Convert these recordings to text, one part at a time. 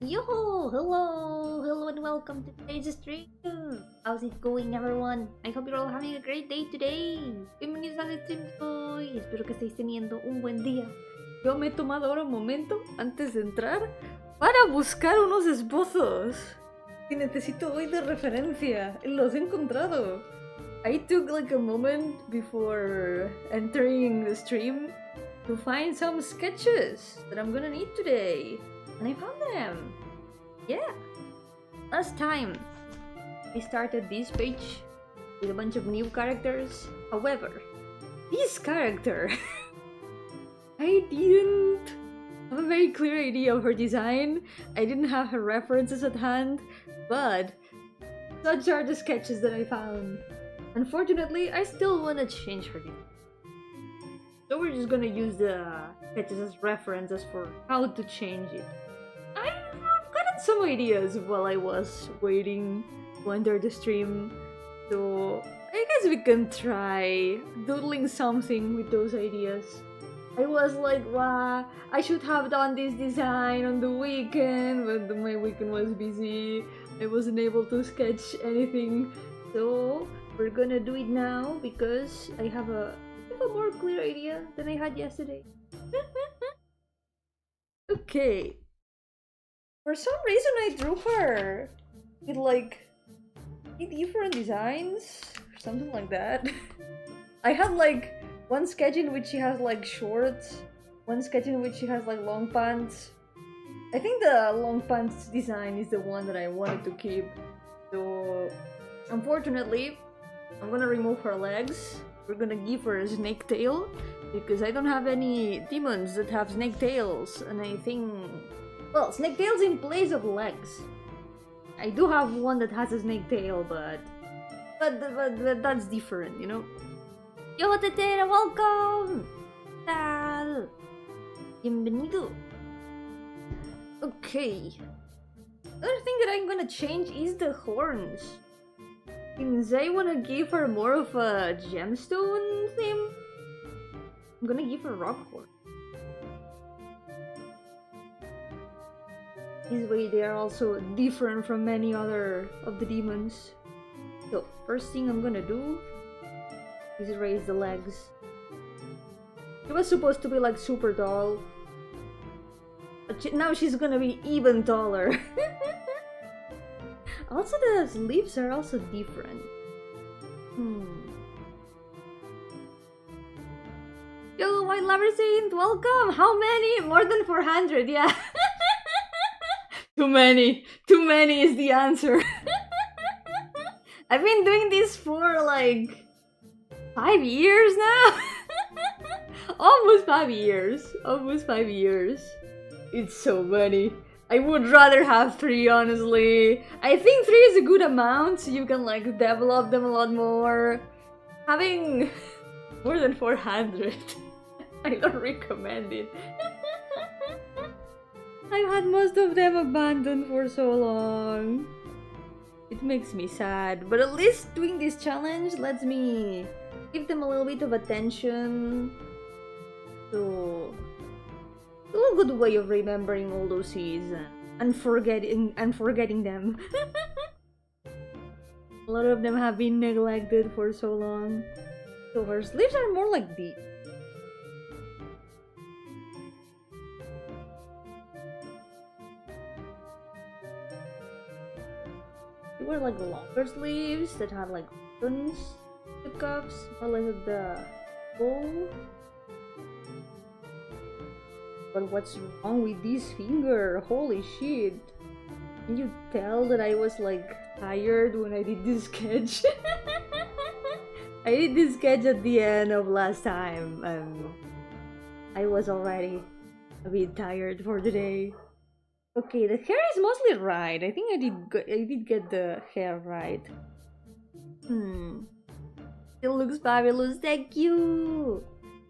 Yo, hello and welcome to today's stream. How's it going, everyone? I hope you're all having a great day today. Bienvenidos al stream de hoy. Espero que estéis teniendo un buen día. Yo me he tomado ahora un momento antes de entrar para buscar unos esbozos que necesito hoy de referencia. Los he encontrado. I took like a moment before entering the stream to find some sketches that I'm gonna need today. And I found them! Yeah! Last time, I started this page with a bunch of new characters. However, this character, I didn't have a very clear idea of her design. I didn't have her references at hand, but such are the sketches that I found. Unfortunately, I still want to change her design. So we're just gonna use the sketches as references for how to change it. I've gotten some ideas while I was waiting to enter the stream, so I guess we can try doodling something with those ideas. I was like, wow, I should have done this design on the weekend, but my weekend was busy. I wasn't able to sketch anything, so we're gonna do it now because I have a more clear idea than I had yesterday. Okay. For some reason I drew her with like 8 different designs or something like that. I had like one sketch in which she has like shorts, one sketch in which she has like long pants. I think the long pants design is the one that I wanted to keep. So unfortunately, I'm gonna remove her legs. We're gonna give her a snake tail because I don't have any demons that have snake tails, and I think, well, snake tails in place of legs. I do have one that has a snake tail, but that's different, you know. Yo, tetera, welcome. Tal. Bienvenido. Okay. The other thing that I'm gonna change is the horns. Since I wanna give her more of a gemstone theme, I'm gonna give her rock horn. This way they are also different from many other of the demons. So first thing I'm gonna do is raise the legs. She was supposed to be like super tall, but now she's gonna be even taller. Also, the sleeves are also different. Yo, White Lover Saint, welcome! How many? More than 400, yeah. Too many. Too many is the answer. I've been doing this for like 5 years now. Almost 5 years. Almost 5 years. It's so many. I would rather have 3, honestly. I think 3 is a good amount, so you can like develop them a lot more. Having more than 400, I don't recommend it. I've had most of them abandoned for so long. It makes me sad, but at least doing this challenge lets me give them a little bit of attention. So a good way of remembering all those seeds and forgetting them. A lot of them have been neglected for so long. So her sleeves are more like these. They were like longer sleeves that had like buttons, the cuffs, or like the bow. But what's wrong with this finger? Holy shit! Can you tell that I was like tired when I did this sketch? I did this sketch at the end of last time, and I was already a bit tired for the day. Okay, the hair is mostly right. I think I did get the hair right. It looks fabulous. Thank you.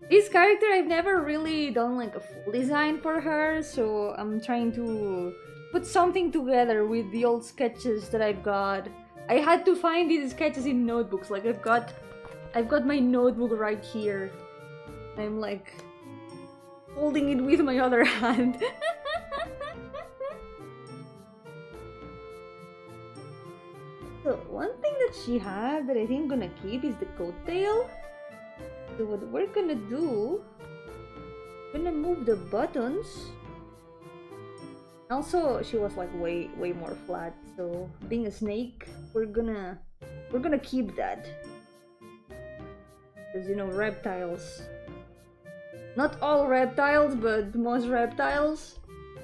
This character, I've never really done like a full design for her, so I'm trying to put something together with the old sketches that I've got. I had to find these sketches in notebooks. Like I've got my notebook right here. I'm like holding it with my other hand. So one thing that she had that I think I'm gonna keep is the coattail. So what we're gonna do, we're gonna move the buttons. Also, she was like way more flat. So being a snake, we're gonna keep that. Because you know, reptiles. Not all reptiles, but most reptiles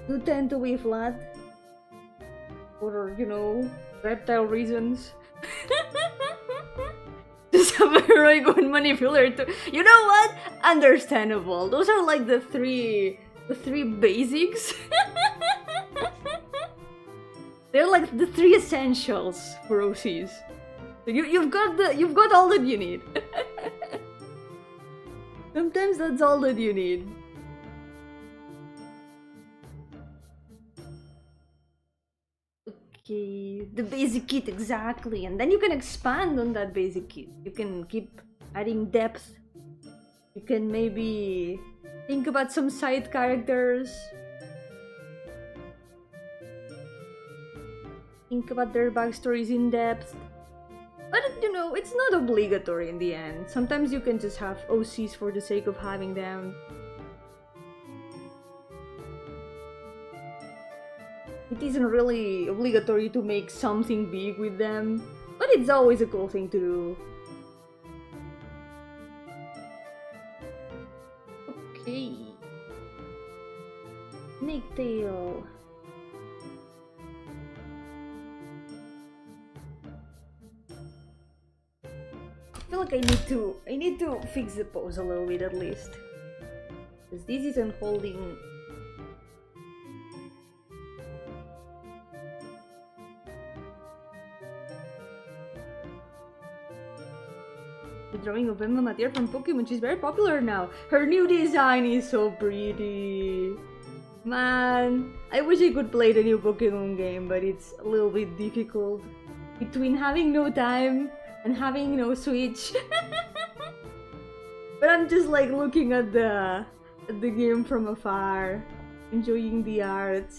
do tend to be flat. For, you know, reptile reasons. Just have a very good manipulator. You know what? Understandable. Those are like the three basics. They're like the three essentials for OCs. So you've got all that you need. Sometimes that's all that you need. Okay, the basic kit, exactly. And then you can expand on that basic kit. You can keep adding depth. You can maybe think about some side characters. Think about their backstories in depth. But you know, it's not obligatory in the end. Sometimes you can just have OCs for the sake of having them. It isn't really obligatory to make something big with them, but it's always a cool thing to do. Okay. Snake tail. I feel like I need to fix the pose a little bit at least. Because this isn't holding. The drawing of Emma Matier from Pokemon, she's very popular now. Her new design is so pretty. Man, I wish I could play the new Pokemon game, but it's a little bit difficult. Between having no time and having no Switch. But I'm just like looking at the game from afar, enjoying the art,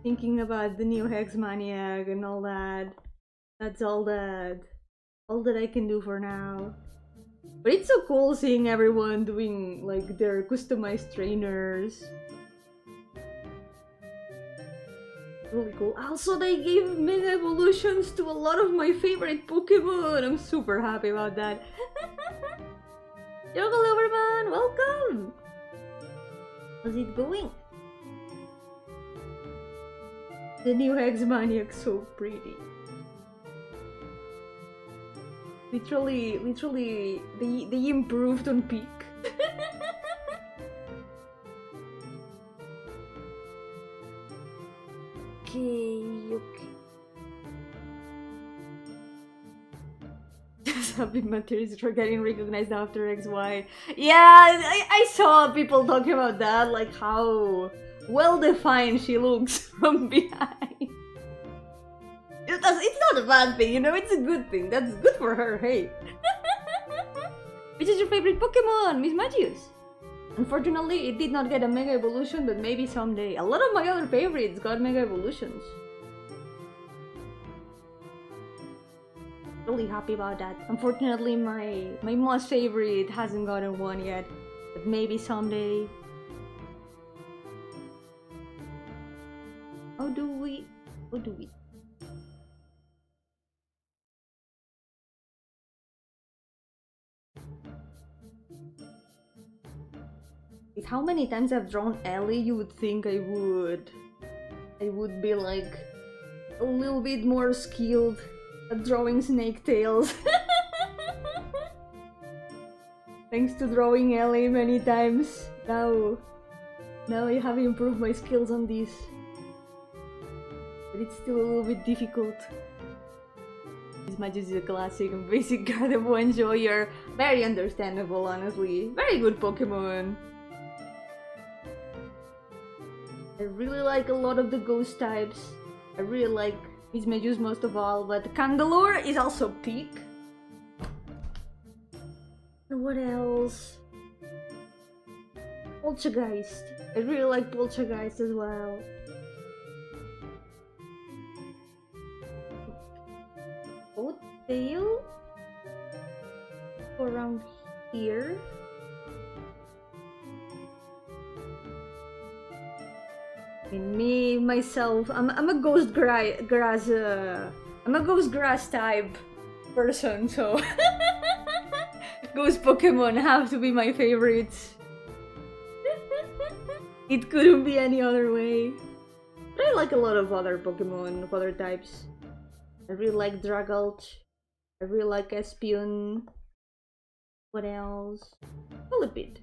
thinking about the new Hex Maniac and all that. That's all that I can do for now. But it's so cool seeing everyone doing like their customized trainers. Really cool. Also, they gave mega evolutions to a lot of my favorite Pokemon. I'm super happy about that. Yo, hello everyone, welcome. How's it going? The new Hex Maniac's so pretty. Literally, they improved on Peak. Okay. Just happy materials for getting recognized after XY. Yeah, I saw people talking about that, like how well defined she looks from behind. It's not a bad thing, you know, it's a good thing. That's good for her, hey. Which is your favorite Pokemon, Miss Magius? Unfortunately, it did not get a Mega Evolution, but maybe someday. A lot of my other favorites got Mega Evolutions. Really happy about that. Unfortunately, my most favorite hasn't gotten one yet, but maybe someday. How do we? With how many times I've drawn Ellie, you would think I would be like a little bit more skilled at drawing snake tails. Thanks to drawing Ellie many times, now I have improved my skills on this. But it's still a little bit difficult. This match is a classic and basic Gardevoir enjoyer. Very understandable, honestly. Very good Pokemon. I really like a lot of the ghost types. I really like Mismagius most of all, but Kangaloo is also peak. And what else? Poltergeist. I really like Poltergeist as well. Both tail around here. And me myself, I'm a ghost grass I'm a ghost grass type person, so ghost Pokemon have to be my favorites. It couldn't be any other way. But I like a lot of other Pokemon of other types. I really like Dragalt. I really like Espeon. What else? Scolipede.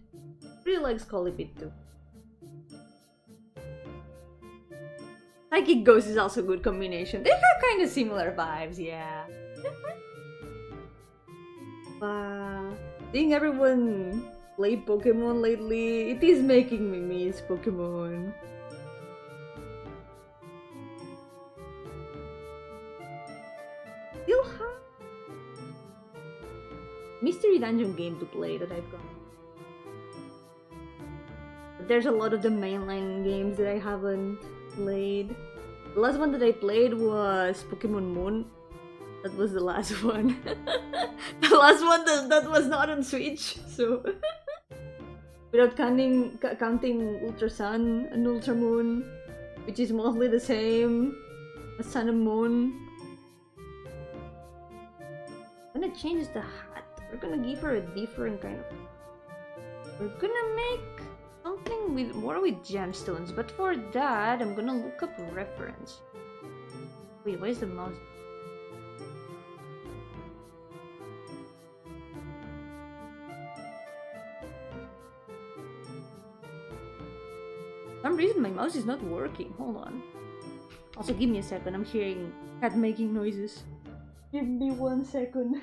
Really like Scolipede too. Psychic Ghost is also a good combination. They have kind of similar vibes, yeah. Seeing everyone play Pokemon lately, it is making me miss Pokemon. Still have Mystery Dungeon game to play that I've got. But there's a lot of the mainline games that I haven't played. The last one that I played was Pokemon Moon. That was the last one. The last one that was not on Switch, so without counting Ultra Sun and Ultra Moon, which is mostly the same as Sun and Moon. I'm gonna change the hat. We're gonna give her a different kind of... We're gonna make something with more with gemstones, but for that I'm gonna look up a reference. Wait, where's the mouse? For some reason my mouse is not working. Hold on. Also, give me a second. I'm hearing cat making noises. Give me 1 second.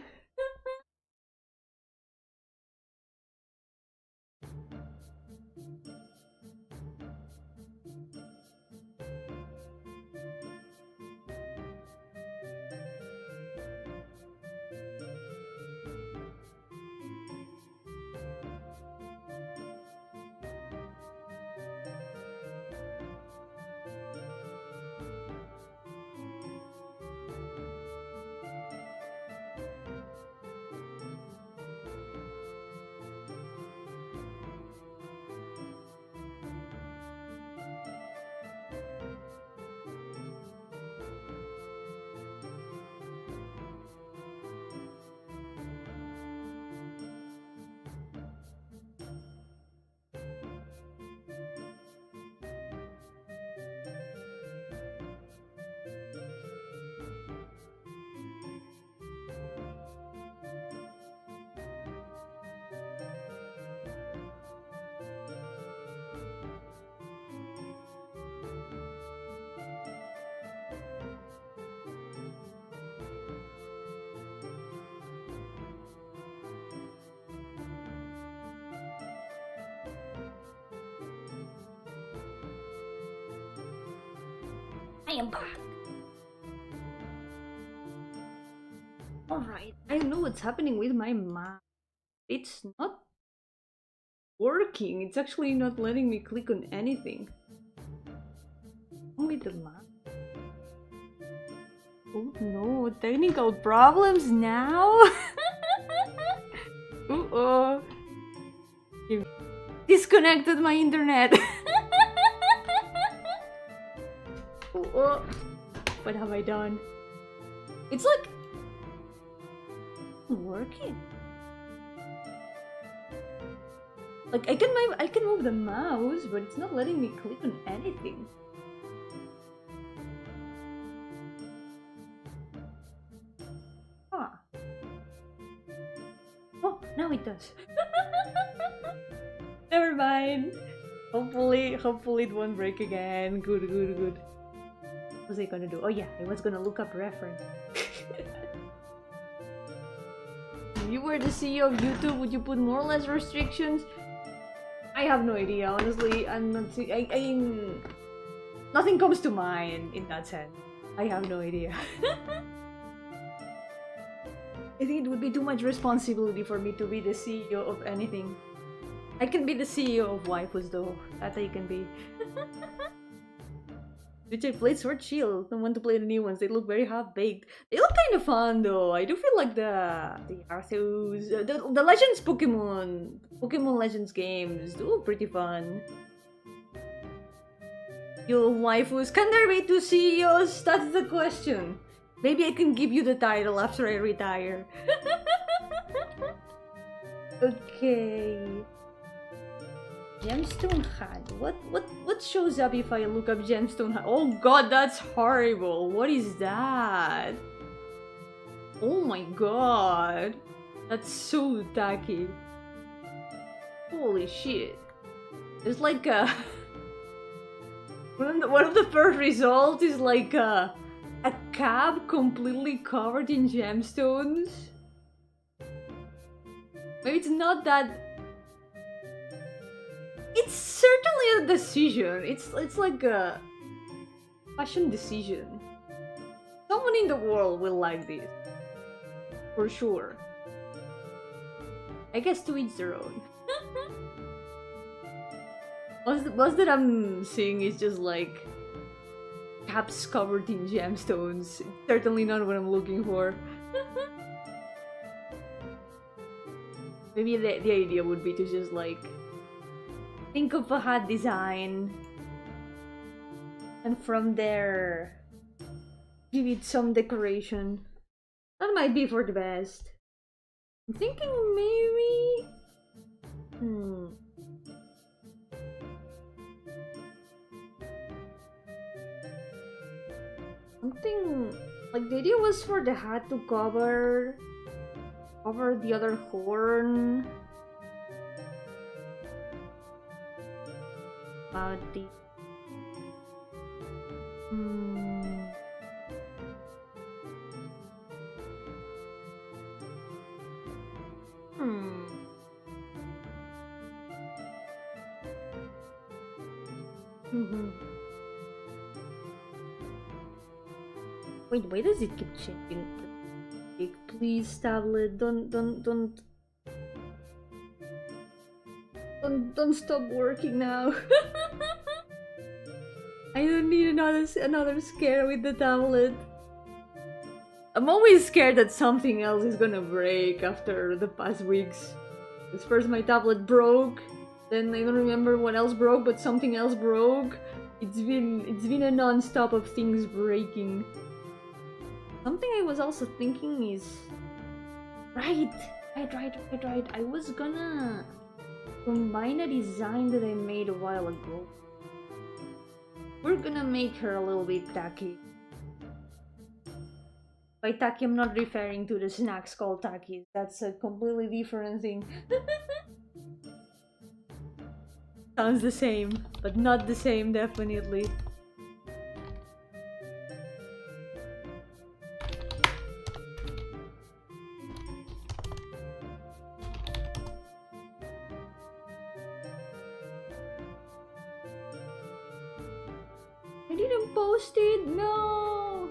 I am back. Alright, I know what's happening with my mouse. It's not working. It's actually not letting me click on anything. With the mouse. Oh no, technical problems now? Uh-oh. Disconnected my internet. Oh, what have I done? It's like working. Like I can move the mouse, but it's not letting me click on anything. Huh. Oh, now it does. Never mind. Hopefully it won't break again. Good. What was I gonna do? Oh yeah, I was gonna look up reference. If you were the CEO of YouTube, would you put more or less restrictions? I have no idea, honestly. I'm not. Nothing comes to mind in that sense. I have no idea. I think it would be too much responsibility for me to be the CEO of anything. I can be the CEO of waifus though. That I can be. Which I played Sword Shield. Don't want to play the new ones. They look very half-baked. They look kind of fun though. I do feel like the Arceus, the Legends Pokemon Legends games do look pretty fun. Yo, waifus, can there be two CEOs? That's the question. Maybe I can give you the title after I retire. Okay. Gemstone hat. What shows up if I look up gemstone hat? Oh god, that's horrible. What is that? Oh my god. That's so tacky. Holy shit. There's like a one of the first results is like a cap completely covered in gemstones. Maybe it's not that. It's certainly a decision. It's like a fashion decision. Someone in the world will like this. For sure. I guess to each their own. Most that I'm seeing is just like caps covered in gemstones. It's certainly not what I'm looking for. Maybe the idea would be to just like think of a hat design and from there give it some decoration. That might be for the best. I'm thinking maybe something like the idea was for the hat to cover the other horn. About the Wait, why does it keep changing? Please, tablet, don't stop working now. I don't need another scare with the tablet. I'm always scared that something else is gonna break after the past weeks. Because first my tablet broke, then I don't remember what else broke, but something else broke. It's been a non-stop of things breaking. Something I was also thinking is right. I was gonna combine a design that I made a while ago. We're gonna make her a little bit tacky. By tacky, I'm not referring to the snacks called Takis. That's a completely different thing. Sounds the same, but not the same, definitely. I didn't post it, no!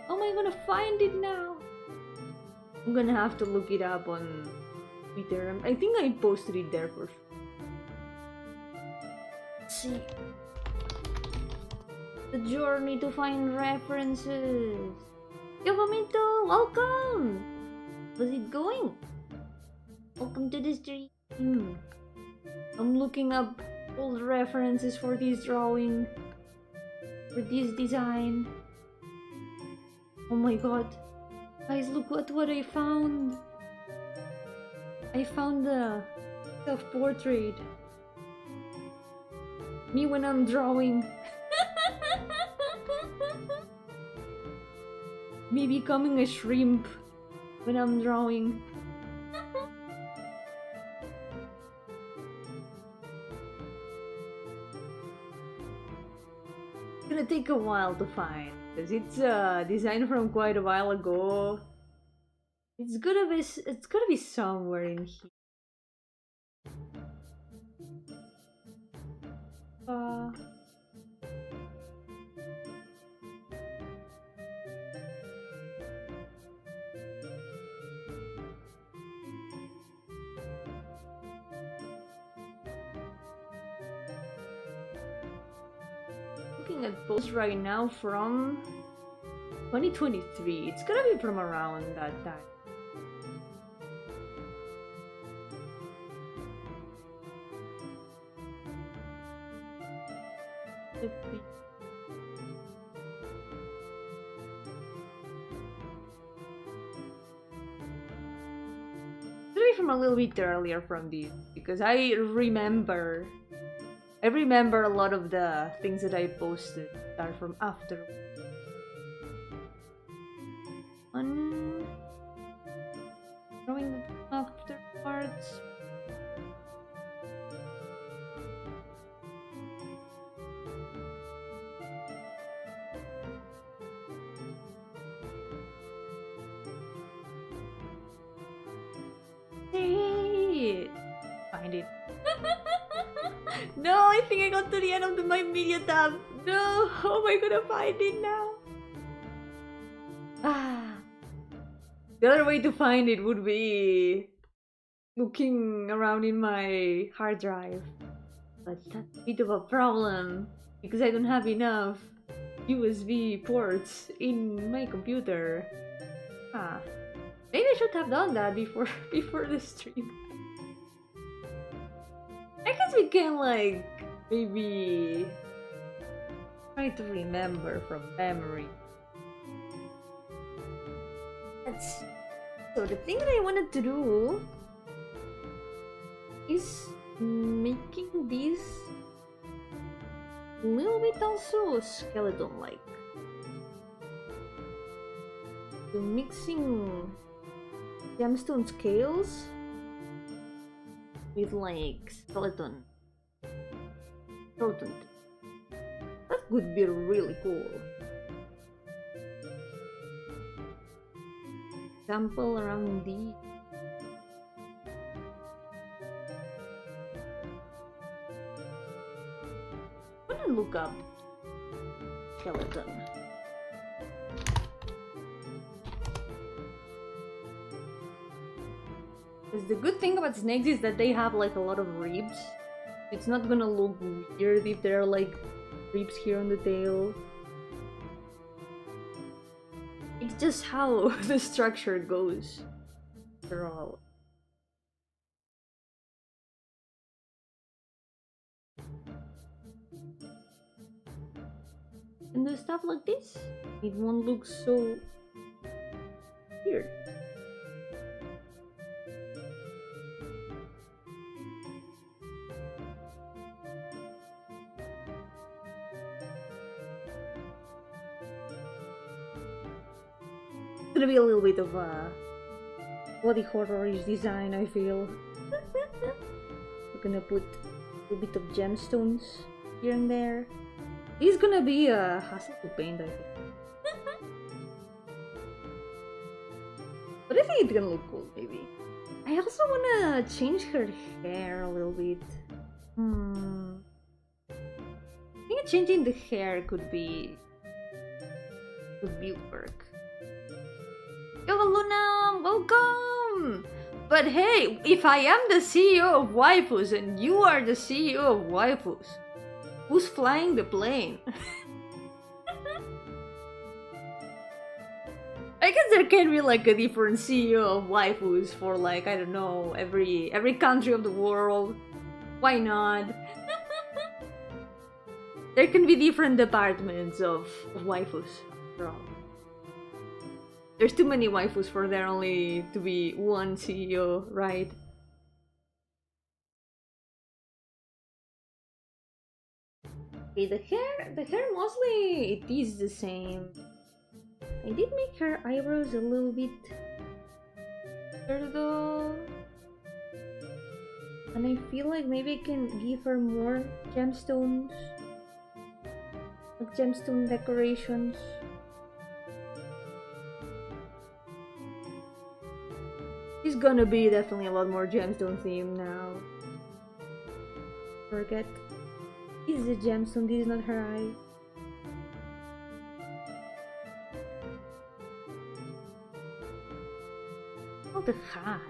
How am I gonna find it now? I'm gonna have to look it up on Twitter. I think I posted it there for sure. Let's see. The journey to find references. Yo, Mamito, welcome! How's it going? Welcome to the stream. I'm looking up old references for this drawing. For this design. Oh my god. Guys, look what I found. I found the self-portrait. Me when I'm drawing. Me becoming a shrimp when I'm drawing. It's gonna take a while to find, because it's a design from quite a while ago. It's gonna be somewhere in here. looking at posts right now from 2023. It's gonna be from around that time. From a little bit earlier from this, because I remember a lot of the things that I posted are from after. Showing afterwards. Find it. No, I think I got to the end of my media tab. No, how am I gonna find it now? The other way to find it would be looking around in my hard drive. But that's a bit of a problem because I don't have enough USB ports in my computer. Maybe I should have done that before the stream. I guess we can like maybe try to remember from memory. So the thing that I wanted to do is making this a little bit also skeleton-like. So mixing gemstone scales with like skeleton. That would be really cool. Example around the I'm gonna look up skeleton. Because the good thing about snakes is that they have like a lot of ribs. It's not gonna look weird if there are like ribs here on the tail. It's just how the structure goes. After all. And the stuff like this, it won't look so weird. It's gonna be a little bit of a body horror-ish design, I feel. We're gonna put a little bit of gemstones here and there. This is gonna be a hassle to paint, I think. But I think it's gonna look cool, maybe. I also wanna change her hair a little bit. I think changing the hair could be work. Yo, Luna, welcome! But hey, if I am the CEO of waifus and you are the CEO of waifus, who's flying the plane? I guess there can be like a different CEO of waifus for like, I don't know, every country of the world. Why not? There can be different departments of waifus. There's too many waifus for there only to be one CEO, right? Okay, the hair mostly it is the same. I did make her eyebrows a little bit better though. And I feel like maybe I can give her more gemstones. Like gemstone decorations. It's gonna be definitely a lot more gemstone theme now. Forget. This is a gemstone, this is not her eye. Oh, the hat.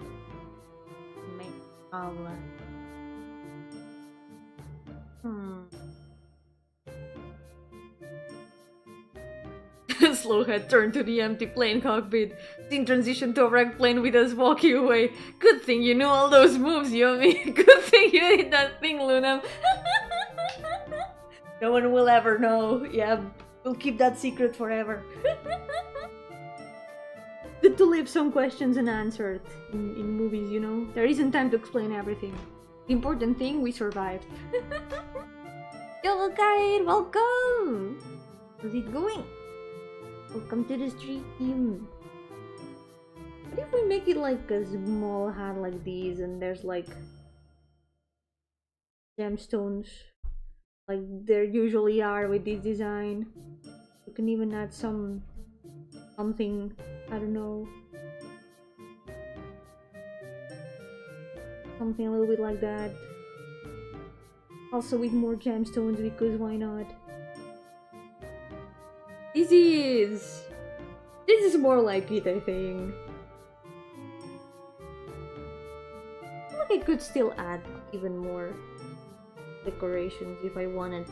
slow head turned to the empty plane cockpit. Scene transition to a wrecked plane with us walking away. Good thing you knew all those moves, Yomi. Good thing you did that thing, Luna. No one will ever know. Yeah, we'll keep that secret forever. Good to leave some questions unanswered in movies, you know? There isn't time to explain everything. The important thing, we survived. Yo, guys, welcome! How's it going? Welcome to the stream. What if we make it like a small hat like these and there's like gemstones like there usually are with this design? You can even add something, I don't know, something a little bit like that. Also with more gemstones, because why not? This is more like it, I think. I feel like I could still add even more decorations if I wanted.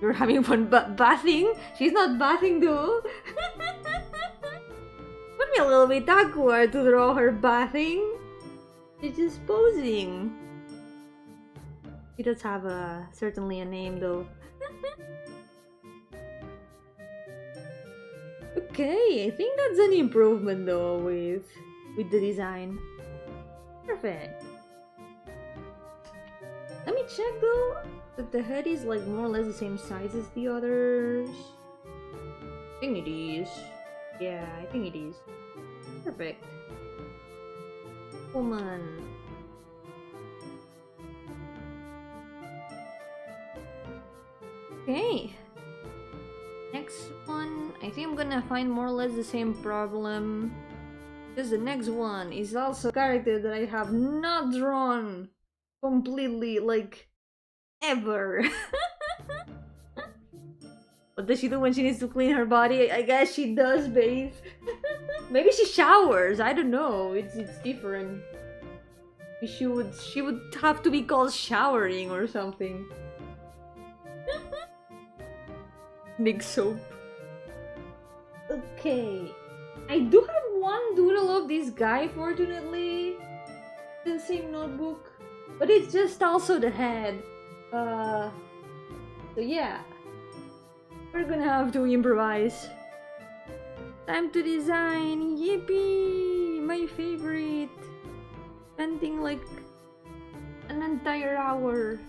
You're having fun bathing? She's not bathing though. Would be a little bit awkward to draw her bathing. She's just posing. She does have certainly a name though. Okay, I think that's an improvement though with the design. Perfect. Let me check though that the head is like more or less the same size as the others. I think it is. Yeah, I think it is. Perfect. Woman. Okay. Next one, I think I'm gonna find more or less the same problem. Because the next one is also a character that I have not drawn completely, like, ever. What does she do when she needs to clean her body? I guess she does bathe. Maybe she showers, I don't know, it's different. She would have to be called showering or something. Big soap. Okay. I do have one doodle of this guy, fortunately. The same notebook. But it's just also the head. So yeah. We're gonna have to improvise. Time to design. Yippee! My favorite. Spending like an entire hour.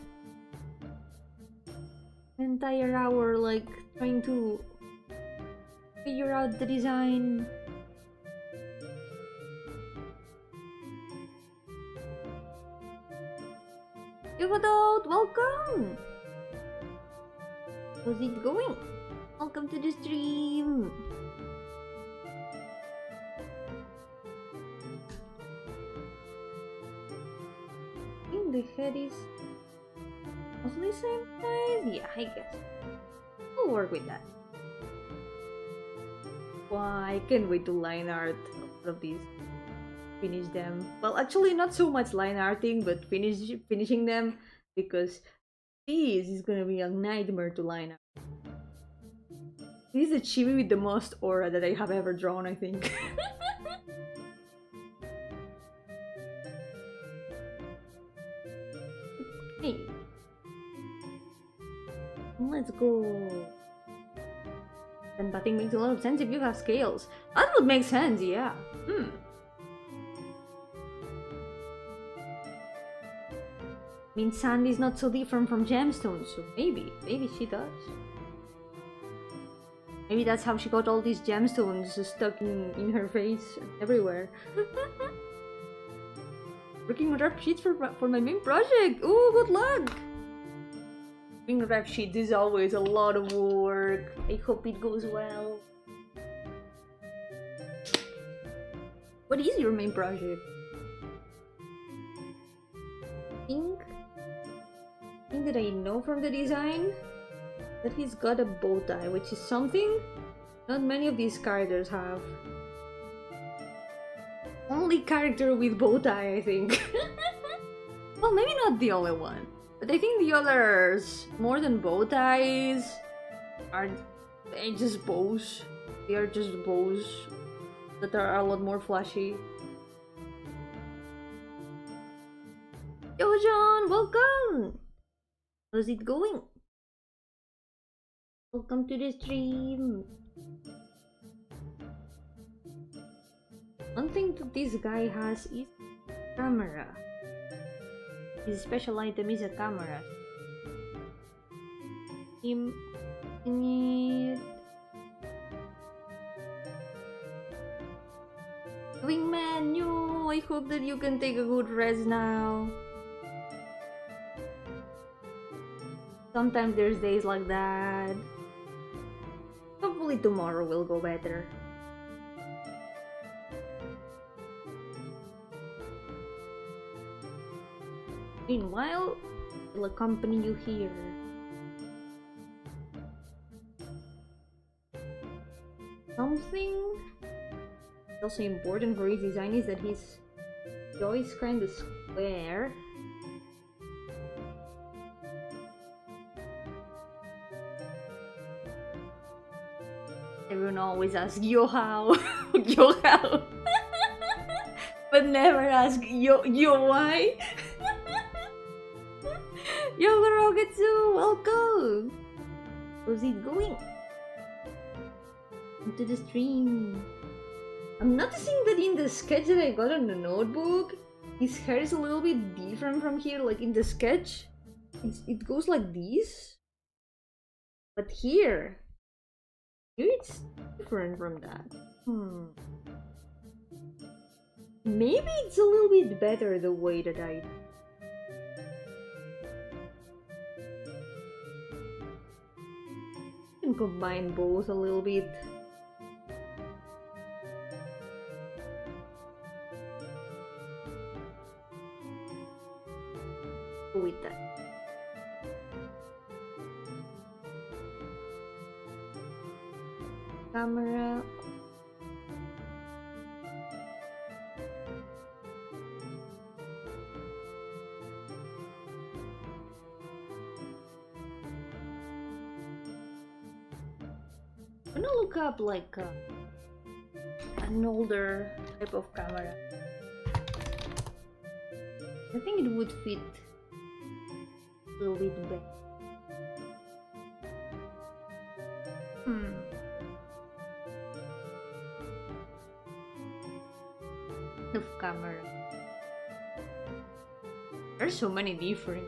Like trying to figure out the design. Educados, welcome! How's it going? Welcome to the stream! I think the head is mostly same size? Yeah, I guess. We'll work with that. Wow, I can't wait to line art all of these. Finish them. Well, actually not so much line arting, but finishing them, because this is gonna be a nightmare to line art. This is the chibi with the most aura that I have ever drawn, I think. Hey. Let's go. Then batting makes a lot of sense if you have scales. That would make sense, yeah. I mean, sand is not so different from gemstones, so maybe she does. Maybe that's how she got all these gemstones stuck in her face everywhere. Working on rep sheets for my main project. Ooh, good luck! Doing rep sheets is always a lot of work. I hope it goes well. What is your main project? Thing that I know from the design that he's got a bow tie, which is something not many of these characters have. Only character with bow tie, I think. Well, maybe not the only one, but I think the others, more than bow ties, are just bows. They are just bows that are a lot more flashy. Yo, John, welcome! How's it going? Welcome to the stream. One thing that this guy has is camera. His special item is a camera. Him in it. Wingman, yo! I hope that you can take a good rest now. Sometimes there's days like that. Hopefully tomorrow will go better. Meanwhile, I'll accompany you here. Something also important for his design is that his jaw is kind of square. Everyone always asks yo-how, yo-how, but never ask yo-why. Yo, Rogetsu, welcome! How's it going? Into the stream. I'm noticing that in the sketch that I got on the notebook, his hair is a little bit different from here. Like in the sketch, it goes like this. But here it's different from that. Maybe it's a little bit better the way that I... can combine both a little bit. With that. Camera. I'm gonna look up like an older type of camera. I think it would fit a little bit better. Of camera. There's so many different.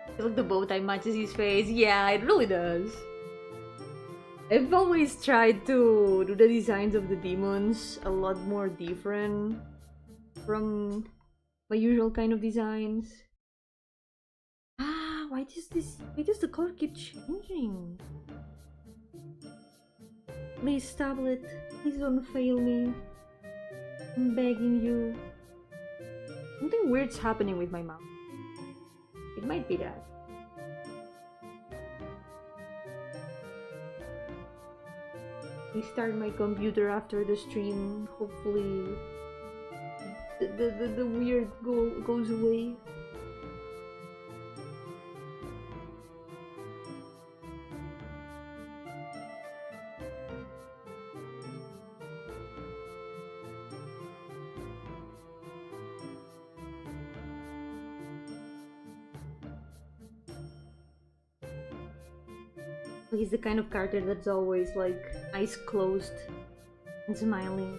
I feel like the bow tie matches his face. Yeah, it really does. I've always tried to do the designs of the demons a lot more different from my usual kind of designs. Ah, why does the color keep changing? Please, tablet, please don't fail me. I'm begging you. Something weird's happening with my mouse. It might be that. Restart my computer after the stream. Hopefully the weird goes away. He's the kind of character that's always like eyes closed and smiling.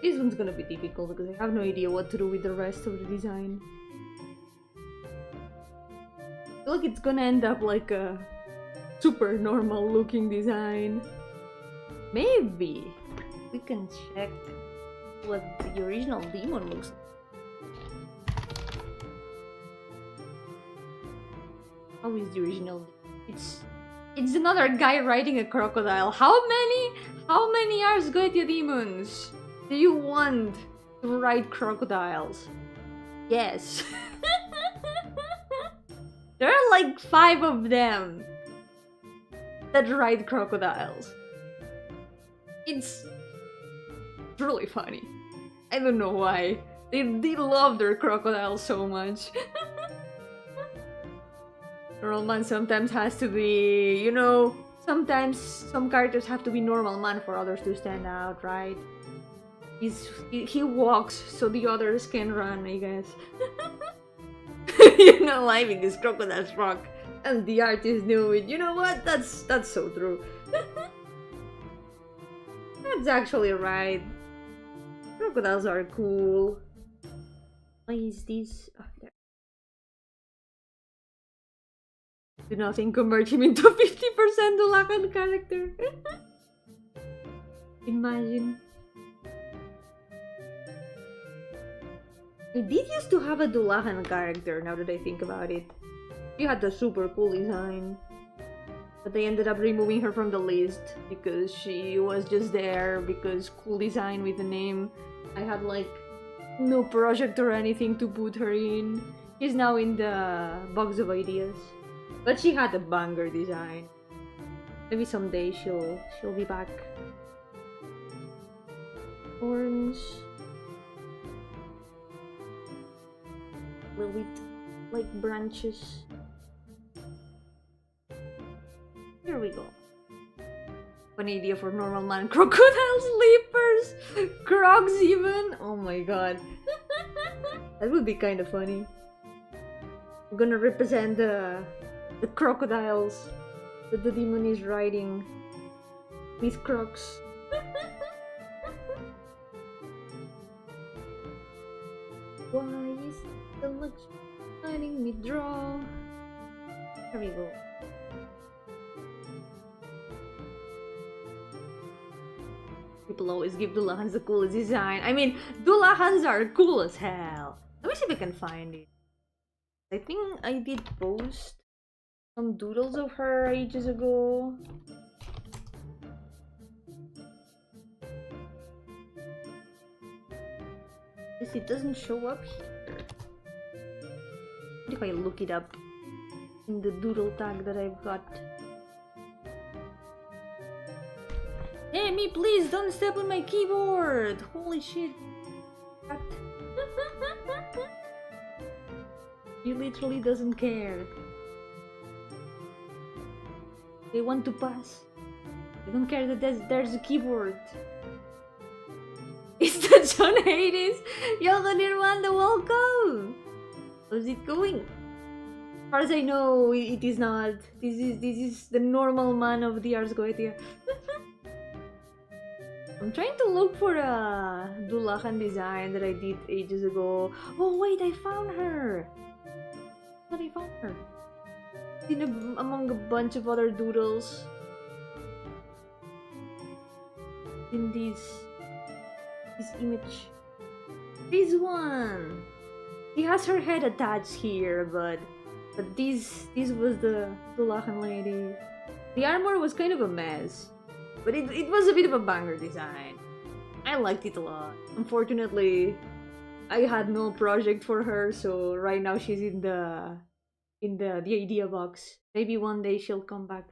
This one's gonna be difficult because I have no idea what to do with the rest of the design. I feel like it's gonna end up like a super normal looking design. Maybe we can check what the original demon looks like. How is the original? It's another guy riding a crocodile. How many Arsgoetia demons do you want to ride crocodiles? Yes. There are like 5 of them that ride crocodiles. It's really funny. I don't know why. They love their crocodiles so much. Normal man sometimes has to be, you know, sometimes some characters have to be normal man for others to stand out, right? He walks so the others can run, I guess. You know why? Because crocodiles rock, and the artist knew it. You know what? That's so true. That's actually right. Crocodiles are cool. Why is this? Oh, there. Do nothing, convert him into 50% Dulacan character. Imagine. I did used to have a Dulacan character, now that I think about it. She had a super cool design. But they ended up removing her from the list because she was just there because cool design with the name. I had like no project or anything to put her in. She's now in the box of ideas. But she had a banger design. Maybe someday she'll be back. Orange. With like branches. Here we go. An idea for normal man. Crocodile sleepers! Crocs even! Oh my god. That would be kind of funny. I'm gonna represent the crocodiles that the demon is riding with crocs. Why is so much letting me draw? Here we go. People always give Dulahans the coolest design. I mean, Dulahans are cool as hell. Let me see if I can find it. I think I did post some doodles of her ages ago. Guess it doesn't show up here. What if I look it up in the doodle tag that I've got? Hey, me, please don't step on my keyboard! Holy shit! What? He literally doesn't care. They want to pass. They don't care that there's a keyboard. It's the John Hades! Yo, Rwanda, welcome! How's it going? As far as I know, it is not. This is the normal man of the Arsgoetia. I'm trying to look for a Dulacan design that I did ages ago. Oh wait, I found her! But I found her. Among a bunch of other doodles. In this image. This one! She has her head attached here, but this was the Dulacan lady. The armor was kind of a mess. But it was a bit of a banger design. I liked it a lot. Unfortunately, I had no project for her, so right now she's in the idea box. Maybe one day she'll come back.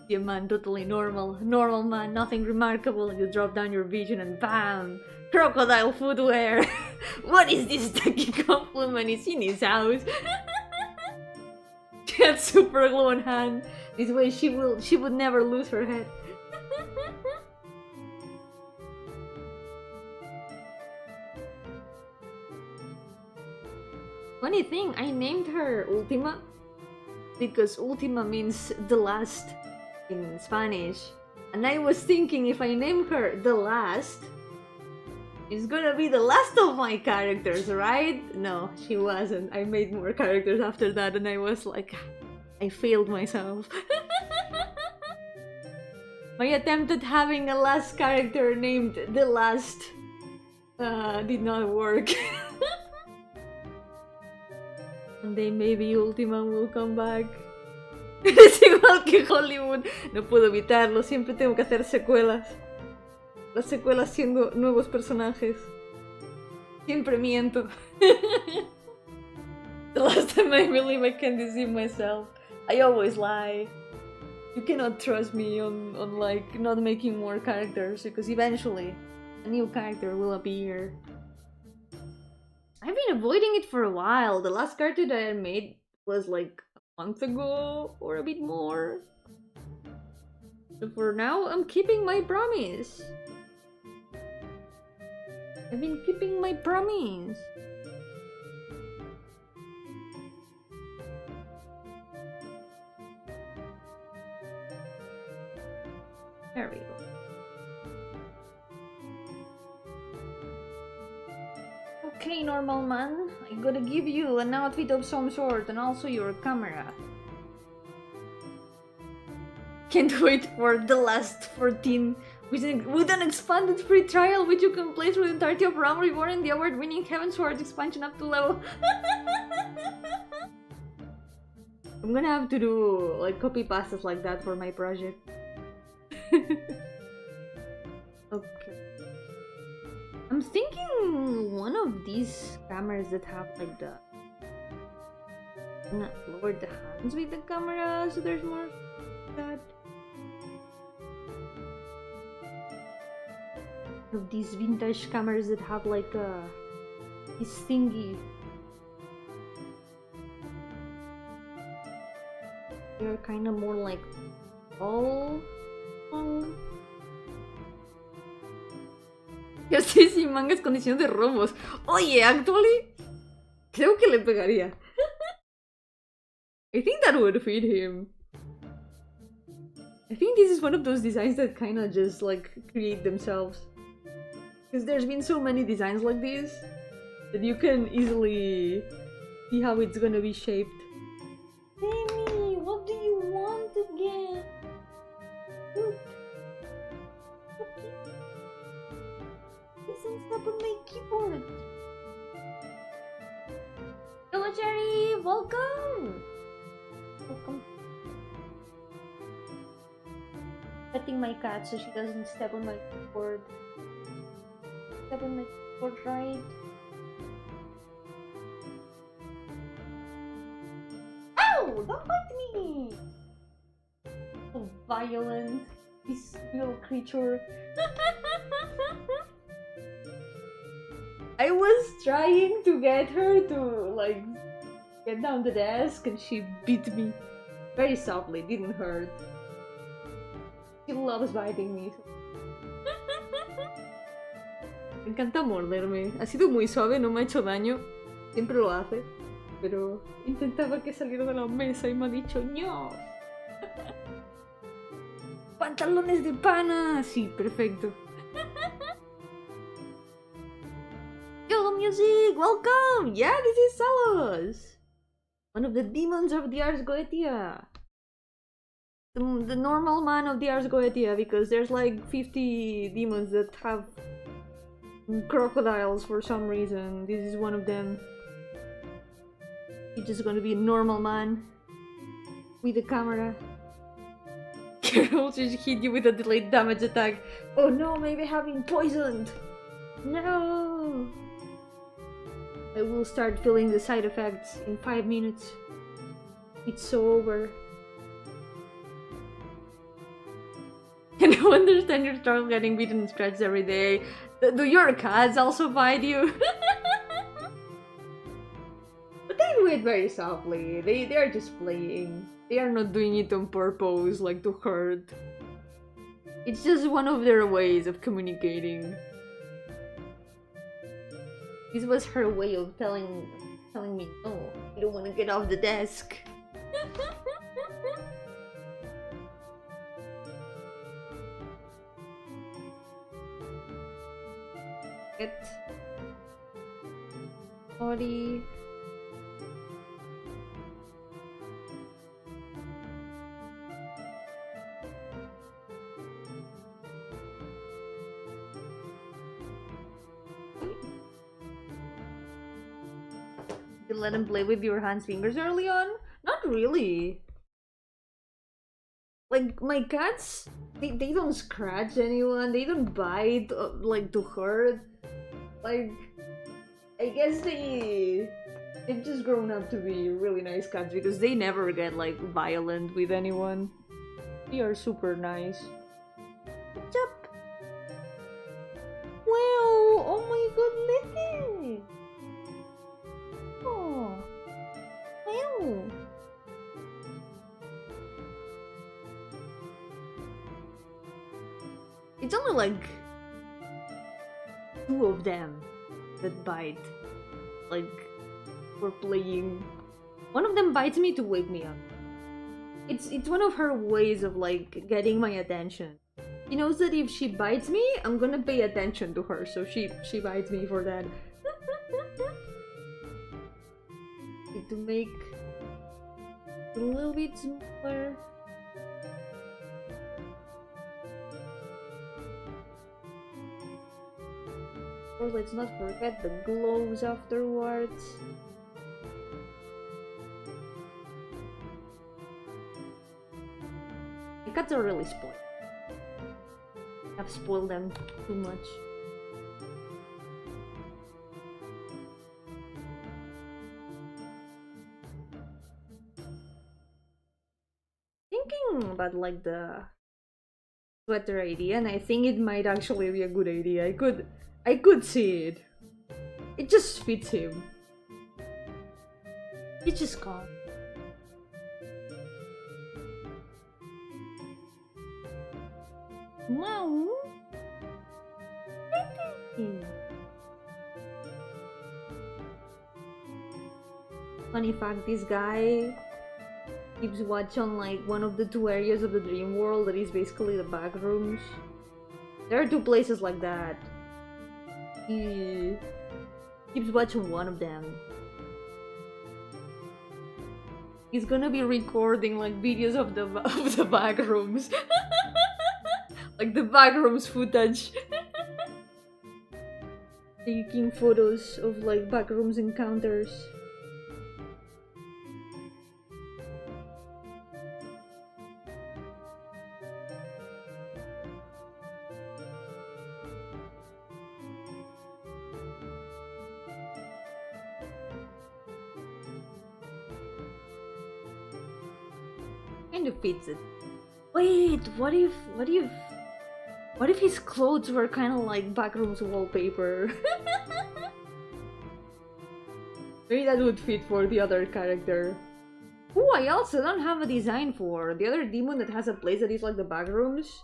Yeah, man, totally normal man, nothing remarkable. You drop down your vision and bam! Crocodile footwear! What is this tacky compliment? It's in his house. She had super glue on hand. This way she would never lose her head. Funny thing, I named her Ultima because Ultima means the last in Spanish. And I was thinking if I name her the last, it's gonna be the last of my characters, right? No, she wasn't. I made more characters after that and I was like, I failed myself. My attempt at having a last character named the last did not work. One day maybe Ultima will come back. Es igual que Hollywood. No puedo evitarlo, siempre tengo que hacer secuelas. Las secuelas siendo nuevos personajes. Siempre miento. The last time I believe I can deceive myself. I always lie. You cannot trust me on like not making more characters because eventually a new character will appear. I've been avoiding it for a while. The last character that I made was like a month ago or a bit more. So for now, I'm keeping my promise. I've been keeping my promise. There we go. Okay, normal man, I gotta give you an outfit of some sort and also your camera. Can't wait for the last 14 with an expanded free trial which you can play through the entirety of Realm Reborn and the award-winning Heavensward expansion up to level. I'm gonna have to do like copy pastas like that for my project. Okay. I'm thinking one of these cameras that have like the... not lower the hands with the camera so there's more that. Of these vintage cameras that have like this thingy. They're kind of more like all long. Ya sé, sin mangas, condición de robos. Oye, actually, creo que le pegaría. I think that would fit him. I think this is one of those designs that kind of just like create themselves. Because there's been so many designs like this that you can easily see how it's gonna be shaped. Amy, what do you want again? Listen, stop on my keyboard. Hello, Cherry! Welcome! Welcome. Petting my cat so she doesn't step on my keyboard. Step on my keyboard, right? Ow! Don't bite me! So violent, this little creature. I was trying to get her to like get down the desk and she beat me very softly, didn't hurt. She loves biting me. Me encanta morderme. Ha sido muy suave, no me ha hecho daño. Siempre lo hace. Pero intentaba que saliera de la mesa y me ha dicho ¡no! ¡Pantalones de pana! Sí, perfecto. Yo music, welcome! Yeah, this is Salos! One of the demons of the Ars Goetia. The normal man of the Ars Goetia, because there's like 50 demons that have crocodiles for some reason. This is one of them. He's just gonna be a normal man with a camera. Carol just hit you with a delayed damage attack. Oh no, maybe I have been poisoned. No. I will start feeling the side effects in 5 minutes. It's so over. And I understand you start getting beaten and scratched every day. Do your cats also bite you? But they do it very softly. They are just playing. They are not doing it on purpose, like to hurt. It's just one of their ways of communicating. This was her way of telling me, no, you don't want to get off the desk. It. Body. You let him play with your hands fingers early on? Not really. Like, my cats, they don't scratch anyone, they don't bite, like, to hurt. Like, I guess they've just grown up to be really nice cats because they never get, like, violent with anyone. They are super nice. What's up? Wow! Oh my goodness! Oh! Wow! It's only like 2 of them that bite. Like, we're playing. One of them bites me to wake me up. It's one of her ways of like getting my attention. She knows that if she bites me, I'm gonna pay attention to her, so she bites me for that. Need to make it a little bit smaller. Or let's not forget the gloves afterwards. My cats are really spoiled. I've spoiled them too much. Thinking about like the sweater idea, and I think it might actually be a good idea. I could see it. It just fits him. He's just calm. Wow. Funny fact, this guy keeps watch on like one of the 2 areas of the dream world that is basically the back rooms. There are 2 places like that. He keeps watching one of them. He's gonna be recording like videos of the back rooms. Like the back rooms footage. Taking photos of like back rooms encounters. Kind of fits it. Wait, what if his clothes were kind of like backrooms wallpaper? Maybe that would fit for the other character. Oh, I also don't have a design for the other demon that has a place that is like the backrooms.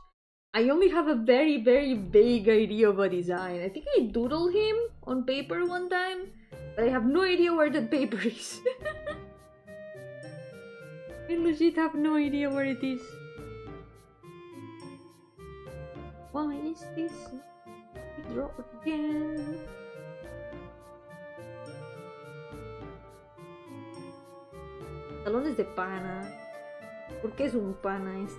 I only have a very, very vague idea of a design. I think I doodled him on paper one time, but I have no idea where that paper is. I legit have no idea where it is. Why is this? Draw again. Talones de pana. ¿Por qué es un pana este?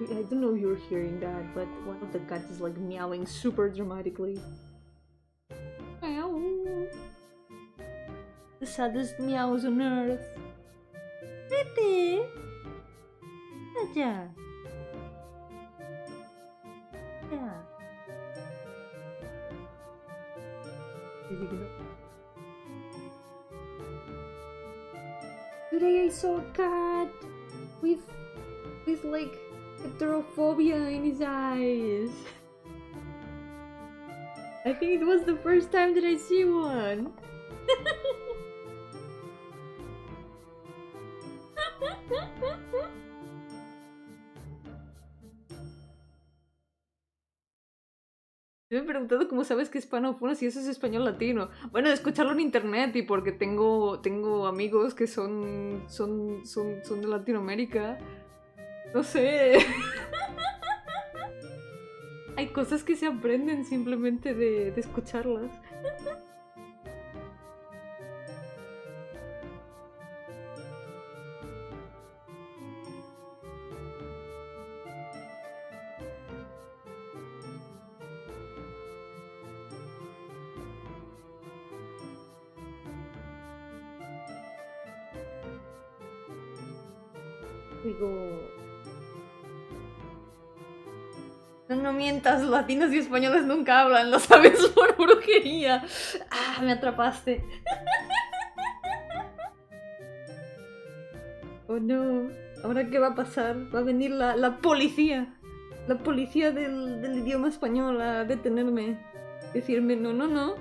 I don't know if you're hearing that, but one of the cats is like meowing super dramatically. Meow. The saddest meows on earth. Vete. Allá. Yeah. Today I saw a cat with like heterophobia in his eyes. I think it was the first time that I see one. Me he preguntado cómo sabes que es hispanofono si eso es español latino. Bueno, de escucharlo en internet y porque tengo amigos que son de Latinoamérica. No sé. Hay cosas que se aprenden simplemente de escucharlas. Digo... No mientas, latinos y españoles nunca hablan, lo sabes por brujería. Ah, me atrapaste. Oh no, ¿ahora qué va a pasar? Va a venir la policía. La policía del idioma español a detenerme. Decirme, no,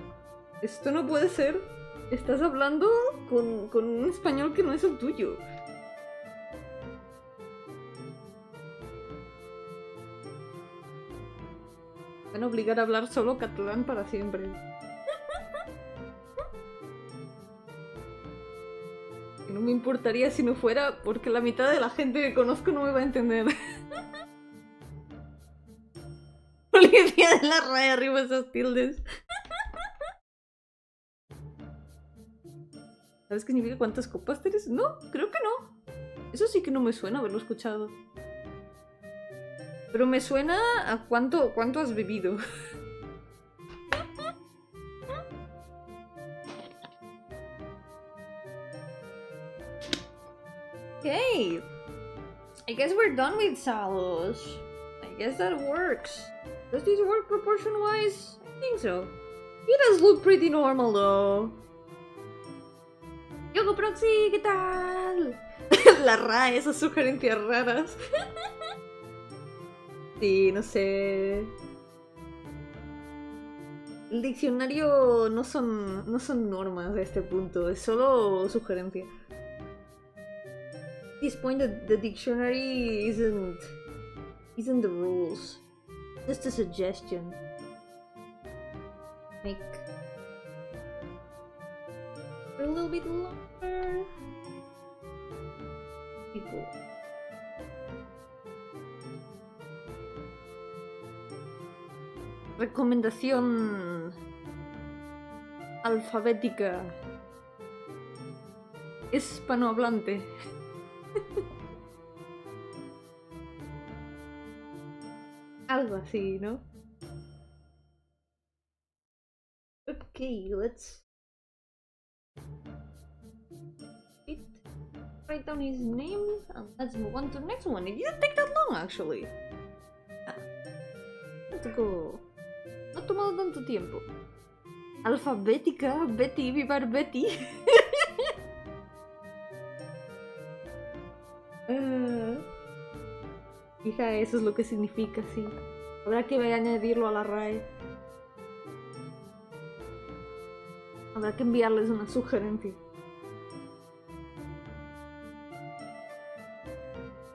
esto no puede ser. Estás hablando con un español que no es el tuyo. Van a obligar a hablar solo catalán para siempre. Y no me importaría si no fuera, porque la mitad de la gente que conozco no me va a entender. Policía de la raya, arriba esas tildes. ¿Sabes qué significa cuántas copas tienes? No, creo que no. Eso sí que no me suena haberlo escuchado. Pero me suena a cuánto has bebido. Okay. I guess we're done with salos. I guess that works. Does this work proportion-wise? I think so. It does look pretty normal though. Yogo Proxy, ¿qué tal? La RAE, esas sugerencias raras. Sí, no sé. El diccionario no son normas a este punto, es solo sugerencia. At this point, the dictionary isn't the rules, just a suggestion. Make a little bit longer. People. Recomendación alfabética hispanohablante. Algo así, ¿no? Okay, let's write down his name and let's move on to the next one. It didn't take that long, actually. Let's go. No ha tomado tanto tiempo. Alfabética, Betty, vivar Betty. Hija, eso es lo que significa, sí. Habrá que añadirlo a la RAE. Habrá que enviarles una sugerencia.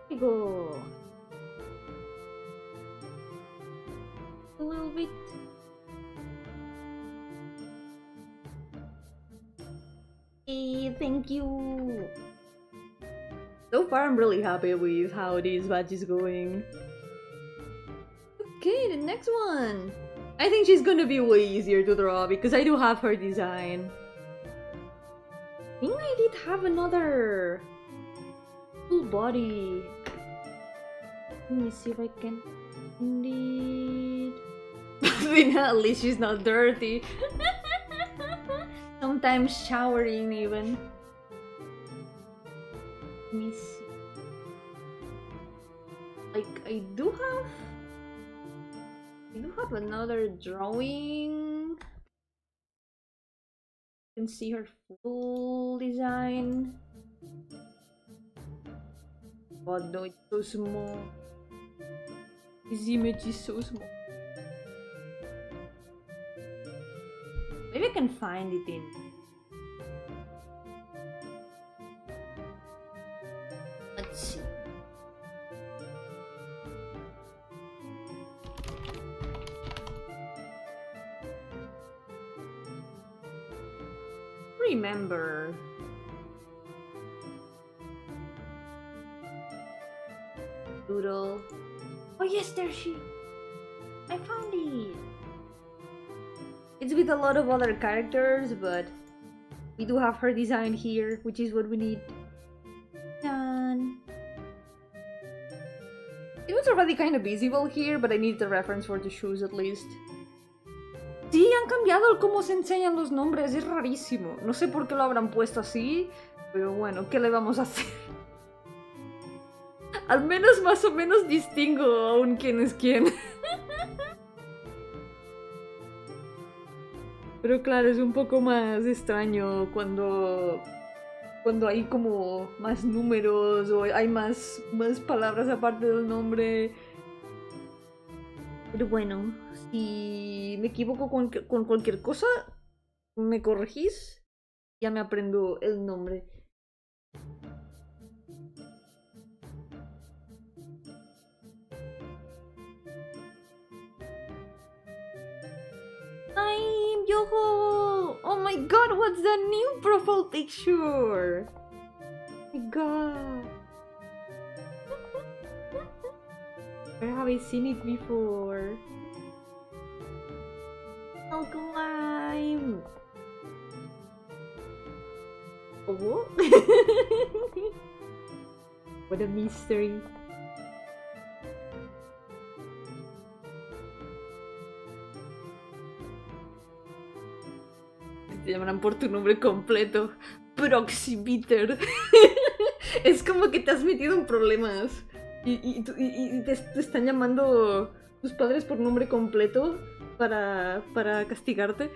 Digo... a little bit. Thank you. So far I'm really happy with how this batch is going. Okay, the next one. I think she's gonna be way easier to draw because I do have her design. I think I did have another full body. Let me see if I can indeed. At least she's not dirty. Sometimes showering even. Let me see. Like I do have another drawing. You can see her full design. God no, it's so small. This image is so small. Maybe I can find it in. Let's see. remember. Doodle. Oh yes, there she. I found it. It's with a lot of other characters, but we do have her design here, which is what we need. Done. It was already kind of visible here, but I need the reference for the shoes at least. Sí, han cambiado el cómo se enseñan los nombres, es rarísimo. No sé por qué lo habrán puesto así, pero bueno, ¿qué le vamos a hacer? Al menos más o menos distingo aún quién es quién. Pero claro, es un poco más extraño cuando hay como más números o hay más palabras aparte del nombre. Pero bueno, si me equivoco con cualquier cosa, me corregís, ya me aprendo el nombre. I'm Yo-hooo! Oh my god, what's that new profile picture? Oh my god. Where have I seen it before? Welcome. Oh? What a mystery. Te llamarán por tu nombre completo. Proxibiter. Es como que te has metido en problemas. Y te están llamando tus padres por nombre completo para castigarte.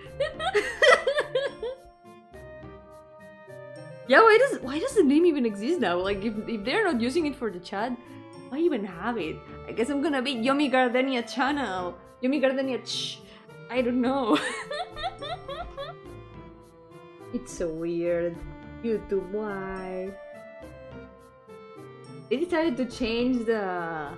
Yeah, why does the name even exist now? Like, if they're not using it for the chat, why even have it? I guess I'm gonna be Yomi Gardenia channel. Yomi Gardenia I don't know. It's so weird. YouTube, why? They decided to change the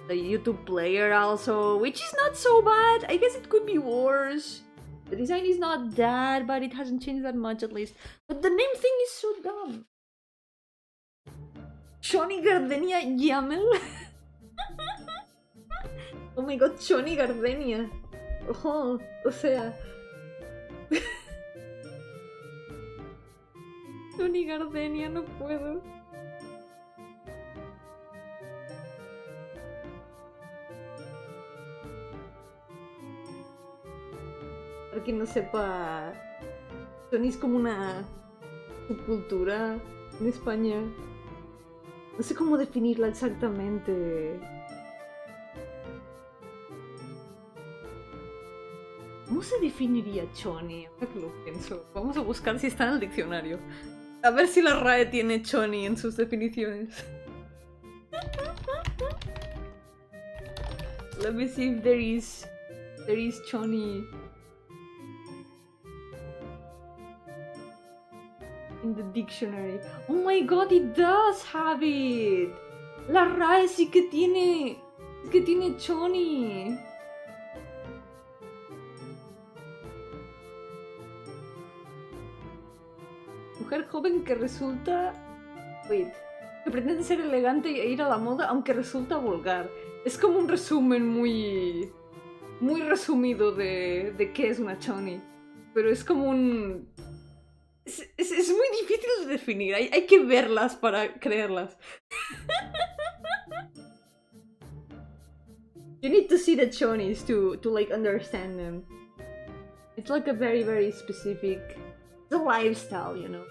YouTube player also, which is not so bad. I guess it could be worse. The design is not that bad, it hasn't changed that much at least. But the name thing is so dumb. Johnny Gardenia Yamel? Oh my god, Johnny Gardenia. Oh, o sea... Johnny Gardenia, no puedo. Para quien no sepa, Johnny es como una subcultura en España. No sé cómo definirla exactamente. ¿Cómo se definiría Choni? Ahora que lo pienso. Vamos a buscar si está en el diccionario. A ver si la RAE tiene Choni en sus definiciones. Let me see if there is Choni in the dictionary. Oh my god, it does have it. La RAE sí que tiene. Es que tiene Choni. Mujer joven que resulta... Wait. Que pretende ser elegante e ir a la moda, aunque resulta vulgar. Es como un resumen muy resumido de qué es una choni. Pero es como un... Es muy difícil de definir. Hay que verlas para creerlas. You need to see the chonis to like understand them. It's like a very, very specific... It's a lifestyle, you know.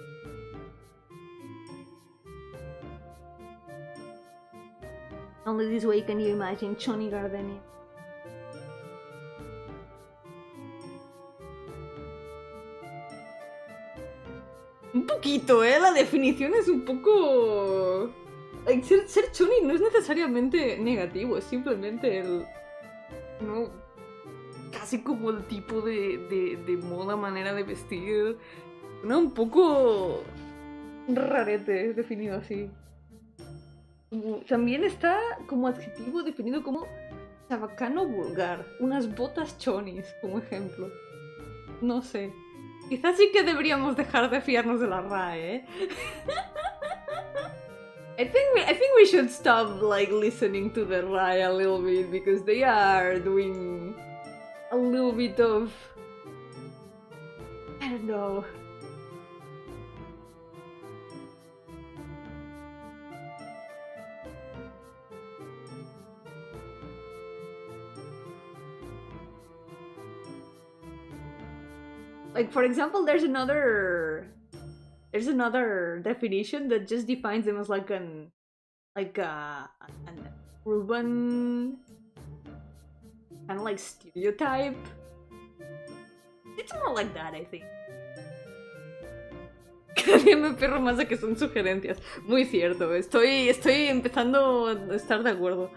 Only this way can you imagine Choni Gardenia. Un poquito, la definición es un poco... Like, ser choni no es necesariamente negativo, es simplemente el... No, casi como el tipo de moda, manera de vestir. No, un poco rarete definido así. También está como adjetivo definido como chabacano vulgar. Unas botas chonis, como ejemplo. No sé. Quizás sí que deberíamos dejar de fiarnos de la RAE, ¿eh? I think we should stop like listening to the RAE a little bit because they are doing a little bit of, I don't know. Like, for example, there's another definition that just defines them as like an urban kind of like stereotype. It's more like that, I think. Cada día me perro más de que son sugerencias. Muy cierto, estoy empezando a estar de acuerdo.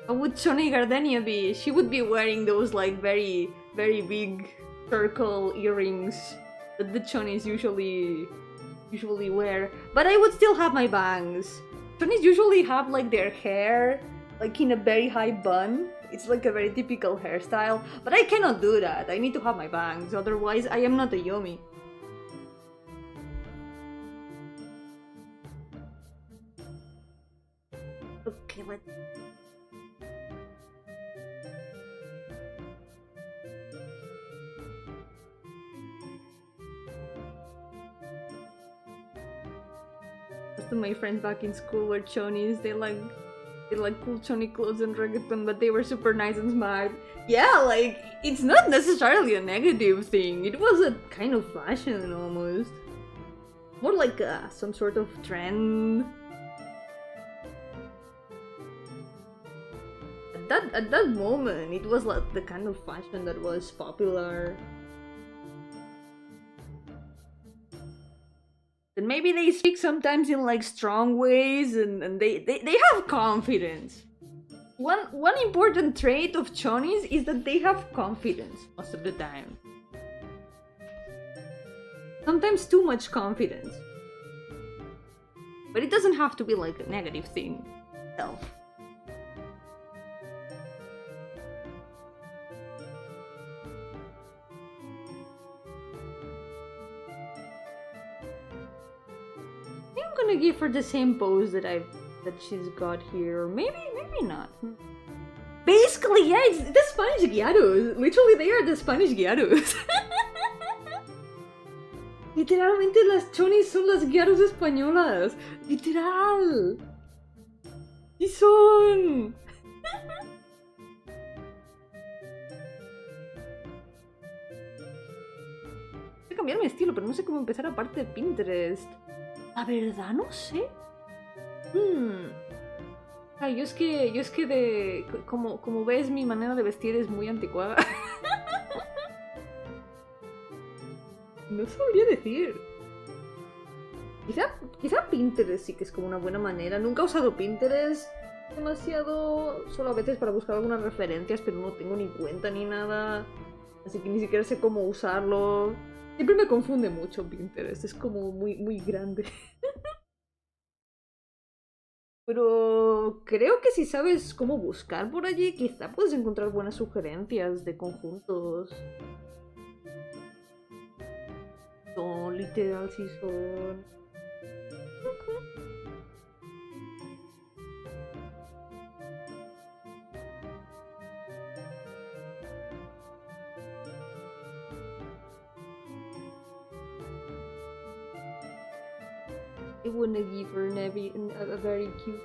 How would Gardenia be? She would be wearing those like very big circle earrings that the Chonis usually wear. But I would still have my bangs. Chonis usually have like their hair like in a very high bun. It's like a very typical hairstyle. But I cannot do that. I need to have my bangs, otherwise I am not a Yomi. Okay, let's... Most of my friends back in school were Chonis. They like cool Choni clothes and reggaeton, but they were super nice and smart. Yeah, like, it's not necessarily a negative thing. It was a kind of fashion almost. More like some sort of trend. At that moment, it was like the kind of fashion that was popular. And maybe they speak sometimes in like strong ways, and they have confidence. One important trait of Chonis is that they have confidence most of the time. Sometimes too much confidence. But it doesn't have to be like a negative thing itself. I'm gonna give her the same pose that she's got here. Maybe not. Basically, yeah, it's the Spanish guiaros. Literally, they are the Spanish guiaros. Literalmente las Chonis son las guiaros españolas. Literal. Y son. Voy a cambiar mi estilo, pero no sé cómo empezar aparte de Pinterest. La verdad no sé. Yo es que de... Como ves, mi manera de vestir es muy anticuada. No sabría decir. Quizá Pinterest sí que es como una buena manera. Nunca he usado Pinterest demasiado. Solo a veces para buscar algunas referencias, pero no tengo ni cuenta ni nada. Así que ni siquiera sé cómo usarlo. Siempre me confunde mucho Pinterest, es como muy grande. Pero creo que si sabes cómo buscar por allí, quizá puedes encontrar buenas sugerencias de conjuntos. Son, literal, sí son. I wanna give her a very cute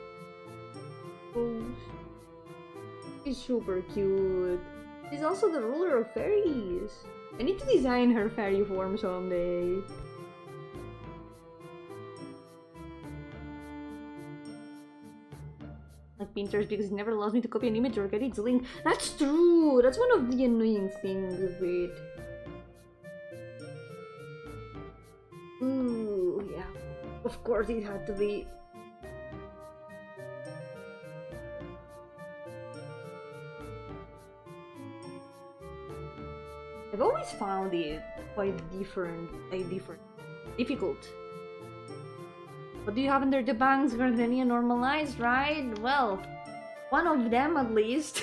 pose. She's super cute. She's also the ruler of fairies. I need to design her fairy form someday. Like Pinterest, because it never allows me to copy an image or get its link. That's true! That's one of the annoying things of it. Ooh, yeah. Of course it had to be. I've always found it quite difficult. What do you have under the bangs? Gardenia normalized, right? Well, one of them at least.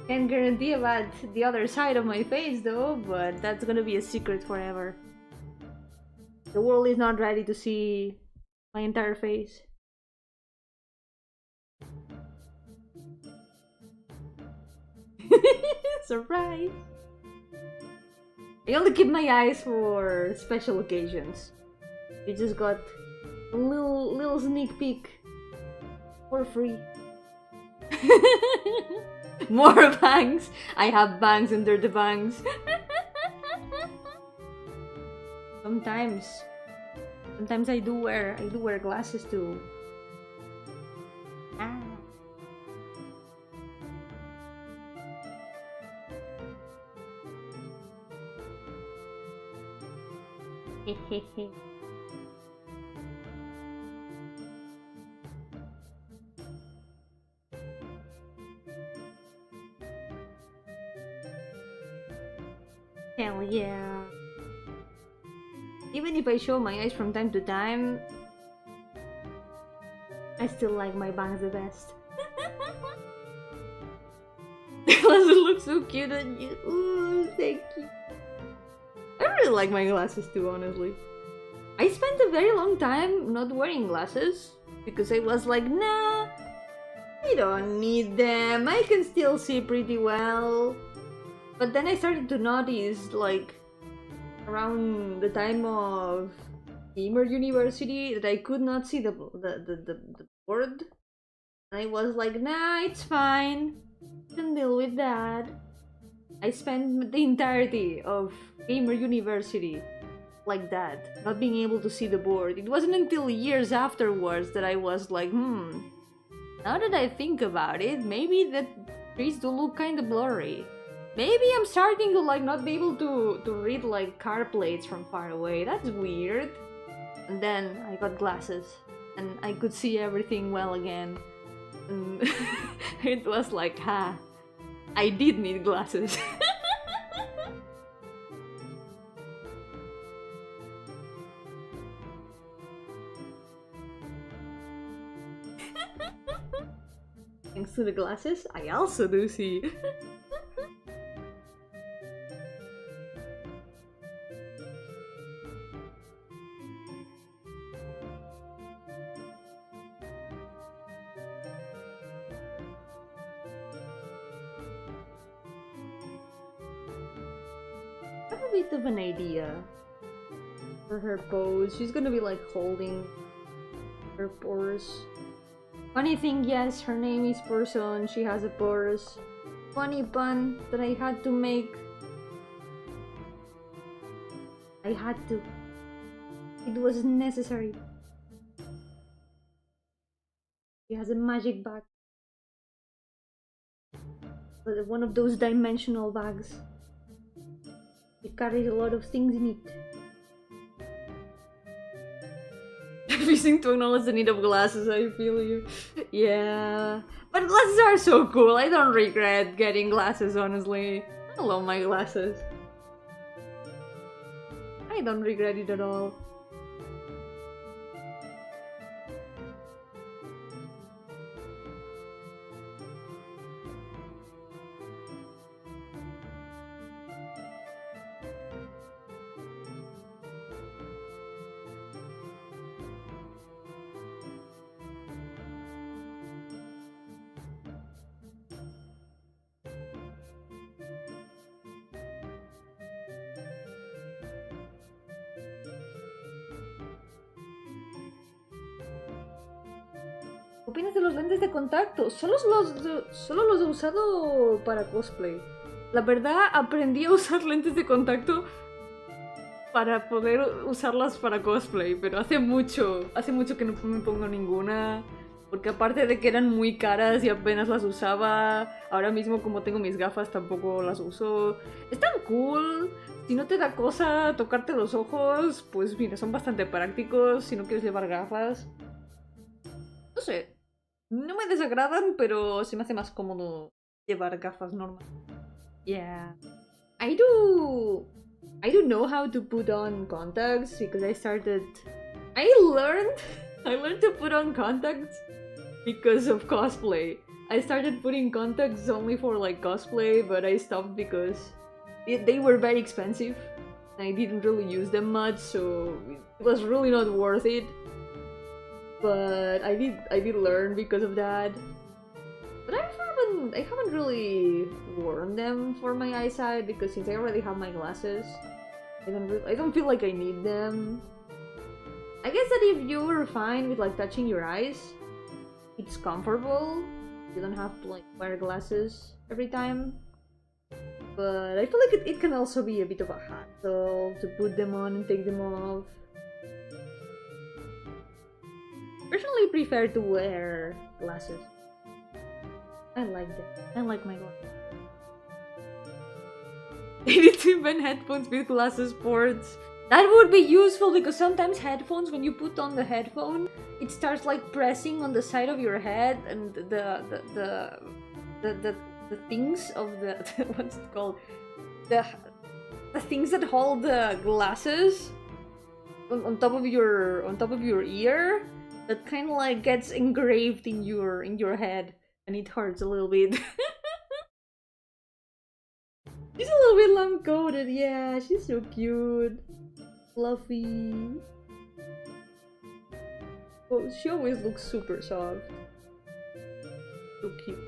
Can't guarantee about the other side of my face though, but that's gonna be a secret forever. The world is not ready to see my entire face. Surprise! I only keep my eyes for special occasions. You just got a little sneak peek for free. More bangs! I have bangs under the bangs. Sometimes I do wear glasses too. Ah. Hehehe. Hell yeah. Even if I show my eyes from time to time, I still like my bangs the best. The glasses look so cute on you. Ooh, thank you. I really like my glasses too, honestly. I spent a very long time not wearing glasses because I was like, nah, I don't need them. I can still see pretty well. But then I started to notice, like, around the time of gamer university, that I could not see the board. And I was like, nah, it's fine. I can deal with that. I spent the entirety of gamer university like that, not being able to see the board. It wasn't until years afterwards that I was like, now that I think about it, maybe the trees do look kind of blurry. Maybe I'm starting to like not be able to read like car plates from far away. That's weird. And then I got glasses and I could see everything well again. And it was like, ha, I did need glasses. Thanks to the glasses, I also do see. I have a bit of an idea for her pose. She's gonna be like holding her purse. Funny thing, yes, her name is Person, she has a purse. Funny pun that I had to make. I had to. It was necessary. She has a magic bag. But one of those dimensional bags. It carries a lot of things in it. Refusing to acknowledge the need of glasses, I feel you. Yeah. But glasses are so cool, I don't regret getting glasses, honestly. I love my glasses. I don't regret it at all. ¿Qué opinas de los lentes de contacto? Solo los he usado para cosplay. La verdad, aprendí a usar lentes de contacto para poder usarlas para cosplay, pero hace mucho que no me pongo ninguna. Porque aparte de que eran muy caras y apenas las usaba, ahora mismo como tengo mis gafas tampoco las uso. Están cool. Si no te da cosa tocarte los ojos, pues mira, son bastante prácticos si no quieres llevar gafas. No sé, no me desagradan, pero se me hace más cómodo llevar gafas normales. Yeah. I do know how to put on contacts because I learned to put on contacts because of cosplay. I started putting contacts only for like cosplay, but I stopped because they were very expensive. I didn't really use them much, so it was really not worth it. But I did learn because of that. But I haven't really worn them for my eyesight because since I already have my glasses, I don't feel like I need them. I guess that if you were fine with like touching your eyes, it's comfortable. You don't have to like wear glasses every time. But I feel like it can also be a bit of a hassle to put them on and take them off. Personally, prefer to wear glasses. I like them. I like my glasses. They need to invent headphones with glasses ports. That would be useful because sometimes headphones, when you put on the headphone, it starts like pressing on the side of your head, and the things of the what's it called? The things that hold the glasses on top of your ear, that kind of like gets engraved in your head, and it hurts a little bit. She's a little bit lamb-coated, yeah, she's so cute. Fluffy. Oh, she always looks super soft. So cute.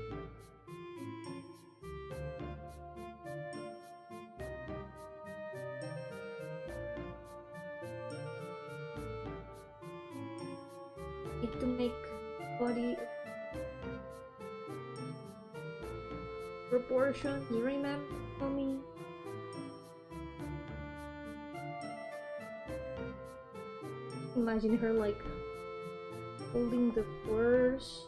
Need to make body proportions, remember me? Imagine her like holding the purse.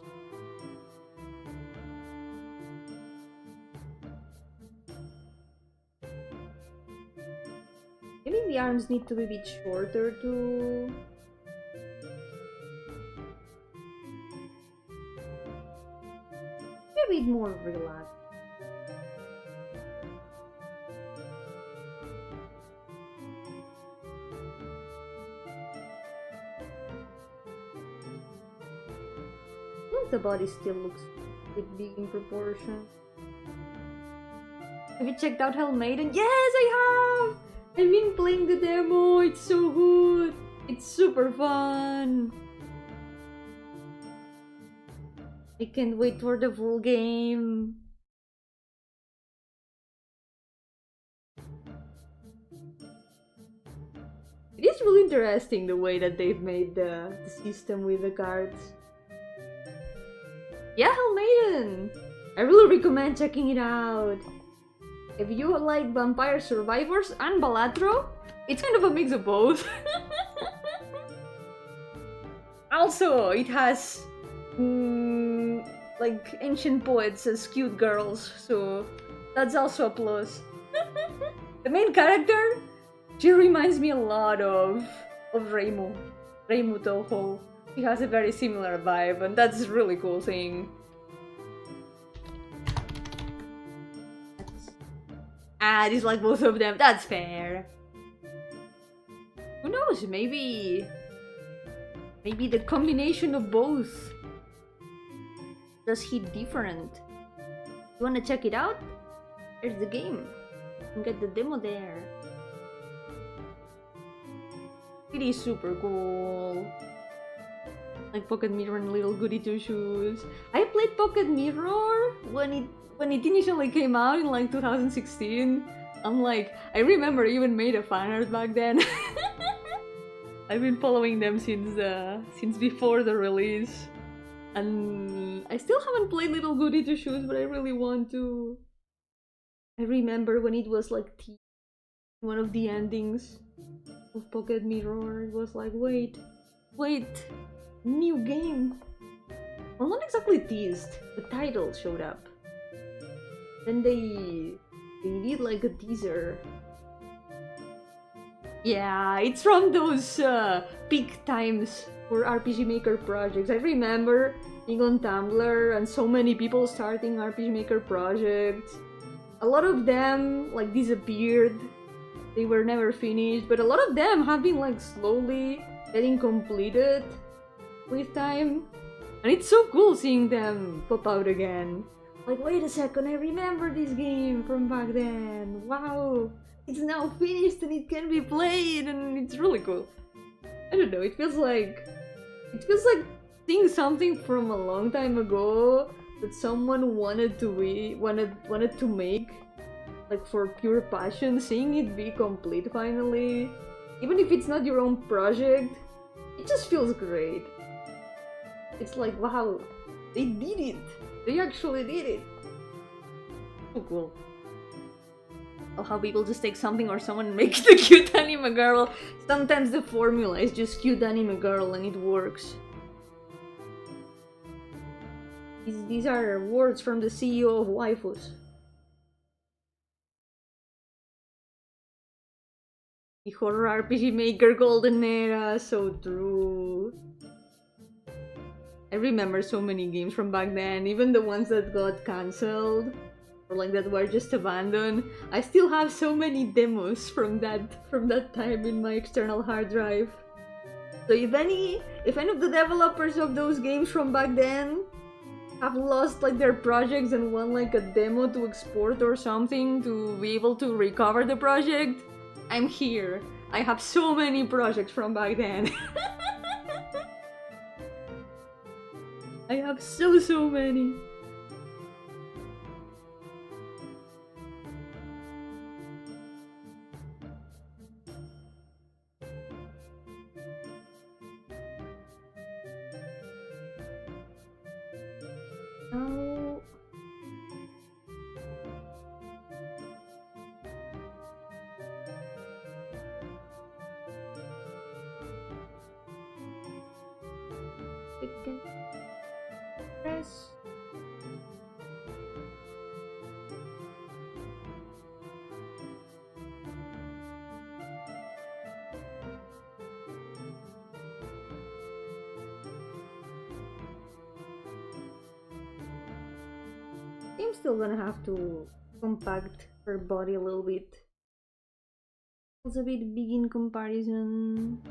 Maybe the arms need to be a bit shorter too. A bit more relaxed. The body still looks a bit big in proportion. Have you checked out Maiden? Yes, I have! I've been playing the demo, it's so good! It's super fun! I can't wait for the full game! It is really interesting the way that they've made the system with the cards. Yeah, Maiden! I really recommend checking it out. If you like Vampire Survivors and Balatro, it's kind of a mix of both. Also, it has like ancient poets as cute girls, so that's also a plus. The main character, she reminds me a lot of Reimu Toho. He has a very similar vibe, and that's a really cool thing. I dislike both of them, that's fair. Who knows, maybe the combination of both does hit different. You wanna check it out? There's the game. You can get the demo there. It is super cool. Like Pocket Mirror and Little Goody Two Shoes. I played Pocket Mirror when it initially came out in like 2016. I remember I even made a fan art back then. I've been following them since before the release, and I still haven't played Little Goody Two Shoes, but I really want to. I remember when it was like one of the endings of Pocket Mirror. It was like, wait. New game. Well, not exactly teased. The title showed up. Then they did like a teaser. Yeah, it's from those peak times for RPG Maker projects. I remember being on Tumblr and so many people starting RPG Maker projects. A lot of them like disappeared. They were never finished, but a lot of them have been like slowly getting completed with time. And it's so cool seeing them pop out again. Like, wait a second, I remember this game from back then. Wow, it's now finished and it can be played, and it's really cool. I don't know, it feels like seeing something from a long time ago that someone wanted to make, like for pure passion. Seeing it be complete finally, even if it's not your own project, it just feels great. It's like, wow, they did it. They actually did it. So cool. Oh, how people just take something or someone and make it a cute anime girl. Sometimes the formula is just cute anime girl and it works. These are words from the CEO of waifus. The horror RPG maker golden era, so true. I remember so many games from back then, even the ones that got cancelled or like that were just abandoned. I still have so many demos from that time in my external hard drive. So if any of the developers of those games from back then have lost like their projects and want like a demo to export or something to be able to recover the project, I'm here. I have so many projects from back then. I have so many. Oh. Press. I'm still gonna have to compact her body a little bit. It's a bit big in comparison.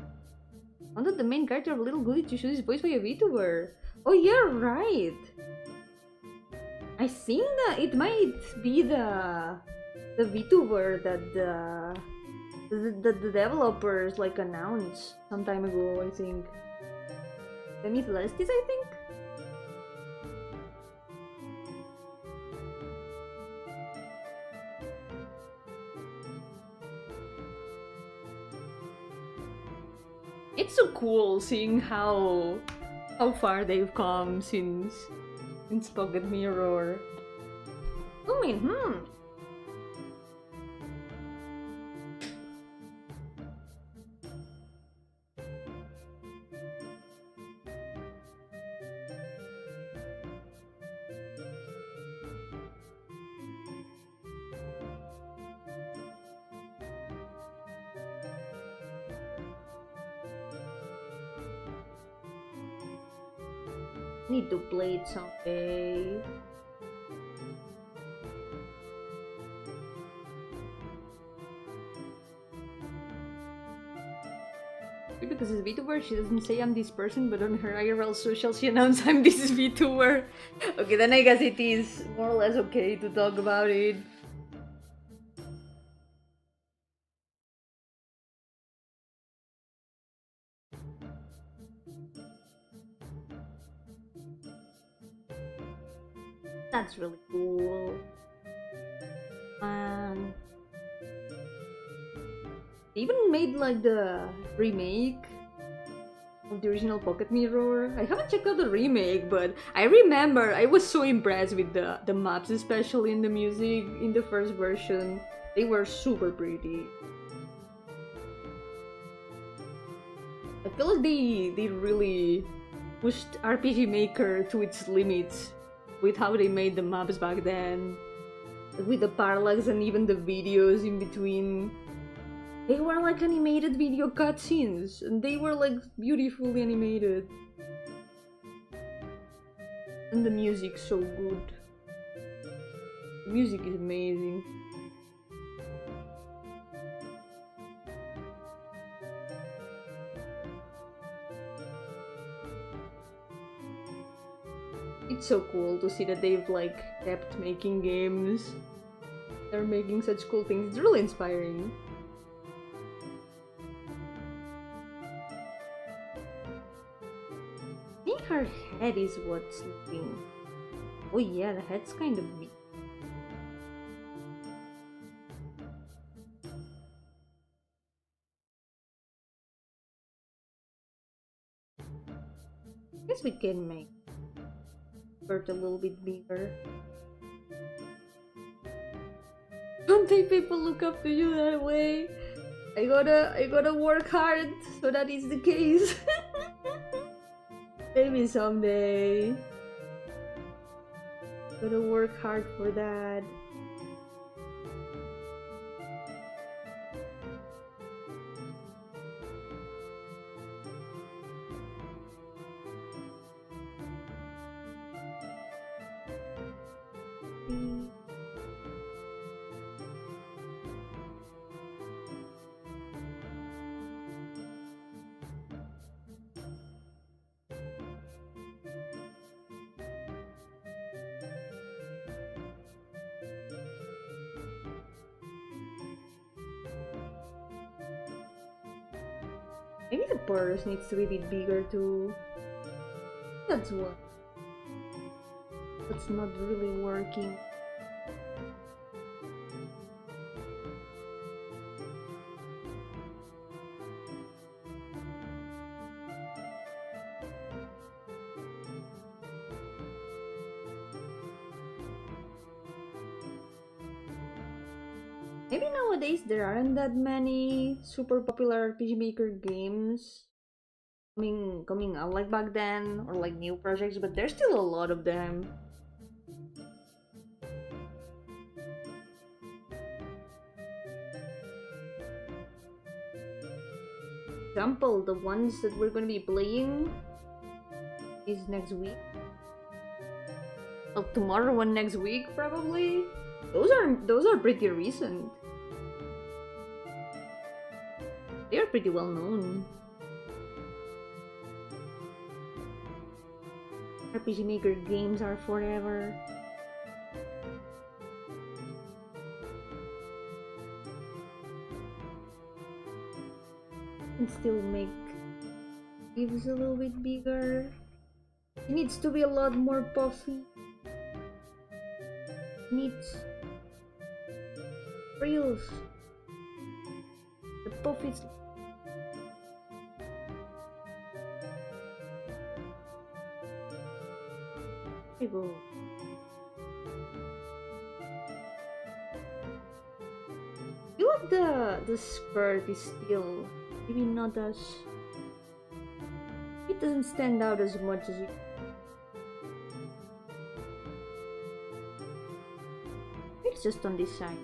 Wanted the main character of Little Goody to choose his voice by a VTuber. Oh yeah, right. I think that it might be the VTuber that the developers like announced some time ago. I think. The Mythlestis, I think. It's so cool seeing how far they've come since Pocket Mirror. I mean, need to play it someday. Because it's VTuber, she doesn't say I'm this person, but on her IRL social she announced I'm this VTuber. Okay, then I guess it is more or less okay to talk about it. That's really cool. They even made like the remake of the original Pocket Mirror. I haven't checked out the remake, but I remember I was so impressed with the maps, especially in the music in the first version. They were super pretty. I feel like they really pushed RPG Maker to its limits with how they made the maps back then, with the parallax and even the videos in between. They were like animated video cutscenes, and they were like beautifully animated. And the music's so good. The music is amazing. It's so cool to see that they've like kept making games. They're making such cool things. It's really inspiring. I think her head is what's looking. Oh yeah, the head's kind of big. I guess we can make Bert a little bit bigger. Don't think people look up to you that way. I gotta work hard so that is the case. Maybe someday. Gotta work hard for that. Maybe the purse needs to be a bit bigger too. That's what. That's not really working. Maybe nowadays there aren't that many super popular RPG Maker games coming out like back then, or like new projects, but there's still a lot of them. For example, the ones that we're gonna be playing is next week. Well, tomorrow and next week probably. Those are pretty recent. They are pretty well known. RPG Maker games are forever. And still make leaves a little bit bigger. It needs to be a lot more puffy. Needs frills. The puff is. There you go. I feel like the skirt is still maybe not as. It doesn't stand out as much as it. It's just on this side.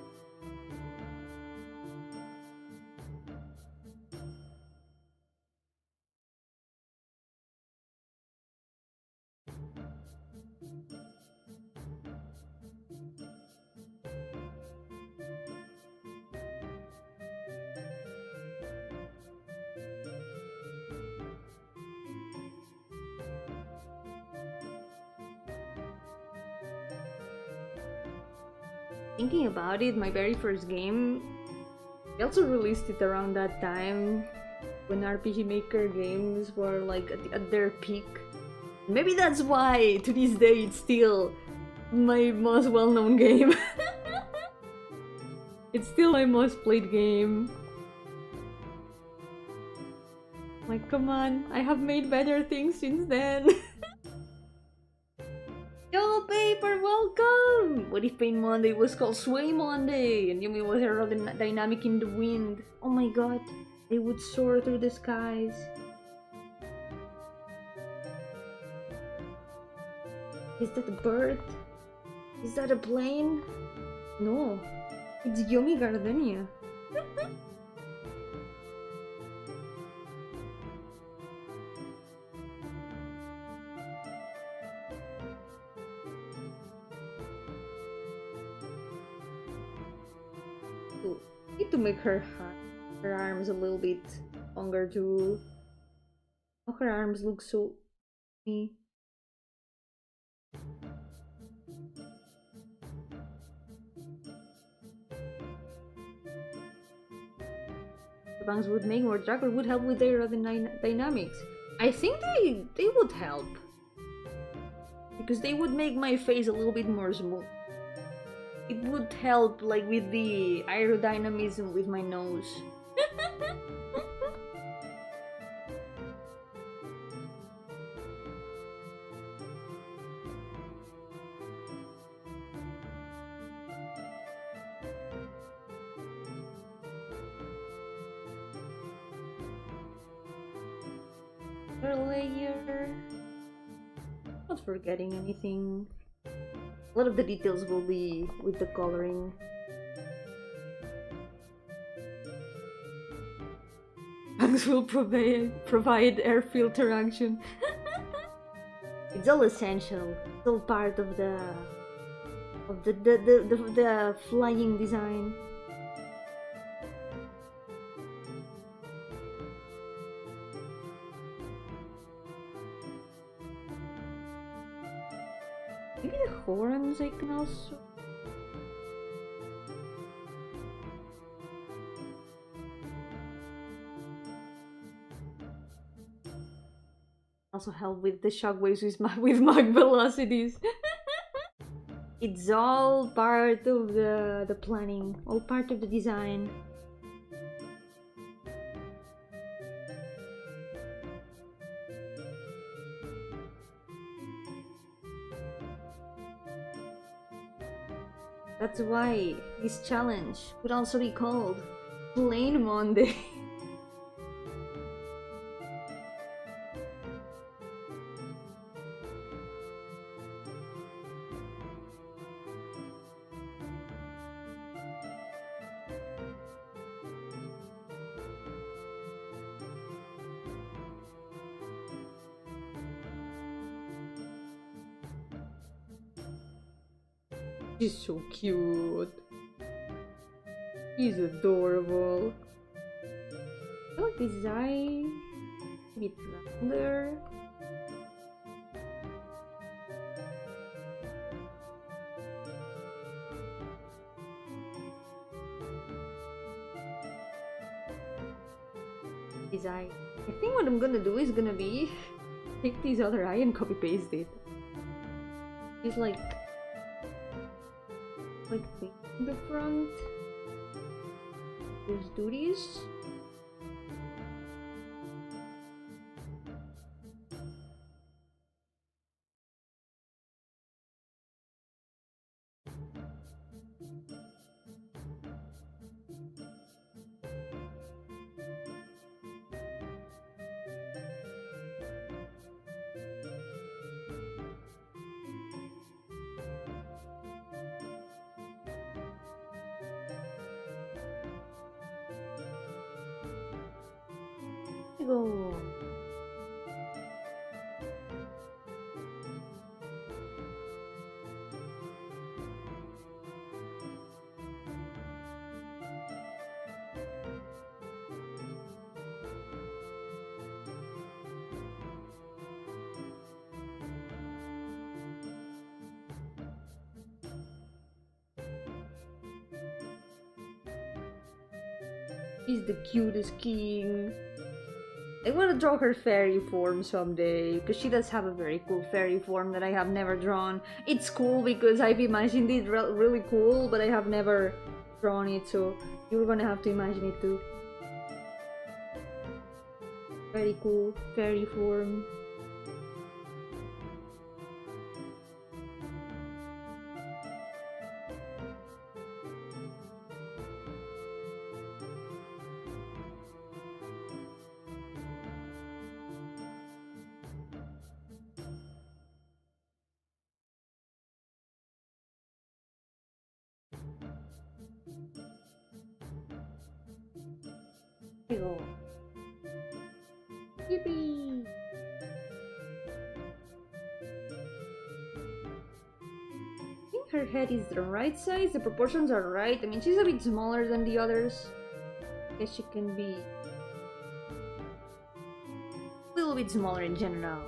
Thinking about it, my very first game, they also released it around that time when RPG Maker games were like at their peak. Maybe that's why to this day it's still my most well-known game. It's still my most played game. Like, come on, I have made better things since then. Yo, paper, welcome! What if Pain Monday was called Sway Monday and Yomi was aerodynamic in the wind? Oh my god, they would soar through the skies. Is that a bird? Is that a plane? No, it's Yomi Gardenia. Need to make her arms a little bit longer too. Oh, her arms look so. the bangs would make more drag or would help with their dynamics. I think they would help. Because they would make my face a little bit more smooth. It would help like with the aerodynamism with my nose. Layer. Not forgetting anything. A lot of the details will be with the coloring. Bangs will provide air filter action. It's all essential. It's all part of the flying design. Maybe the horns I can also... Also help with the shockwaves with Mach velocities. It's all part of the planning, all part of the design. That's why this challenge would also be called Plain Monday. He's so cute. He's adorable. I like his eye. A bit rounder. His eye. I think what I'm gonna do is gonna be take this other eye and copy paste it. It's like in the front. Let's do this. Go. He's the cutest king. I want to draw her fairy form someday, because she does have a very cool fairy form that I have never drawn. It's cool because I've imagined it really cool, but I have never drawn it, so you're gonna have to imagine it too. Very cool fairy form. Go. Yippee! I think her head is the right size, the proportions are right. I mean, she's a bit smaller than the others. I guess she can be a little bit smaller in general.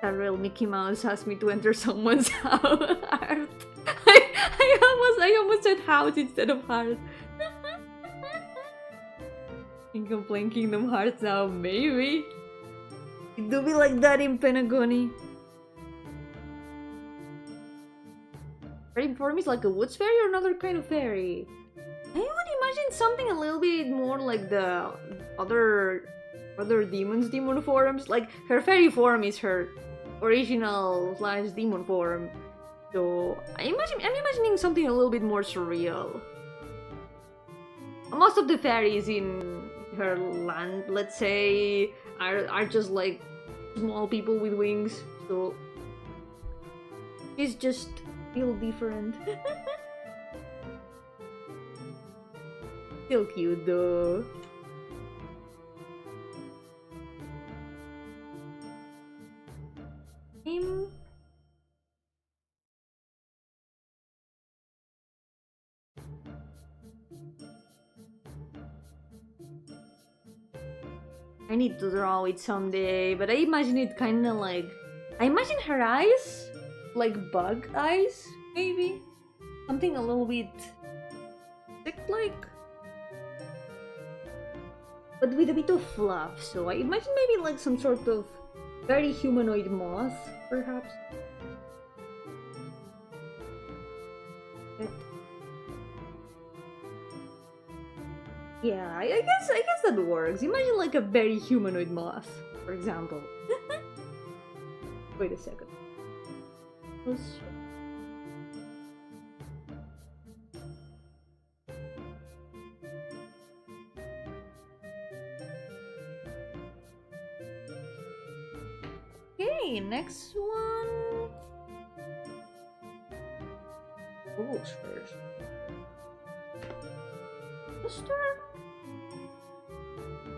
That real Mickey Mouse asked me to enter someone's heart. I almost said house instead of heart. You can play Kingdom Hearts now, maybe. It do be like that in Penagoni. Fairy form is like a woods fairy or another kind of fairy? I would imagine something a little bit more like the other demon forms. Like her fairy form is her original / demon form. So I'm imagining something a little bit more surreal. Most of the fairies in her land, let's say, are just like small people with wings. So she's just feel different. Still cute though. I need to draw it someday, but I imagine it kinda like... I imagine her eyes like bug eyes, maybe? Something a little bit insect-like? But with a bit of fluff, so I imagine maybe like some sort of very humanoid moth, perhaps? But... yeah, I guess that works. Imagine like a very humanoid moth, for example. Wait a second. Let's... okay, next one. Rules first. Mister?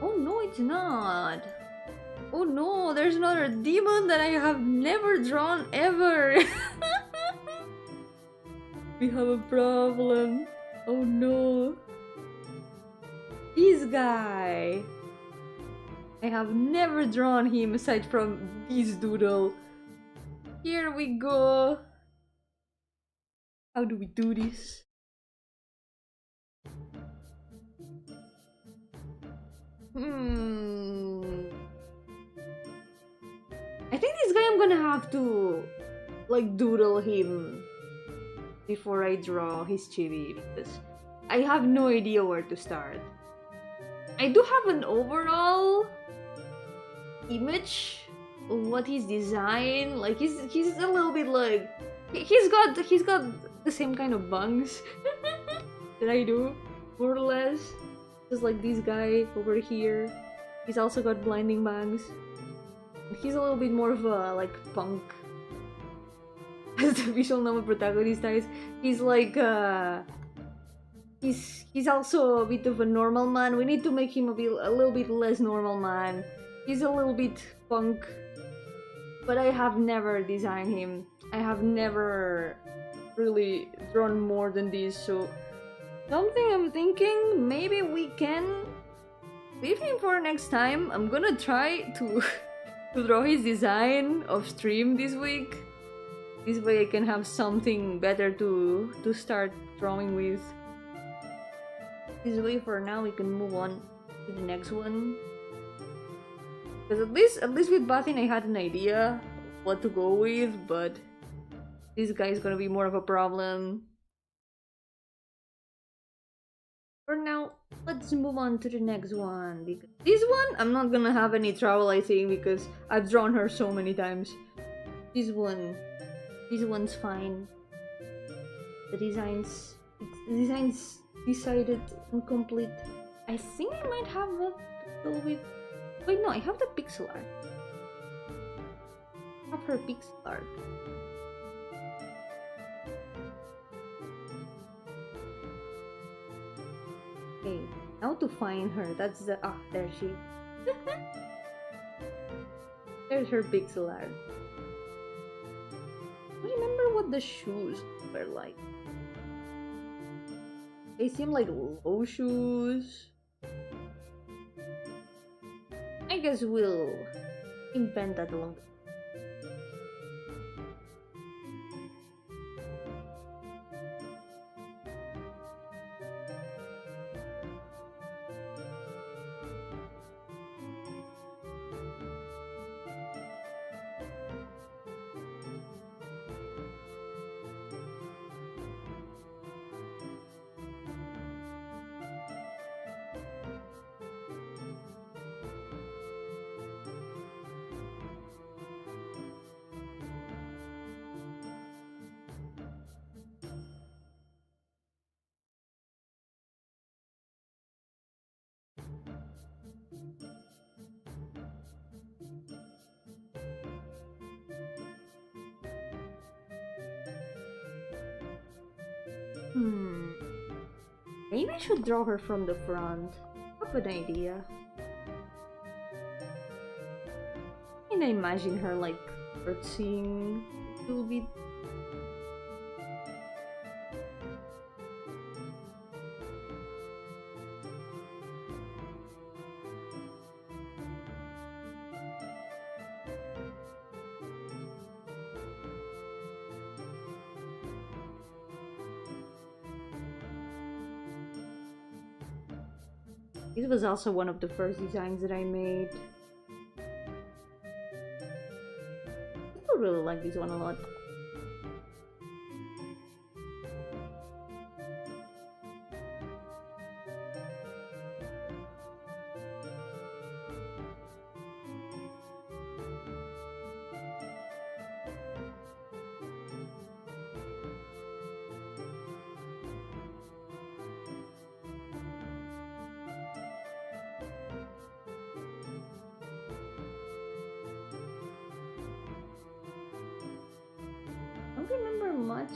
Oh no, it's not. Oh no, there's another demon that I have never drawn ever. We have a problem. Oh no. This guy. I have never drawn him aside from this doodle. Here we go. How do we do this? I think this guy I'm gonna have to like doodle him before I draw his chibi because I have no idea where to start. I do have an overall image of what his design, like he's a little bit like he's got the same kind of bangs that I do, more or less. Just like this guy over here, he's also got blinding bangs. He's a little bit more of a like punk as the visual novel protagonist is. He's like he's also a bit of a normal man. We need to make him a little bit less normal man. He's a little bit punk, but I have never designed him. I have never really drawn more than this, so something I'm thinking maybe we can leave him for next time. I'm gonna try to draw his design off stream this week. This way I can have something better to start drawing with. This way for now we can move on to the next one. Because at least with Bathin I had an idea what to go with, but this guy is gonna be more of a problem. For now, let's move on to the next one. Because this one, I'm not gonna have any trouble, I think, because I've drawn her so many times. This one's fine. The design's decided and complete. I think I might have a little bit. Wait, no, I have the pixel art. I have her pixel art. Okay, now to find her. That's the there she. There's her pixel art. I remember what the shoes were like. They seem like low shoes. I guess we'll invent that along. Maybe I should draw her from the front. What an idea. And I imagine her like curtsying a little bit. This was also one of the first designs that I made. I still really like this one a lot. I don't remember much.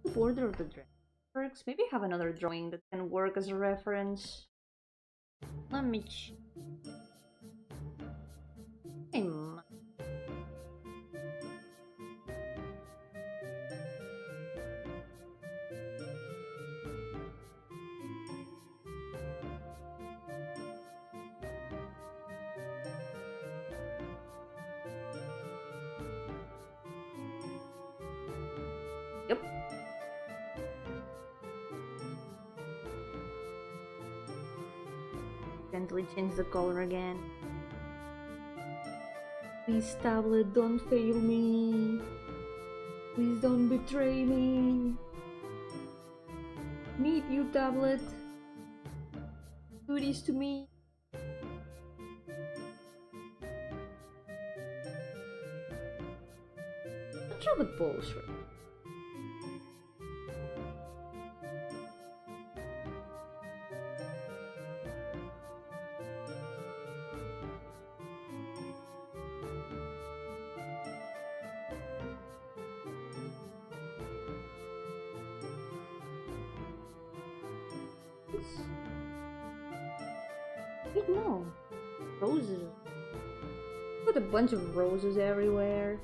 The border of the dress works. Maybe I have another drawing that can work as a reference. Let me check. Yep. Gently change the color again. Please, tablet, don't fail me. Please don't betray me. Need you, tablet. Do this to me. What's wrong with balls, right? Wait, no. Roses. Put a bunch of roses everywhere.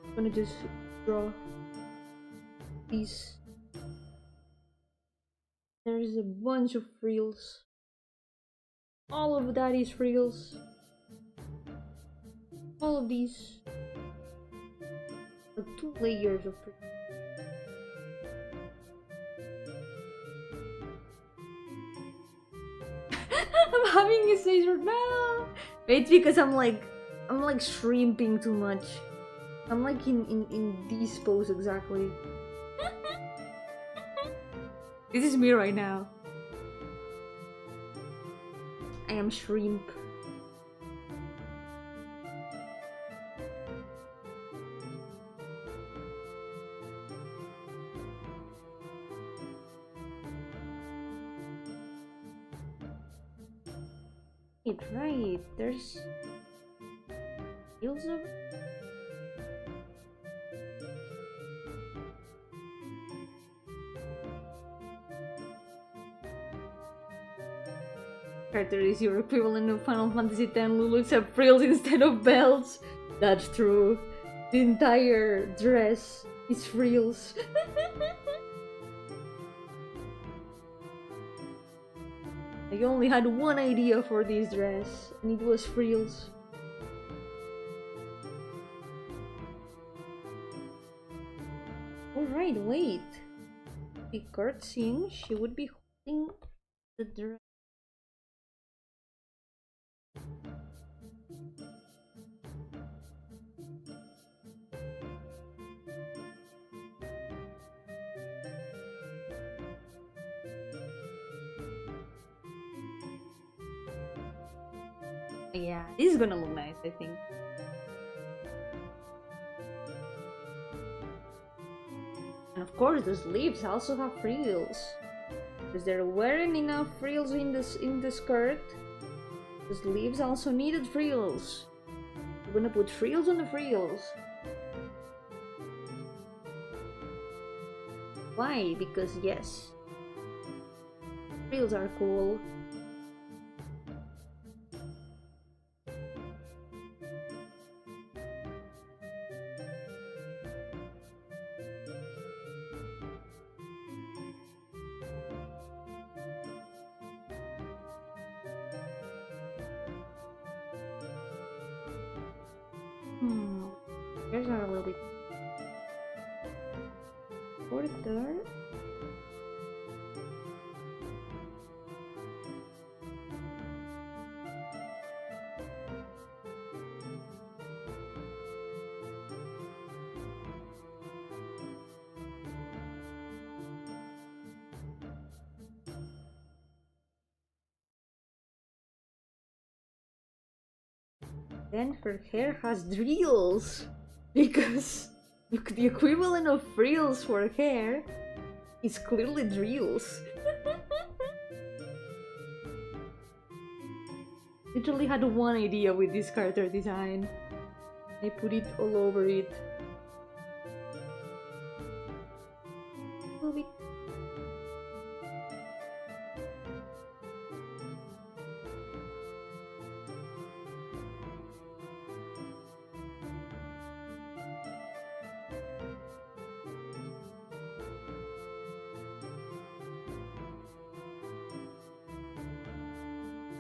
I'm gonna just draw these. There's a bunch of frills. All of that is frills. All of these are 2 layers of frills. I'm having a seizure now. It's because I'm like shrimping too much. I'm like in this pose exactly. This is me right now. I am shrimp. Right, there's heels over. Character is your equivalent of Final Fantasy X Lulu except frills instead of belts. That's true. The entire dress is frills. I only had one idea for this dress, and it was frills. Alright, wait. The curtsy, she would be holding the dress. Yeah, this is gonna look nice, I think. And of course, the sleeves also have frills, because there weren't enough frills in the skirt. The sleeves also needed frills. We're gonna put frills on the frills. Why? Because yes, reels are cool. Here's our little bit shorter. Then her hair has drills, because the equivalent of frills for hair is clearly drills. Literally had one idea with this character design. I put it all over it. Move it.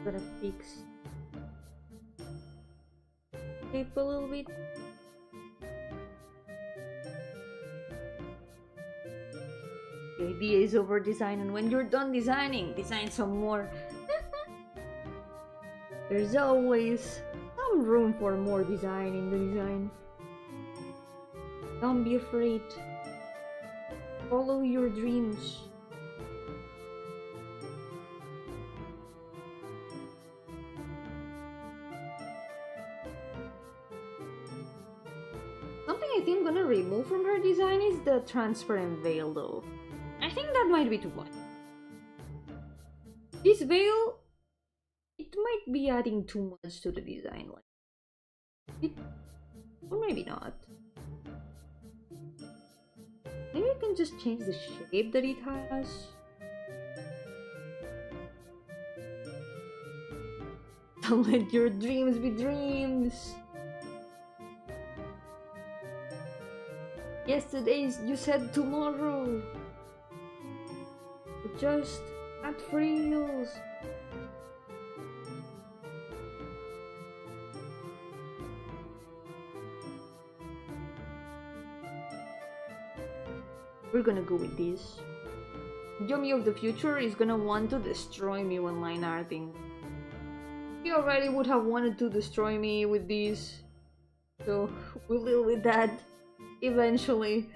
Gotta fix shape a little bit. The idea is over design, and when you're done designing, design some more. There's always some room for more design in the design. Don't be afraid. Follow your dreams. Something I think I'm gonna remove from her design is the transparent veil though. I think that might be too much. This veil, it might be adding too much to the design, or maybe not. Maybe I can just change the shape that it has. Don't let your dreams be dreams. Yesterday you said tomorrow. Just add frills. We're gonna go with this. Yomi of the future is gonna want to destroy me when line arting. He already would have wanted to destroy me with this, so we'll deal with that eventually.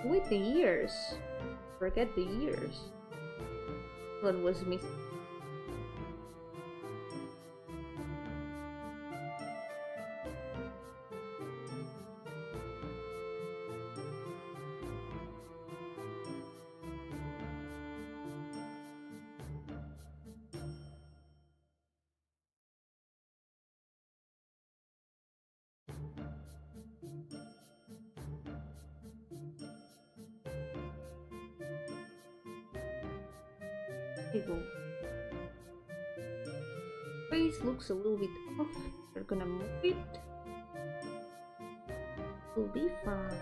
With the ears. Forget the ears. What was missing? Face looks a little bit off. We're gonna move it. We'll be fine.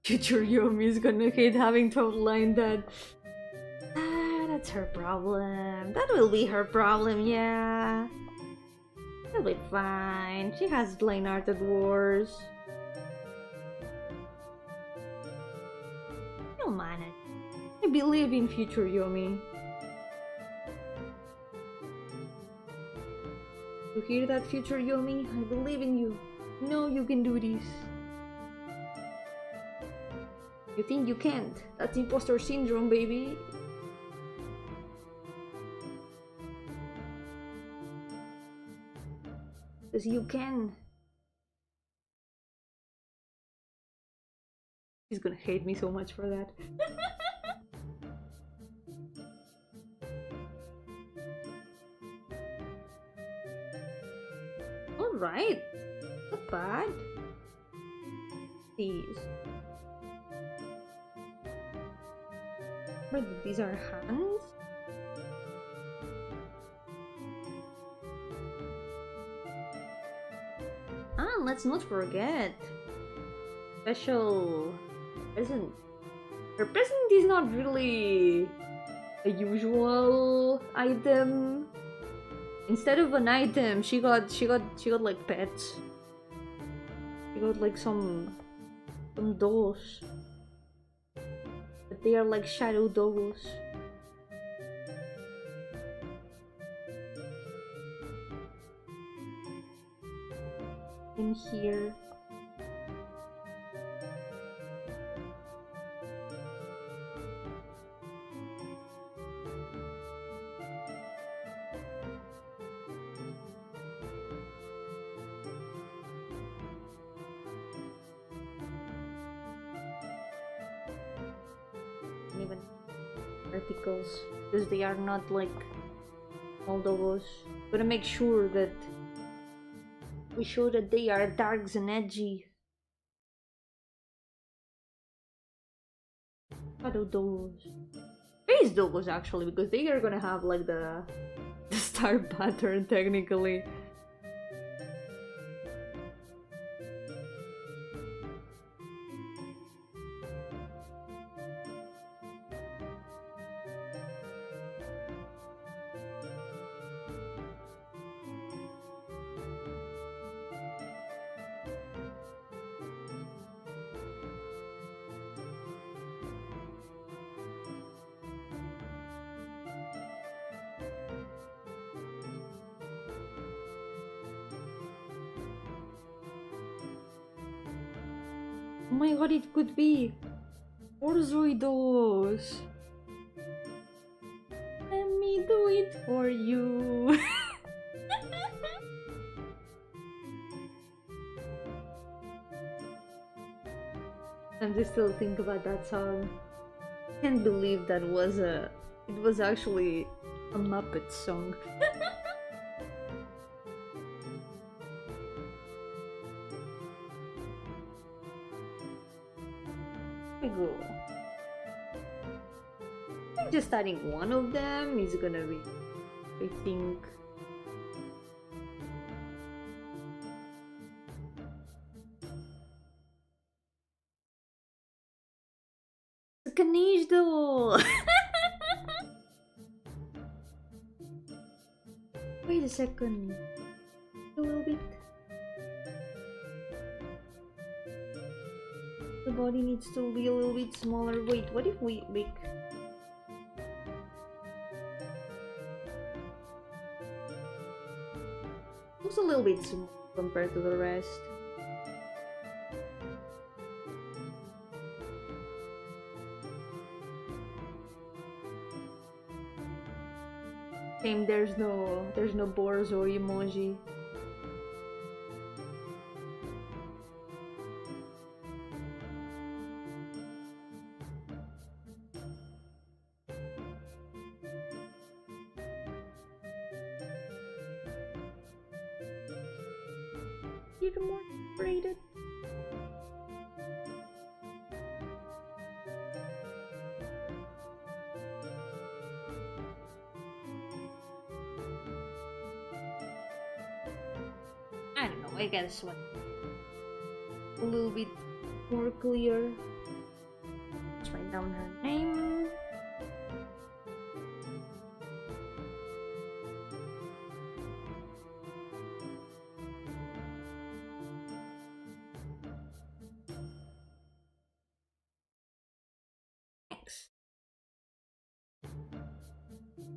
Future Yomi is gonna hate having to outline that. That's her problem. That will be her problem, yeah. She'll be fine. She has line arted wars. She'll manage. I believe in future Yomi. You hear that, future Yomi? I believe in you. No, you can do this. You think you can't? That's imposter syndrome, baby. Because you can. He's gonna hate me so much for that. Alright. Not bad. These. But these are hands? Ah, let's not forget. Special present. Her present is not really a usual item. Instead of an item, she got like pets. She got like some dolls. But they are like shadow dolls. In here. Even articles, because they are not like all those. Gotta make sure that we show that they are darks and edgy. Shadow dolls. Face dolls actually, because they are gonna have like the star pattern technically. Oh my god, it could be Orzoidos. Let me do it for you. I'm just still think about that song. Can't believe that was it was actually a Muppet song. Go. I'm just adding one of them is gonna be, I think, Ganesh though. Wait a second, a little bit. The body needs to be a little bit smaller. Wait, what if we make... Looks a little bit small compared to the rest. Same, there's no Borzo emoji. You're more braided. I don't know, I guess what a little bit more clear. Let's write down her name. Thanks.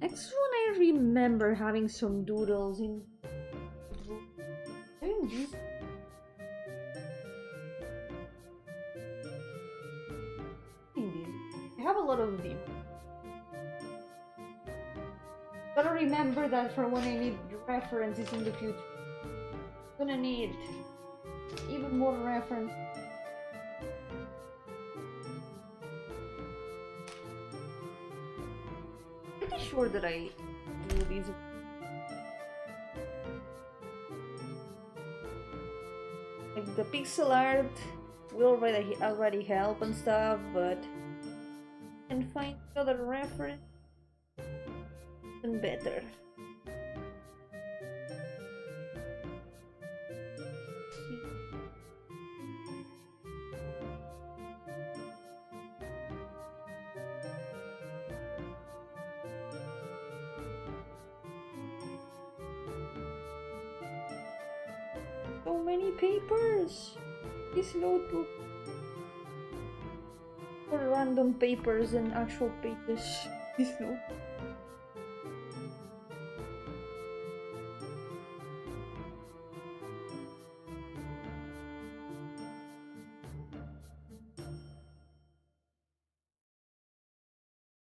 Next one, I remember having some doodles in. Having these. I have a lot of them. Gotta remember that for when I need references in the future. Gonna need even more reference. Pretty sure that I do these. Like the pixel art will already help and stuff, but I can find other reference and better. So many papers! This notebook. Or random papers and actual pages. This notebook.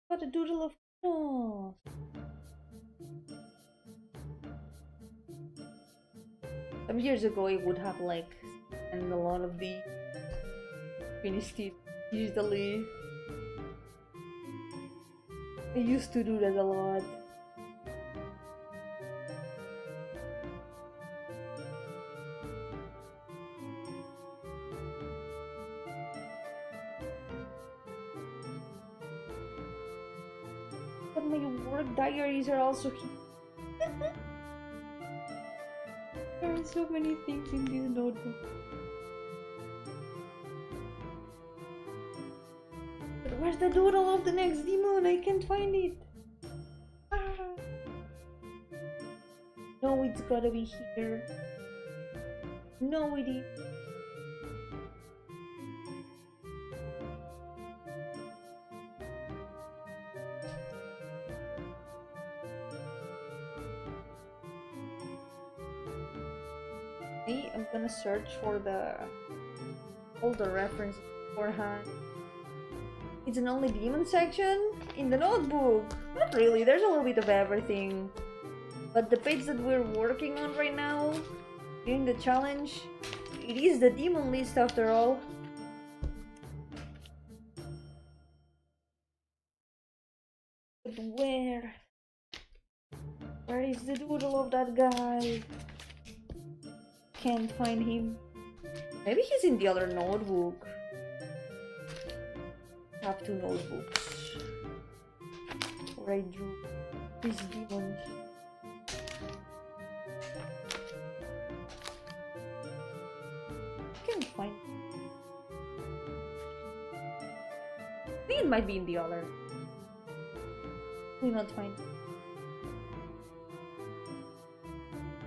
What a doodle of oh. Some years ago I would have like and a lot of the finished it digitally. I used to do that a lot. But my work diaries are also here. There are so many things in this notebook. But where's the doodle of the next demon? I can't find it. Ah. No, it's gotta be here. No, it is. I'm gonna search for all the references beforehand. It's an only demon section in the notebook. Not really, there's a little bit of everything. But the page that we're working on right now, during the challenge, it is the demon list after all. But where? Where is the doodle of that guy? Can't find him. Maybe he's in the other notebook. I have two notebooks where I drew these demons. Can't find him. I think it might be in the other. Will not find him.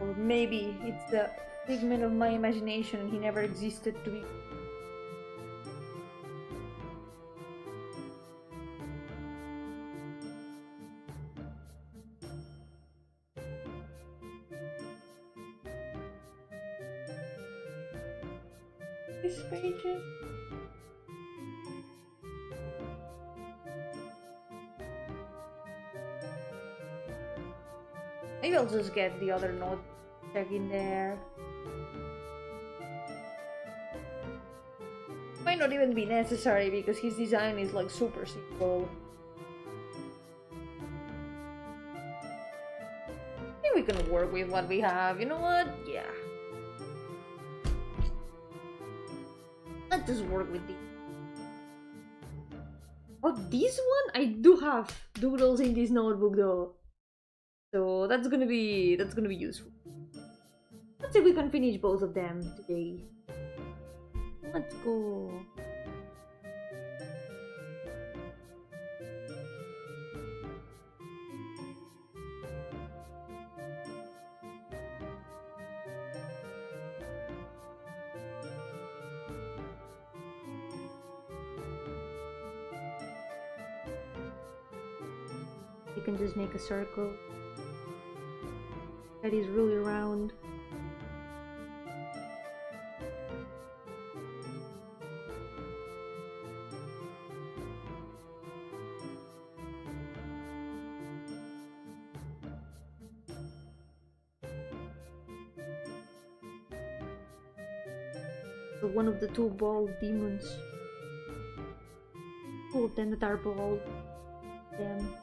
Or maybe it's the figment of my imagination and he never existed to be. These pages. Maybe I'll just get the other note check in there. Might not even be necessary because his design is like super simple. I think we can work with what we have. You know what? Yeah. Let's just work with this. Oh, this one? I do have doodles in this notebook though. So that's gonna be useful. Let's see if we can finish both of them today. Let's go. You can just make a circle that is really round. So one of the two bald demons. Two of them that are bald. Damn.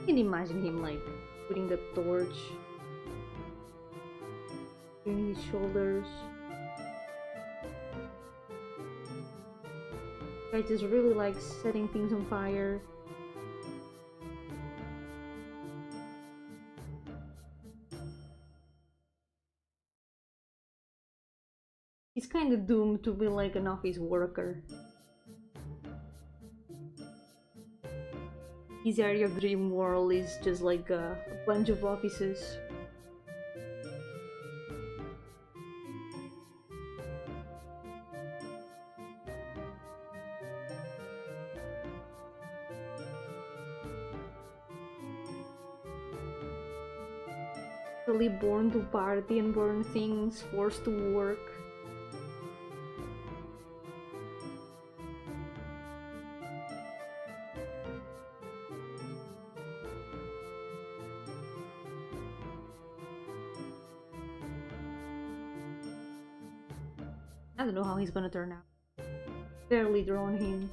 I can imagine him like putting the torch in his shoulders. I just really like setting things on fire. He's kind of doomed to be like an office worker. His area of dream world is just like a bunch of offices. Really born to party and burn things, forced to work. I don't know how he's gonna turn out. Barely drawn him.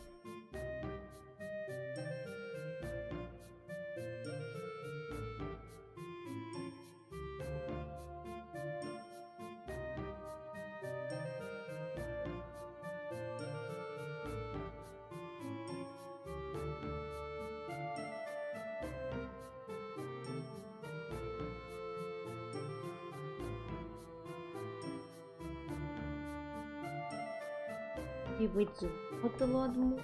Wait, what a lot more?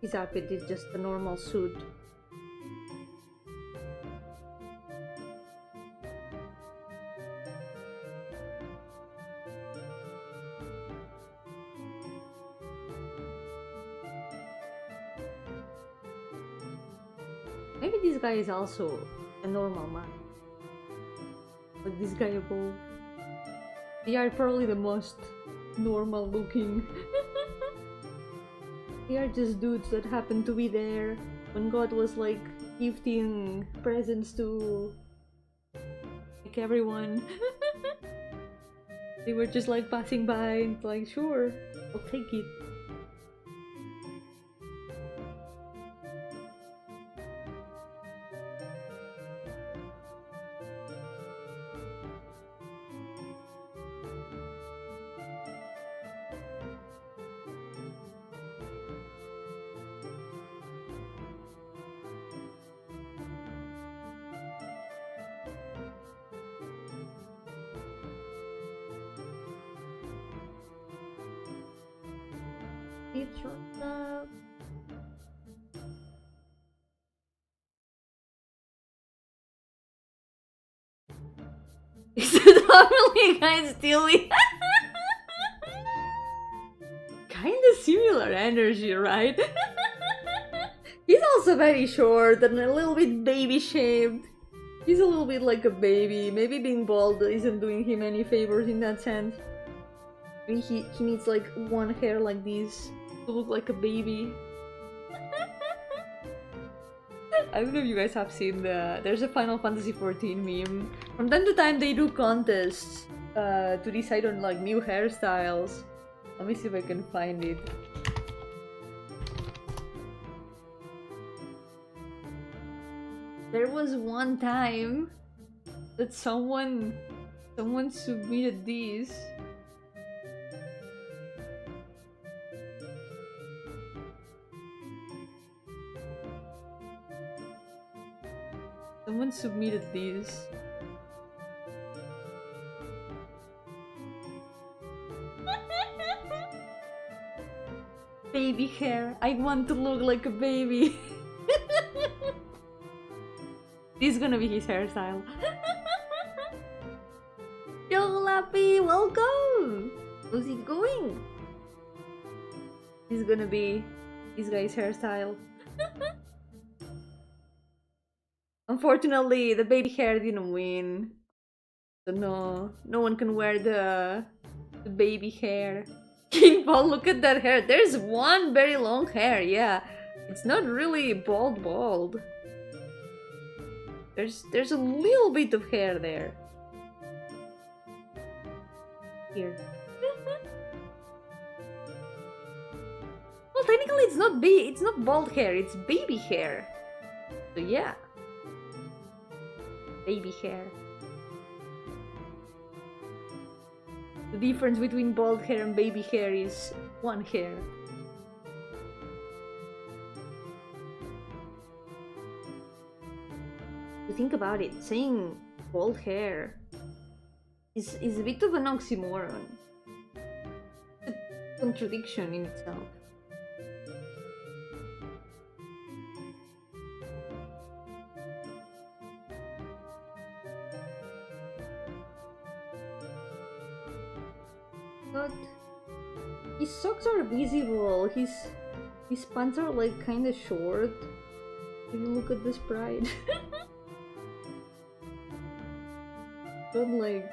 His outfit is just a normal suit. Maybe this guy is also a normal man. Like this guy above. They are probably the most normal looking. They are just dudes that happened to be there when God was like gifting presents to like everyone. They were just like passing by and like, sure, I'll take it. Is the family guy stealing? Kinda similar energy, right? He's also very short and a little bit baby shaped. He's a little bit like a baby. Maybe being bald isn't doing him any favors in that sense. Maybe he needs like one hair like this to look like a baby. I don't know if you guys have seen there's a Final Fantasy XIV meme. From time to time they do contests to decide on like new hairstyles. Let me see if I can find it. There was one time that someone submitted these. Someone submitted this. Baby hair. I want to look like a baby. This is gonna be his hairstyle. Yo, Lappy, welcome! How's it going? This is gonna be this guy's hairstyle. Unfortunately, the baby hair didn't win. So no one can wear the baby hair. King Paul, look at that hair. There's one very long hair, yeah. It's not really bald. There's a little bit of hair there. Here. Well, technically it's not bald hair, it's baby hair. So yeah. Baby hair. The difference between bald hair and baby hair is one hair. To think about it, saying bald hair is a bit of an oxymoron. A contradiction in itself. But his socks are visible. His pants are like kinda short. If you look at the sprite. But like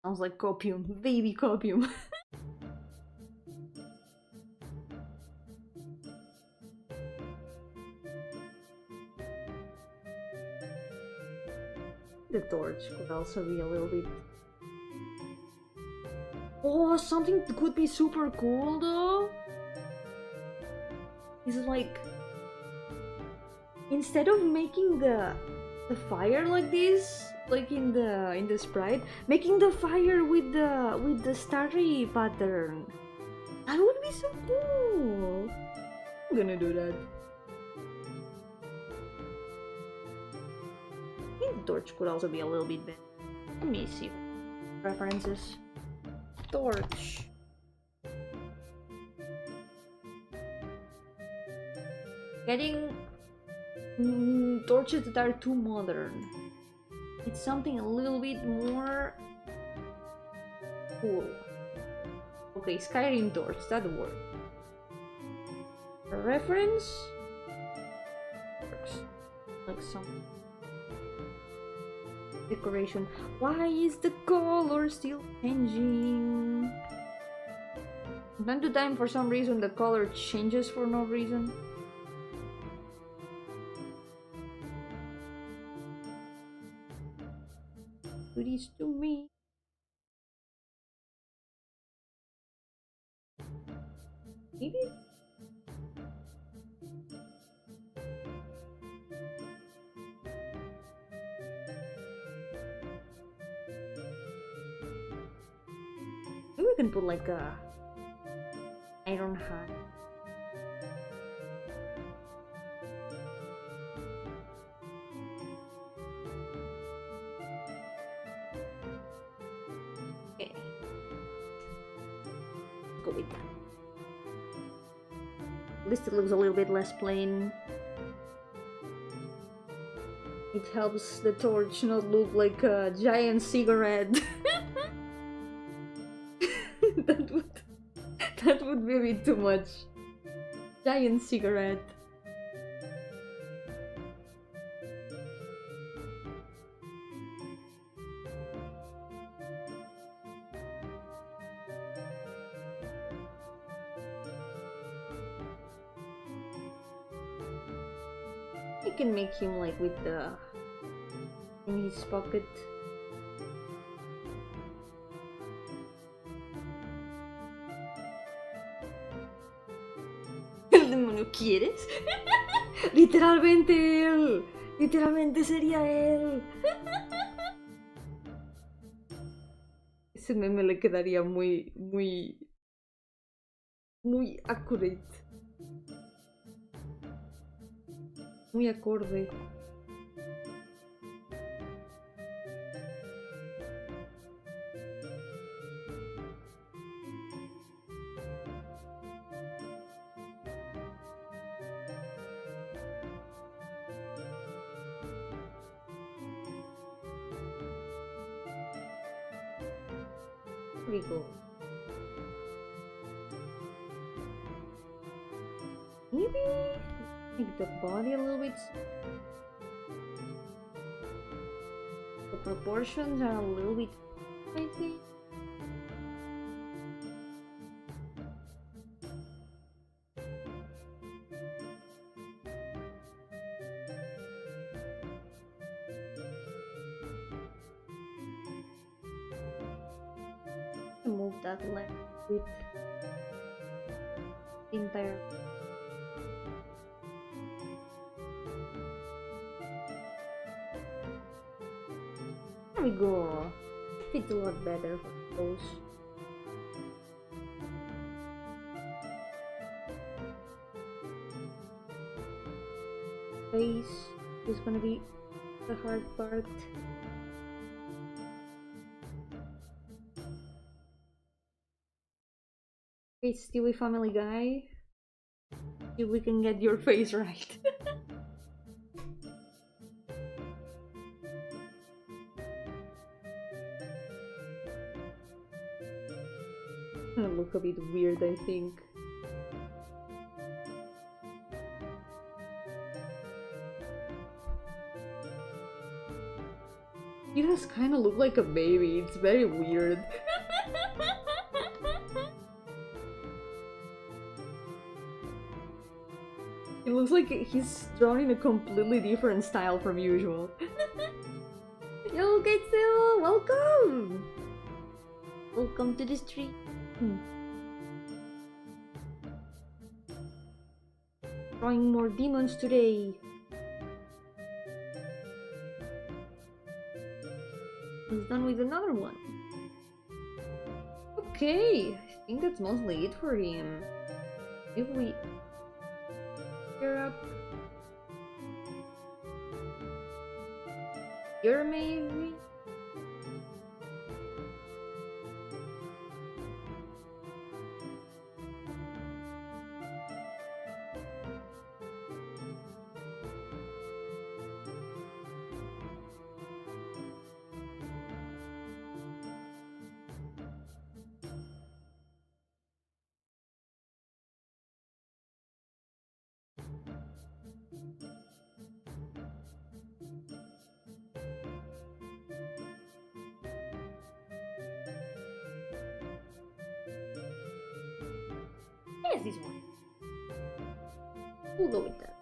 sounds like copium, baby copium. The torch could also be a little bit. Oh, something could be super cool though. Is like instead of making the fire like this, like in the sprite, making the fire with the starry pattern. That would be so cool. I'm gonna do that. I think the torch could also be a little bit better. Let me see references. Torch. Getting torches that are too modern. It's something a little bit more cool. Okay, Skyrim torch, that works. A reference? Works. Like some decoration. Why is the color still changing? From time to time, for some reason, the color changes for no reason. It is to me. Maybe? Maybe we can put like a iron hat. Okay. Let's go with that. At least it looks a little bit less plain. It helps the torch not look like a giant cigarette. That would be a bit too much. Giant cigarette. I can make him like with the in his pocket. ¿El demonio quieres? Literalmente él. Literalmente sería él. ese meme le quedaría muy accurate. Muy acorde. Here we go. Maybe make the body a little bit. The proportions are a little bit, I think. Move that leg with the entire. There we go. Fits a lot better for those. Face is gonna be the hard part. Okay, Stewie Family Guy. See if we can get your face right. Gonna look a bit weird, I think. He does kind of look like a baby. It's very weird. It looks like he's drawn in a completely different style from usual. Yo, Getsu! Welcome! Welcome to the street. Drawing more demons today. He's done with another one. Okay, I think that's mostly it for him. If we gear up here, maybe. Yes, this one. We'll go with that.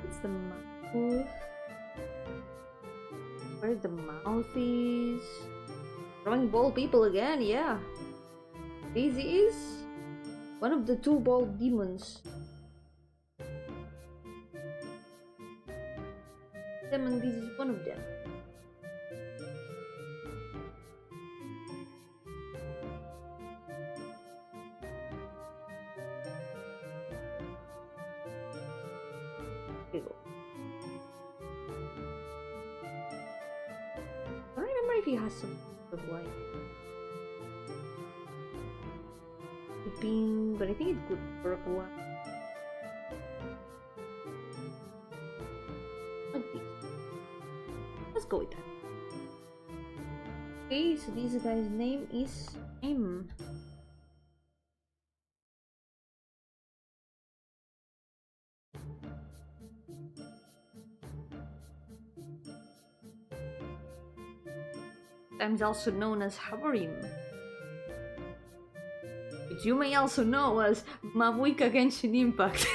It's the mouth. Where the mouth is. Drawing bald people again, yeah. This is one of the two bald demons. Them and this is one of them. There you go. I don't remember if he has some sort of like being, but I think it could work well. Like this. Let's go with that. Okay, so this guy's name is M. Sometimes also known as Habarim, which you may also know as Mabuika Genshin Impact.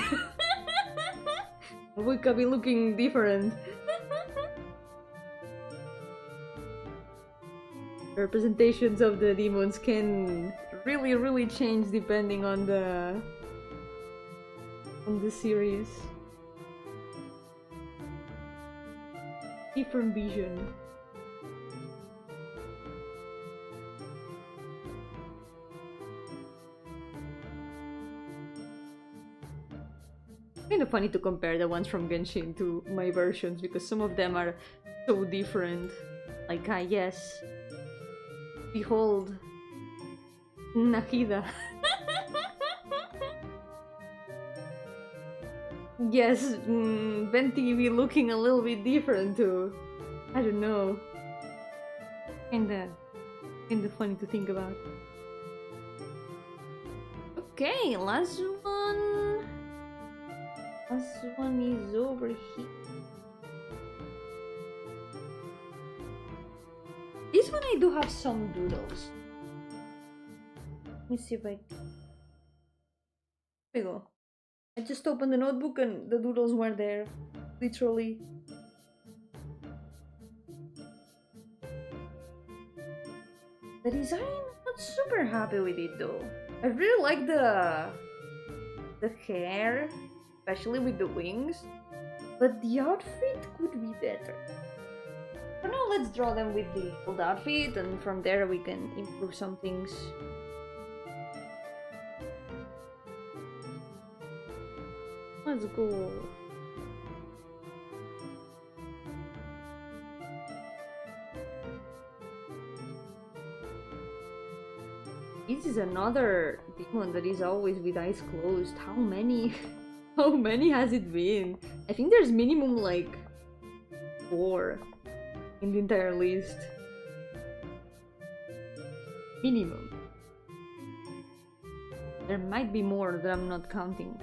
Mabuika be looking different. representations of the demons can really change depending on the series. Different vision. Kind of funny to compare the ones from Genshin to my versions because some of them are so different. Like, yes. Behold. Nahida. Yes, Venti be looking a little bit different too. I don't know. Kinda funny to think about. Okay, last one. Last one is over here. This one I do have some doodles. Let me see if I can. There we go. I just opened the notebook and the doodles were there. Literally. The design, I'm not super happy with it though. I really like the hair, especially with the wings, but the outfit could be better. For now, let's draw them with the old outfit, and from there we can improve some things. Let's go. This is another demon that is always with eyes closed. How many? How many has it been? I think there's minimum like 4 in the entire list. Minimum. There might be more that I'm not counting.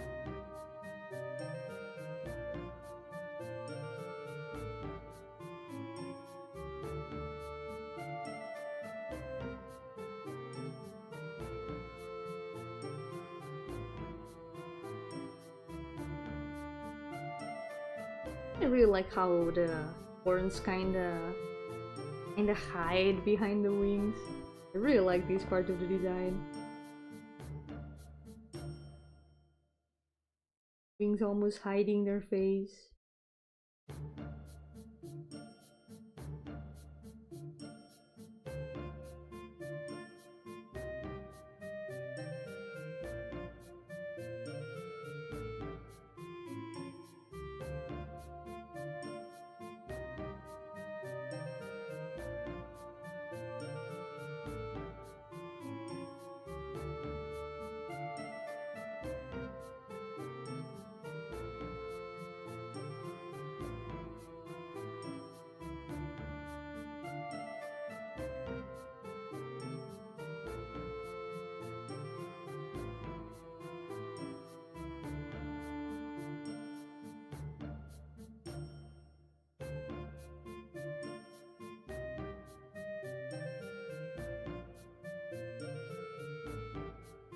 I really like how the horns kinda hide behind the wings. I really like this part of the design. Wings almost hiding their face.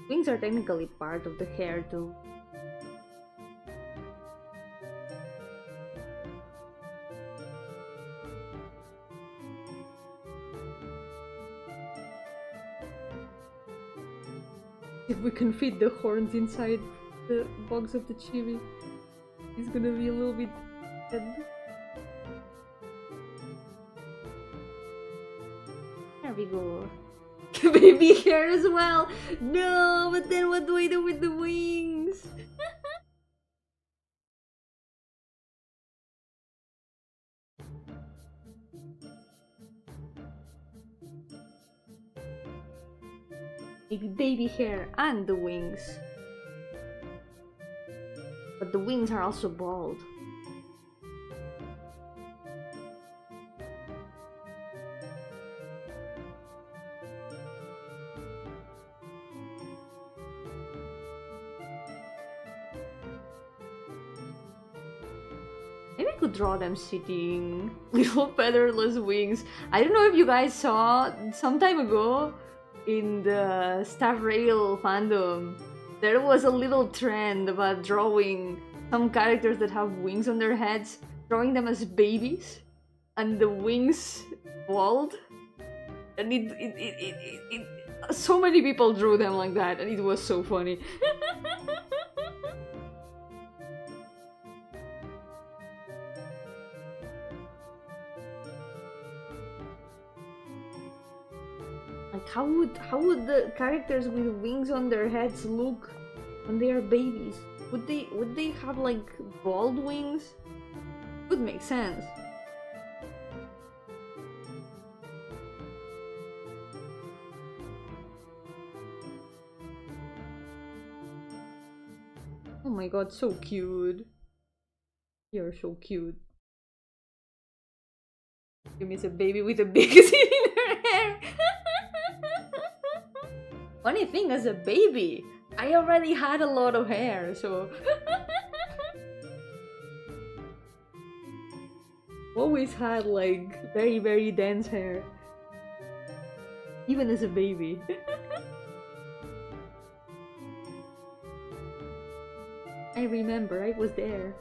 Wings are technically part of the hair too. If we can fit the horns inside the box of the chibi, it's gonna be a little bit dead. There we go. Baby hair as well. No, but then what do I do with the wings? Maybe baby hair and the wings. But the wings are also bald. Maybe I could draw them sitting, little featherless wings. I don't know if you guys saw some time ago in the Star Rail fandom, there was a little trend about drawing some characters that have wings on their heads, drawing them as babies, and the wings bald. and so many people drew them like that, and it was so funny. Like how would the characters with wings on their heads look when they are babies? Would they have like bald wings? Would make sense. Oh my god, so cute. You're so cute. You miss a baby with a big zit in her hair. Funny thing, as a baby, I already had a lot of hair, so always had like very, very dense hair. Even as a baby. I remember, I was there.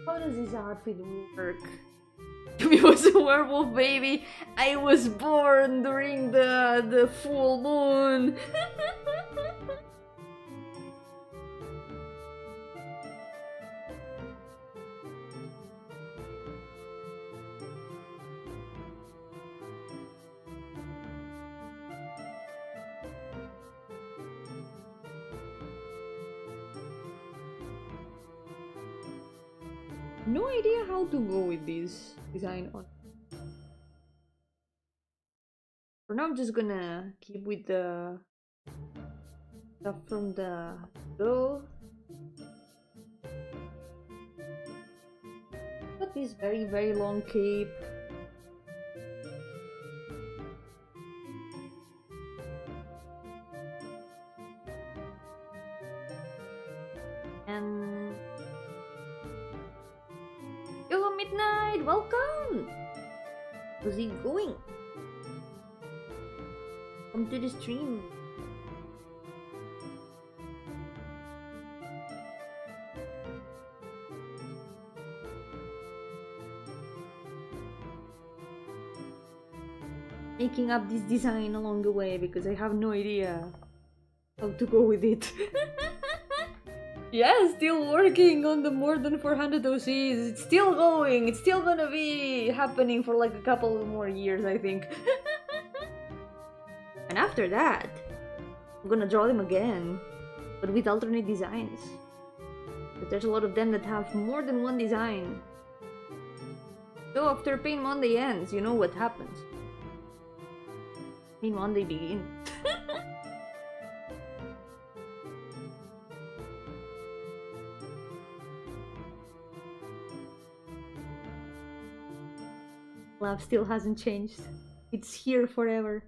How does this outfit work? It was a werewolf baby. I was born during the full moon. No idea how to go with this design on. For now, I'm just gonna keep with the stuff from the go. Got this very, very long cape. And Yo-hooo Midnight, welcome! How's it going? Come to the stream. Making up this design along the way because I have no idea how to go with it. Yeah, still working on the more than 400 OCs. It's still going. It's still gonna be happening for like a couple more years, I think. And after that, I'm gonna draw them again, but with alternate designs. But there's a lot of them that have more than one design. So after Pain Monday ends, you know what happens. Pain Monday begins. Love still hasn't changed. It's here forever.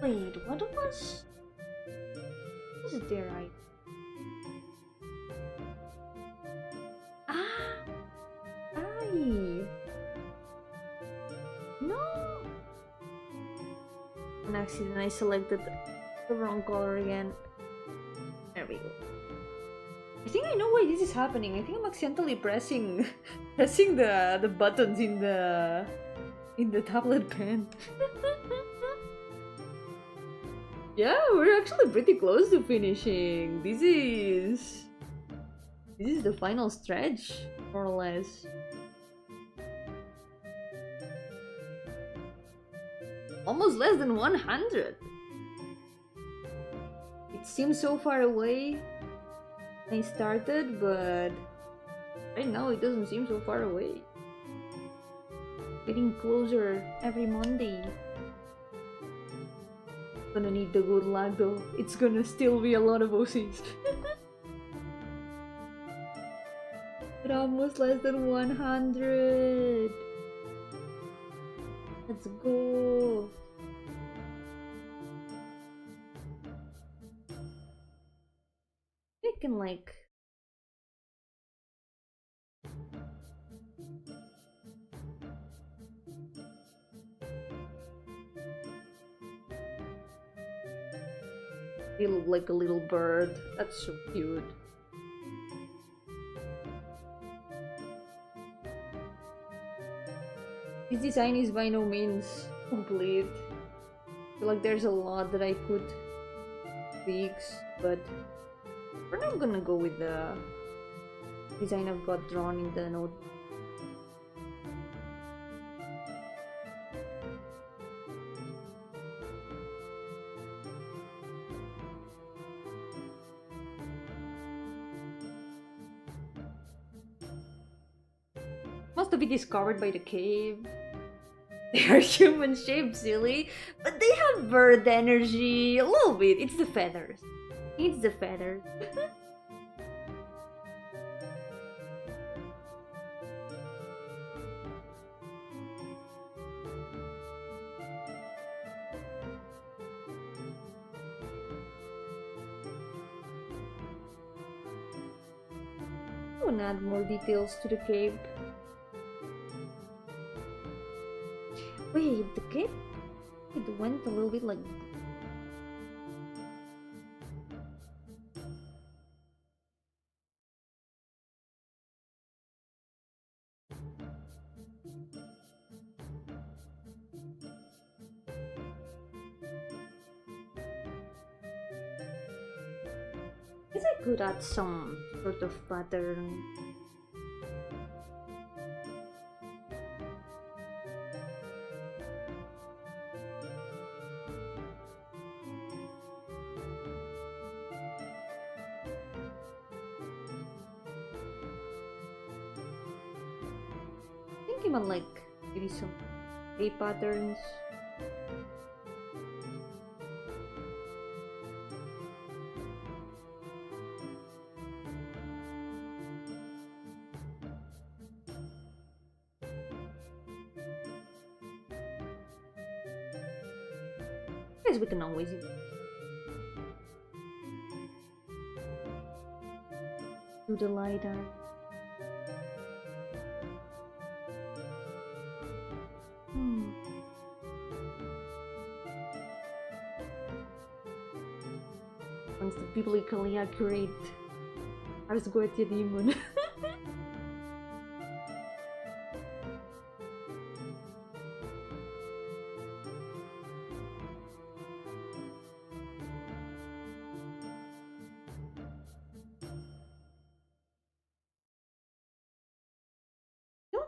Wait, what was it there? No! An accident, I selected the wrong color again. There we go. I think I know why this is happening. I think I'm accidentally pressing the buttons in the tablet pen. Yeah, we're actually pretty close to finishing. This is the final stretch, more or less. Almost less than 100. It seems so far away when I started, but right now it doesn't seem so far away. Getting closer every Monday. Gonna need the good luck though. It's gonna still be a lot of OCs. We're almost less than 100. Let's go. We can like you look like a little bird. That's so cute. This design is by no means complete. I feel like there's a lot that I could fix, but we're not gonna go with the design I've got drawn in the note. Most of it is covered by the cave. They are human shaped, silly, but they have bird energy. A little bit. It's the feathers. It's the feathers. I want to add more details to the cape. Wait, the cape? It went a little bit like... I guess I could add some sort of pattern. Thinking about like maybe some A patterns. Guess we can always do the light art. Once the biblically accurate Ars Goetia demon.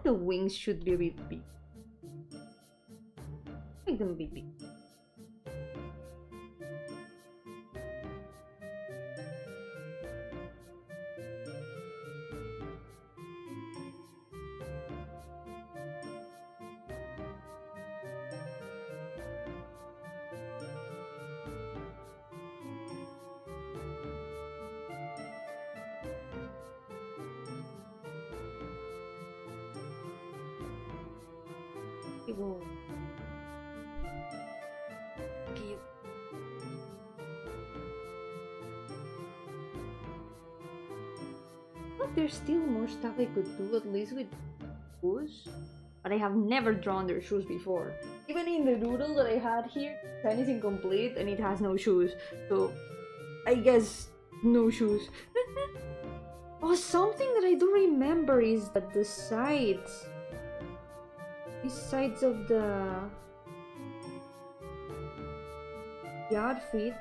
The wings should be a bit big. Make them a bit big. Whoa. Okay. But there's still more stuff I could do, at least with shoes. But I have never drawn their shoes before. Even in the doodle that I had here, design is incomplete and it has no shoes. So I guess no shoes. Oh, something that I do remember is that the sides. These sides of the outfit,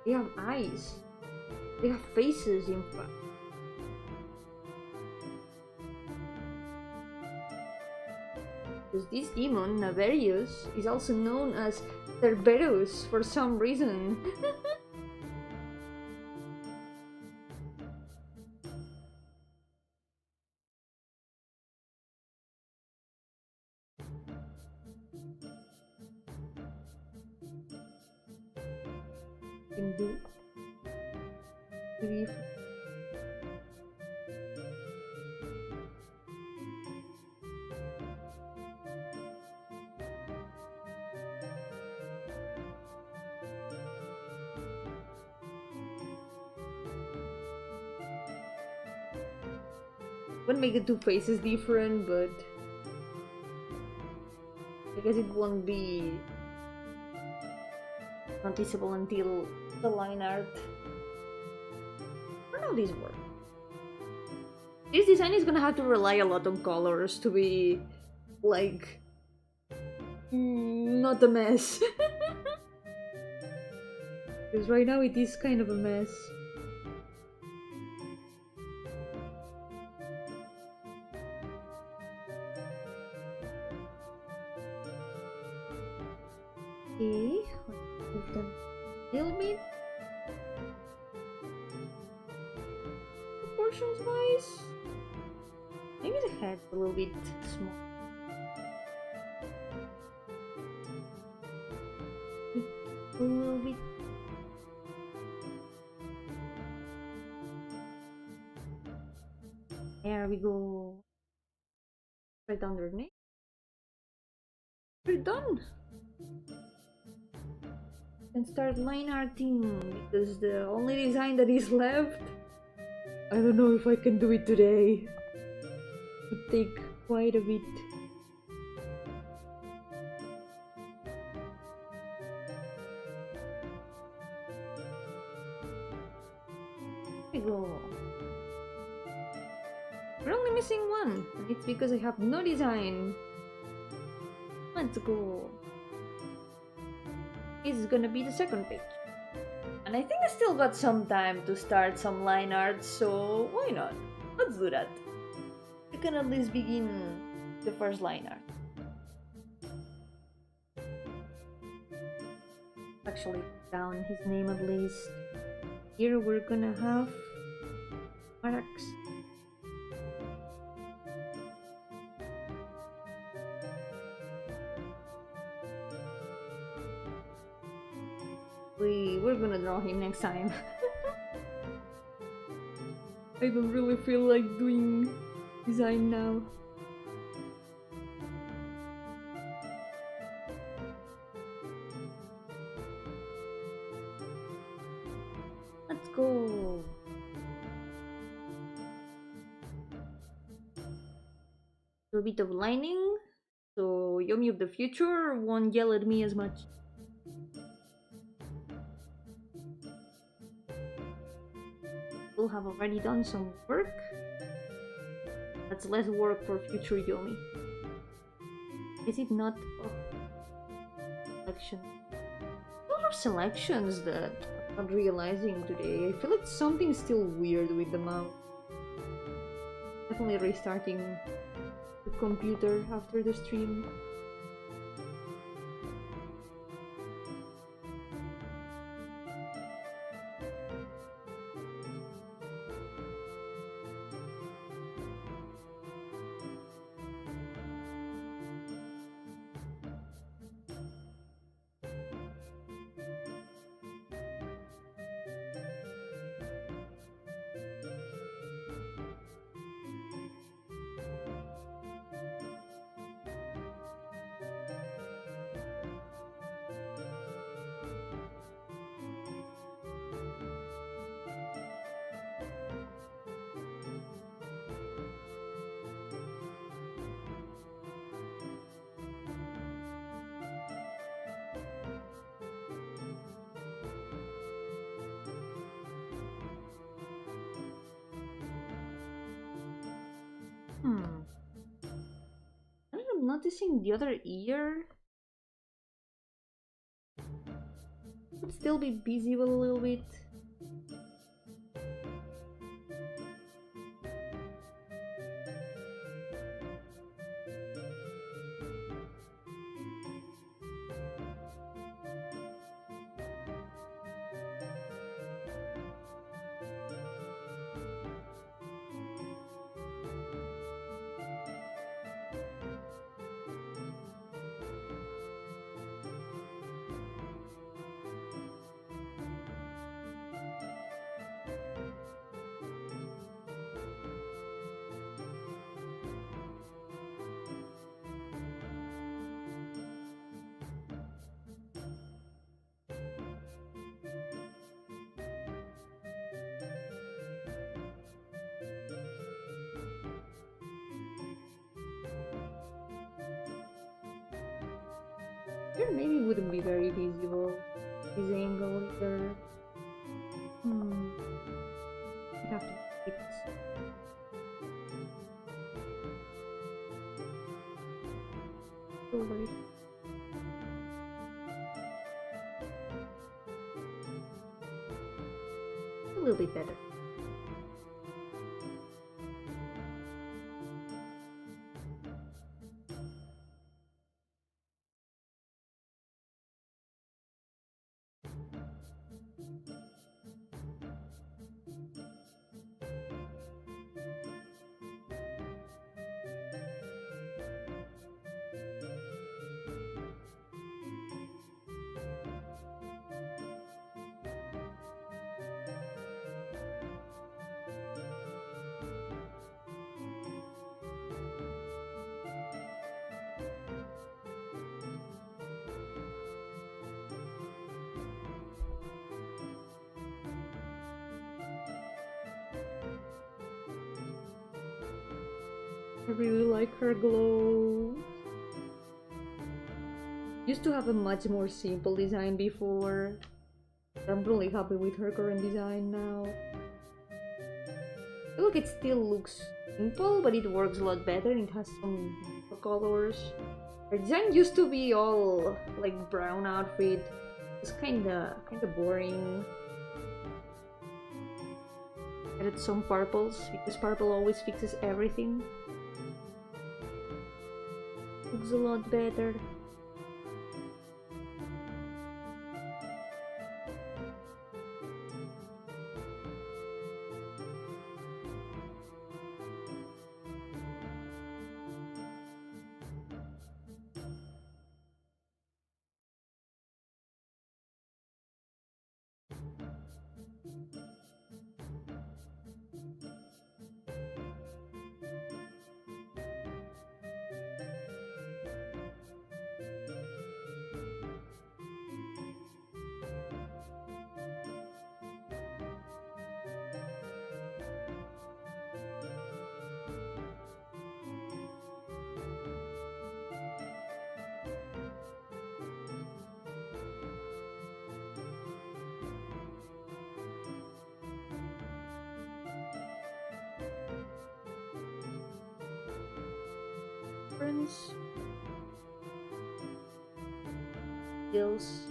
they have eyes. They have faces, in fact. Because this demon, Navarius, is also known as Cerberus for some reason. Wouldn't make the two faces different, but I guess it won't be noticeable until the line art. I don't know how this works. This design is gonna have to rely a lot on colors to be like not a mess. Because right now it is kind of a mess. Okay, move them a little bit. Proportions wise, maybe the head's a little bit small. A little bit. There we go. Right underneath. We're done. And start line arting because the only design that is left, I don't know if I can do it today. It would take quite a bit. There we go. We're only missing one, and it's because I have no design. Let's go. This is gonna be the second page. And I think I still got some time to start some line art, so why not? Let's do that. We can at least begin the first line art. Actually, down his name at least. Here we're gonna have Marax. We're gonna draw him next time. I don't really feel like doing design now. Let's go. A bit of lining, so Yomi of the future won't yell at me as much. We'll have already done some work. That's less work for future Yomi. Is it not? Oh. Selection. A lot of selections that I'm not realizing today. I feel like something's still weird with the mouse. Definitely restarting the computer after the stream. I'm noticing the other ear would still be visible a little bit. Here maybe wouldn't be very visible. This angle either. I'd have to fix. Over it. A little bit better. I really like her glow. Used to have a much more simple design before. I'm really happy with her current design now. Look, it still looks simple, but it works a lot better. It has some more colors. Her design used to be all like brown outfit. It's kinda boring. Added some purples because purple always fixes everything. Looks a lot better. Skills.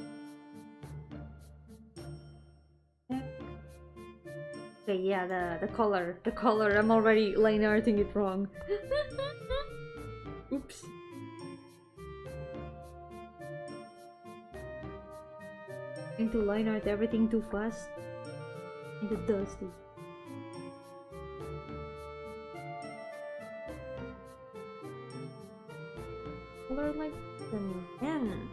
Okay, yeah, the color. I'm already line arting it wrong. Oops. Trying to line art everything too fast. And it does this. Color like the man.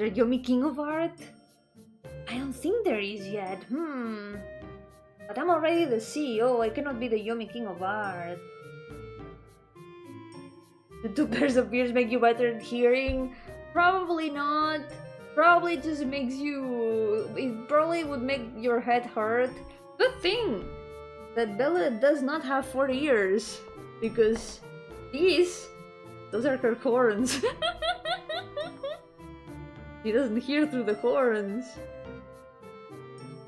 there Yomi King of Art? I don't think there is yet. But I'm already the CEO. I cannot be the Yomi King of Art. Do two pairs of ears make you better at hearing? Probably not. Probably just makes you... It probably would make your head hurt. Good thing that Bella does not have 4 ears. Because those are her horns. She doesn't hear through the horns.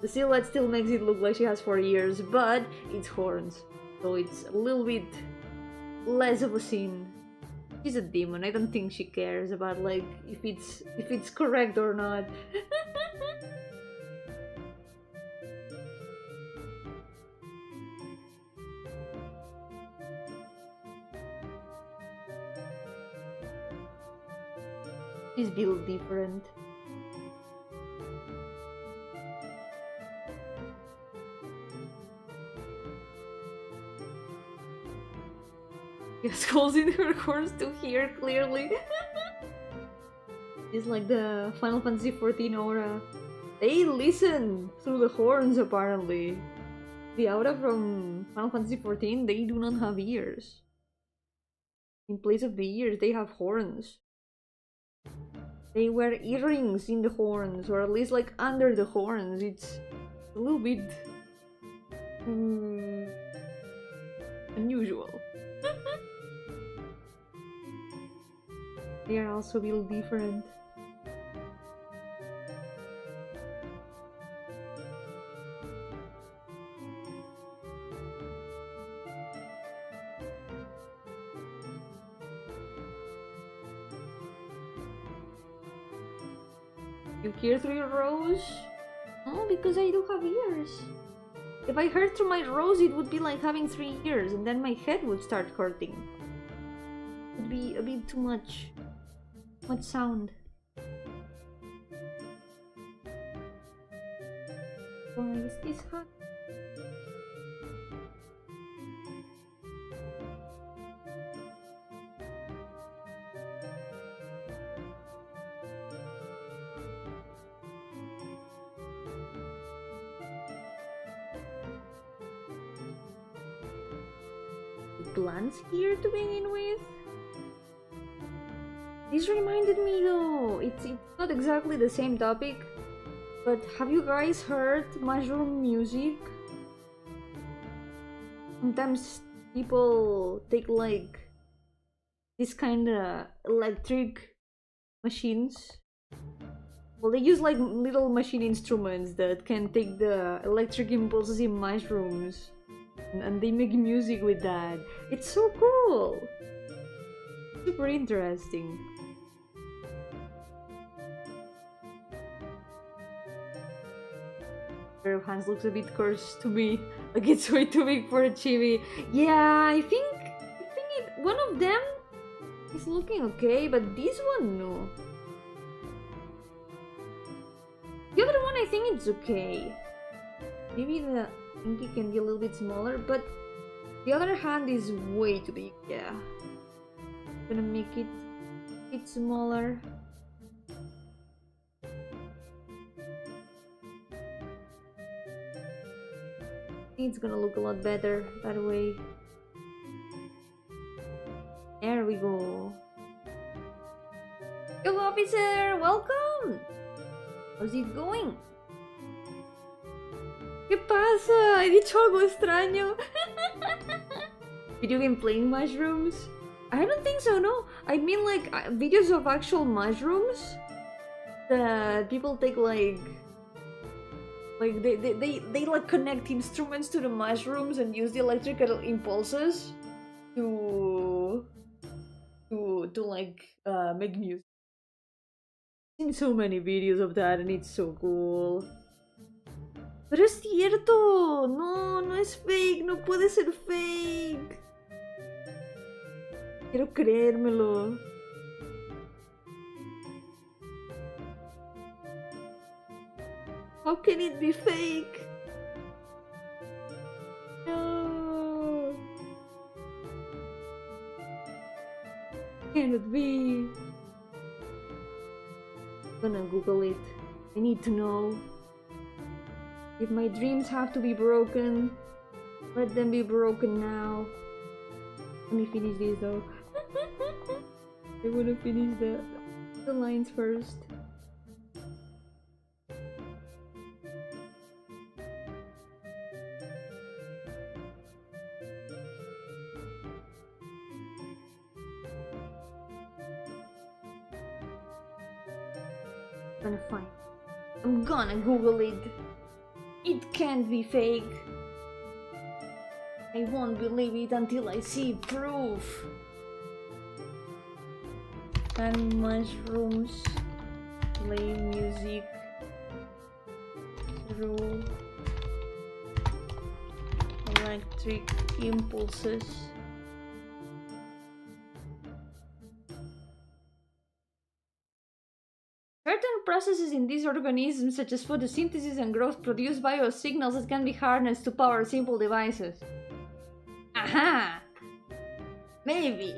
The silhouette still makes it look like she has 4 ears, but it's horns. So it's a little bit less of a sin. She's a demon. I don't think she cares about like if it's correct or not. She's built different. She has holes in her horns to hear clearly. It's like the Final Fantasy XIV aura. They listen through the horns apparently. The aura from Final Fantasy XIV, they do not have ears. In place of the ears, they have horns. They wear earrings in the horns, or at least like under the horns. It's a little bit unusual. They are also built different. You hear through your rose? No, because I do have ears. If I heard through my rose, it would be like having 3 ears, and then my head would start hurting. It would be a bit too much. Much sound. Why is this hot? Plants here to begin with? This reminded me though, it's not exactly the same topic, but have you guys heard mushroom music? Sometimes people take like this kind of electric machines. Well, they use like little machine instruments that can take the electric impulses in mushrooms. And they make music with that. It's so cool! Super interesting. Pair of hands looks a bit cursed to me. Like it's way too big for a chibi. Yeah, I think one of them is looking okay, but this one no. The other one I think it's okay. Maybe the Inky can be a little bit smaller, but the other hand is way too big, yeah. I'm gonna make it a bit smaller. It's gonna look a lot better that way. There we go. Yo, officer! Welcome! How's it going? ¿Qué pasa? He dicho algo extraño. Video game playing mushrooms? I don't think so, no. I mean like videos of actual mushrooms that people take like they like connect instruments to the mushrooms and use the electrical impulses to like make music. I've seen so many videos of that and it's so cool. Pero es cierto, no es fake, no puede ser fake. Quiero creérmelo. How can it be fake? No. Cannot be. gonna Google it. I need to know. If my dreams have to be broken, let them be broken now. Let me finish this though. I wanna finish the lines first. I'm gonna Google it. It can't be fake. I won't believe it until I see proof. And mushrooms play music through electric impulses. Certain processes in these organisms, such as photosynthesis and growth, produce biosignals that can be harnessed to power simple devices. Aha! Maybe.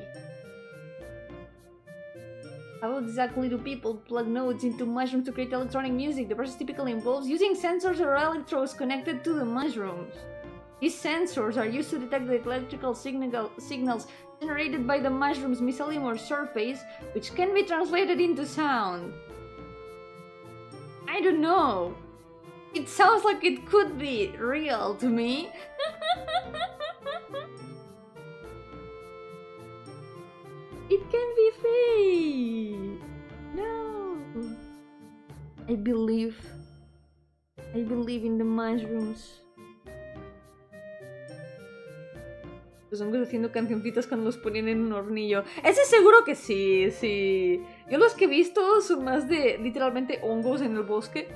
How exactly do people plug nodes into mushrooms to create electronic music? The process typically involves using sensors or electrodes connected to the mushrooms. These sensors are used to detect the electrical signals generated by the mushroom's mycelium surface, which can be translated into sound. I don't know. It sounds like it could be real to me. It can be fake. No. I believe in the mushrooms. Los hongos haciendo cancioncitas cuando los ponían en un hornillo. Ese seguro que sí, sí. Yo los que he visto son más de literalmente hongos en el bosque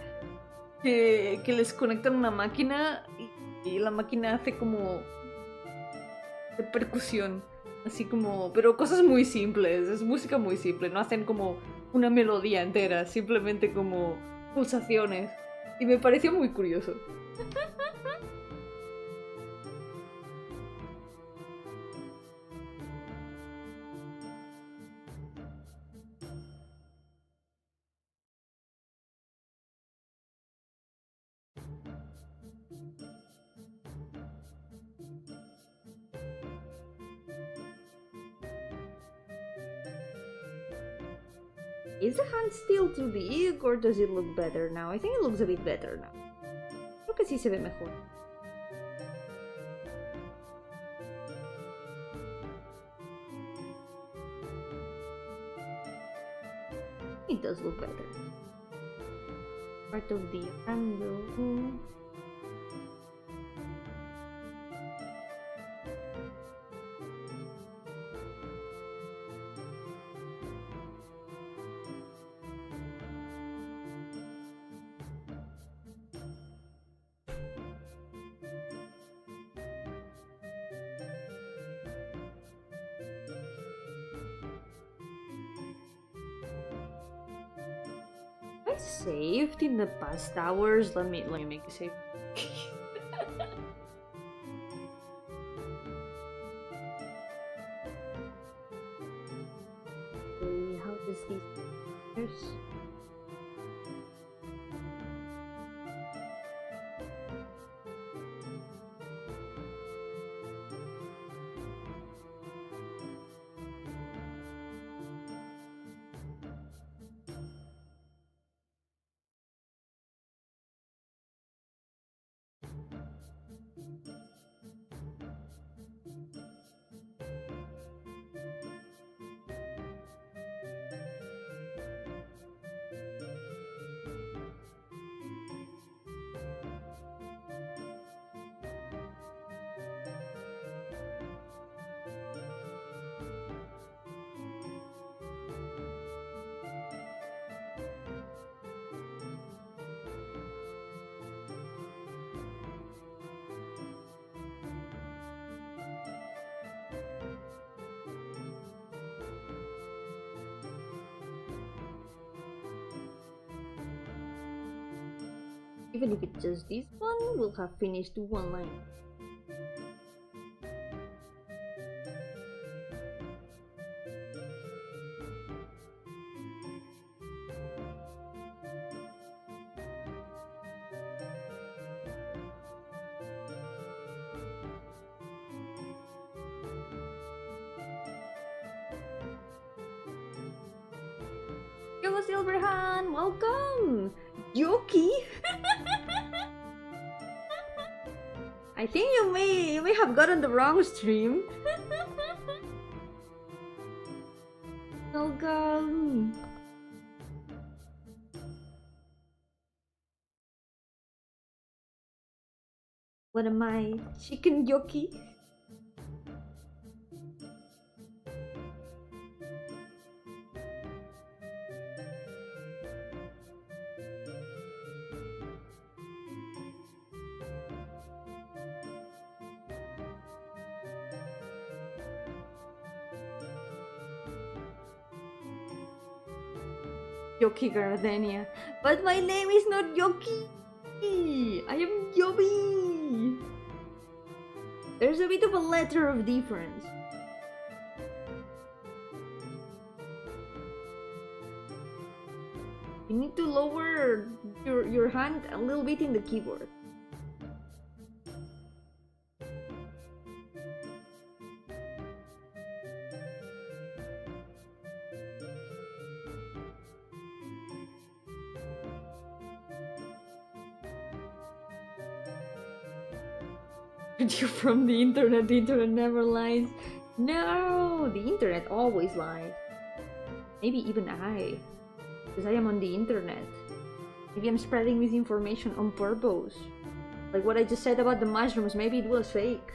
que les conectan una máquina y la máquina hace como de percusión. Así como... Pero cosas muy simples, es música muy simple. No hacen como una melodía entera, simplemente como pulsaciones. Y me pareció muy curioso. Is the hand still too big or does it look better now? I think it looks a bit better now. Creo que sí se ve mejor. It does look better. Part of the handle. Saved in the past hours. Let me make a save. Okay, how does this? Even if it's just this one, we'll have finished one line. Yo, Silverhand, welcome! Yoki? I think you may have gotten the wrong stream. Welcome! What am I? Chicken Yoki? Yoki Gardenia. But my name is not Yoki! I am Yomi! There's a bit of a letter of difference. You need to lower your hand a little bit in the keyboard. You from the internet never lies. No, the internet always lies. Maybe even I, because I am on the internet. Maybe I'm spreading misinformation on purpose. Like what I just said about the mushrooms, maybe it was fake.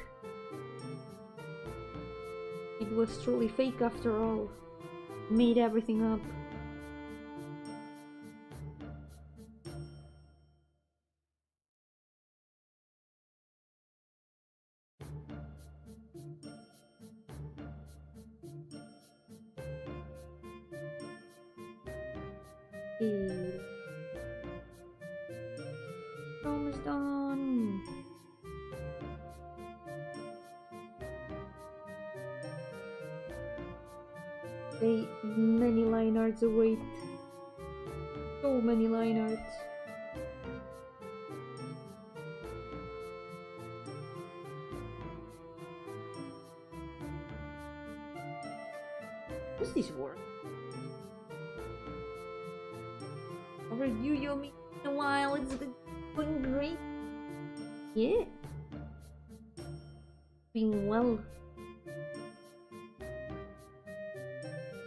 It was truly fake after all. Made everything up. Almost done. Many line arts await. So many line arts. Does this work? Over you, Yomi, in a while. It's going great. Yeah. Doing well.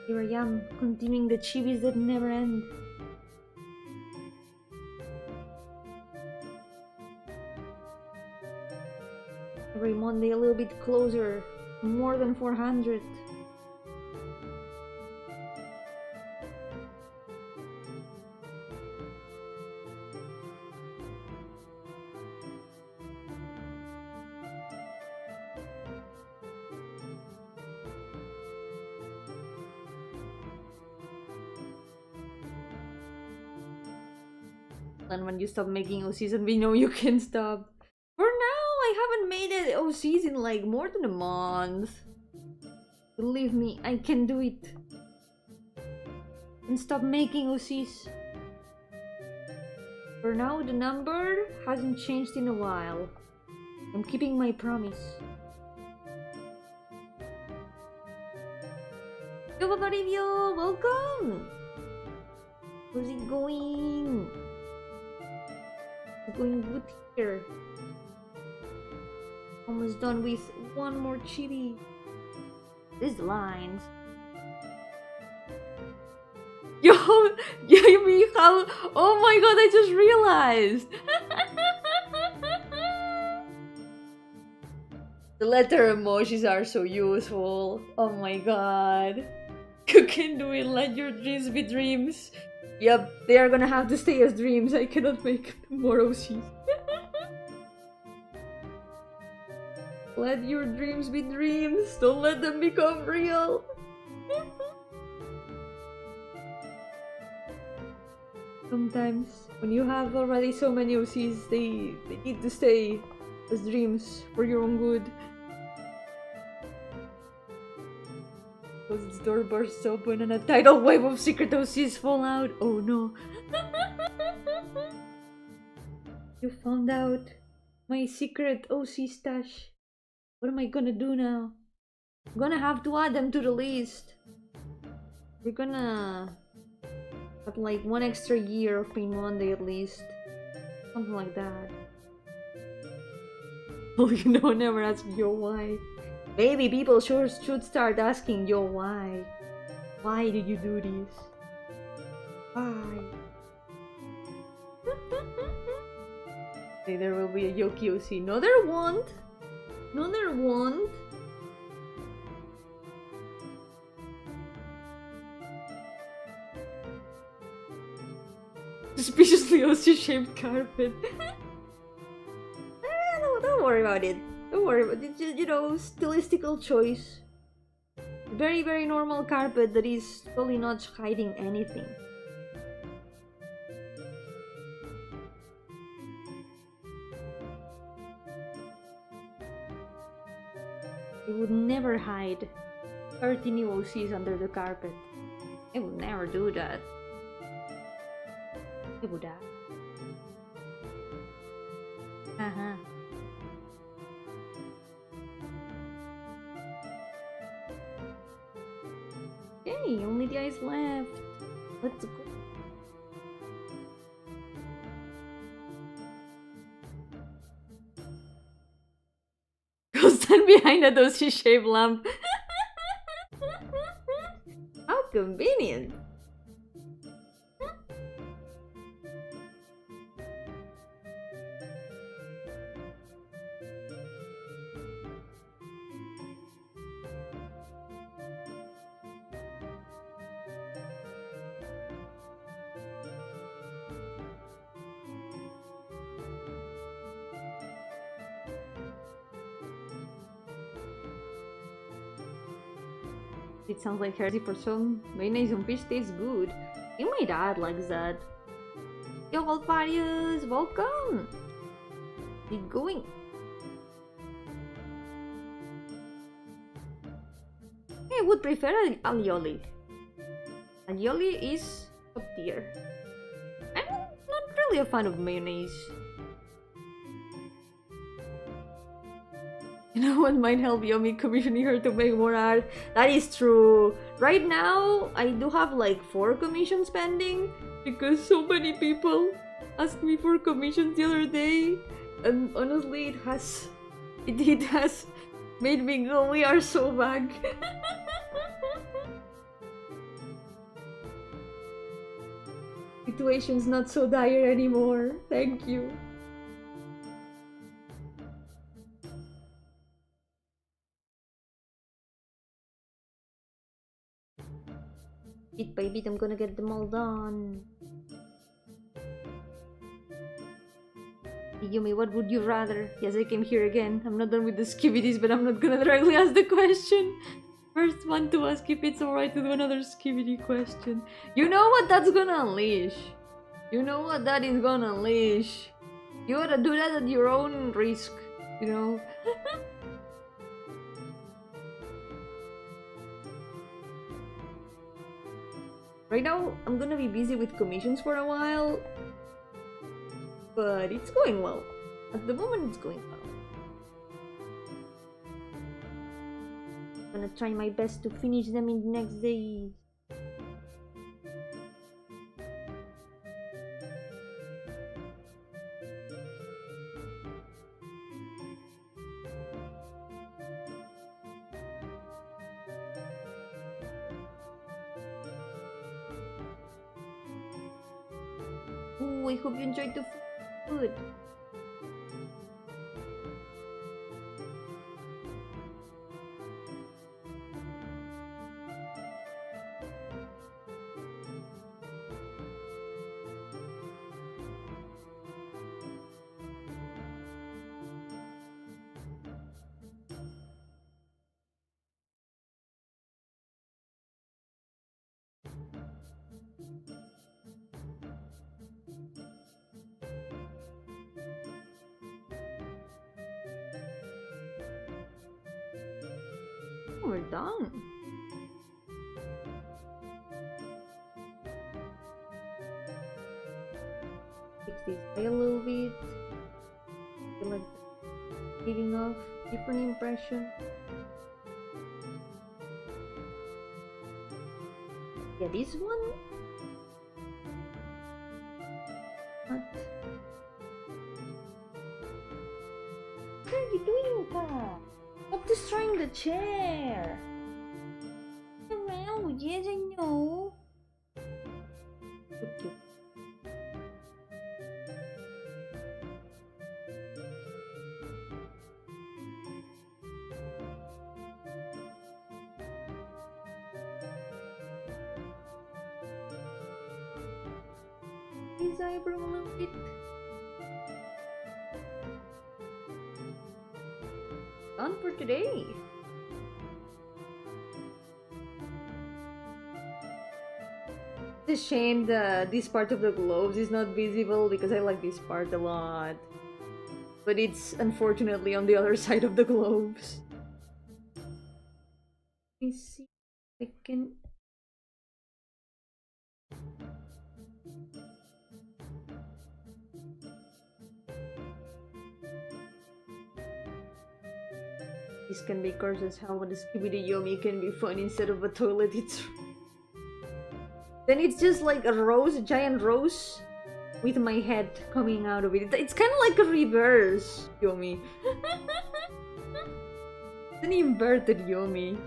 Here I am, continuing the chibis that never end. Every Monday a little bit closer, more than 400. And when you stop making OCs and we know you can stop. For now, I haven't made it OCs in like more than a month. Believe me, I can do it. And stop making OCs. For now, the number hasn't changed in a while. I'm keeping my promise. Yo, Vaporivio, welcome! How's it going? It's going good here. Almost done with one more chibi. These lines. Yo, Yomi, how? Oh my god, I just realized. The letter emojis are so useful. Oh my god. You can do it, let your dreams be dreams. Yep, they are gonna have to stay as dreams. I cannot make more OCs. Let your dreams be dreams. Don't let them become real. Sometimes, when you have already so many OCs, they need to stay as dreams for your own good. Because its door bursts open and a tidal wave of secret OCs fall out. Oh no. You found out my secret OC stash. What am I gonna do now? I'm gonna have to add them to the list. We're gonna But like 1 extra year of Pain Monday at least. Something like that. Oh, you know, never ask yo why. Maybe people sure should start asking yo why. Why did you do this? Why? Okay, there will be a yo QC. No, there won't. No, there won't. Suspiciously ocean-shaped carpet. No, don't worry about it. Don't worry about it. Just, you know, stylistical choice. Very, very normal carpet that is totally not hiding anything. They would never hide 30 new OCs under the carpet. They would never do that. They would die. Okay, only the eyes left. Let's go. Go stand behind a dozy-shaped lamp. How convenient. It sounds like heresy for some. Mayonnaise on fish tastes good. You my dad likes that. Yo, Volparius, welcome! Keep going. I would prefer alioli. Alioli is top tier. I'm not really a fan of mayonnaise. You know what might help Yomi commissioning her to make more art? That is true. Right now, I do have like 4 commissions pending because so many people asked me for commissions the other day, and honestly, it has made me go, we are so back. Situation's not so dire anymore. Thank you. Bit by bit, I'm gonna get them all done. Yumi, what would you rather? Yes, I came here again. I'm not done with the skibbities, but I'm not gonna directly ask the question. First one to ask if it's alright to do another skibbity question. You know what that's gonna unleash? You know what that is gonna unleash? You gotta do that at your own risk, you know? Right now, I'm gonna be busy with commissions for a while, but it's going well. At the moment, it's going well. I'm gonna try my best to finish them in the next days. Ooh, I hope you enjoyed the food. We're done. Fix this a little bit. I feel like giving off different impression. Yeah, this one are you doing, cat? Stop destroying the chair. Well, yes, I know. Okay. His eyebrow a little bit. Done for today. It's a shame that this part of the globes is not visible because I like this part a lot. But it's unfortunately on the other side of the globes. Let me see if I can... This can be cursed as hell, but the Skibidi Yomi can be fun instead of a toilet. Then it's just like a rose, a giant rose, with my head coming out of it. It's kind of like a reverse Yomi. It's an inverted Yomi.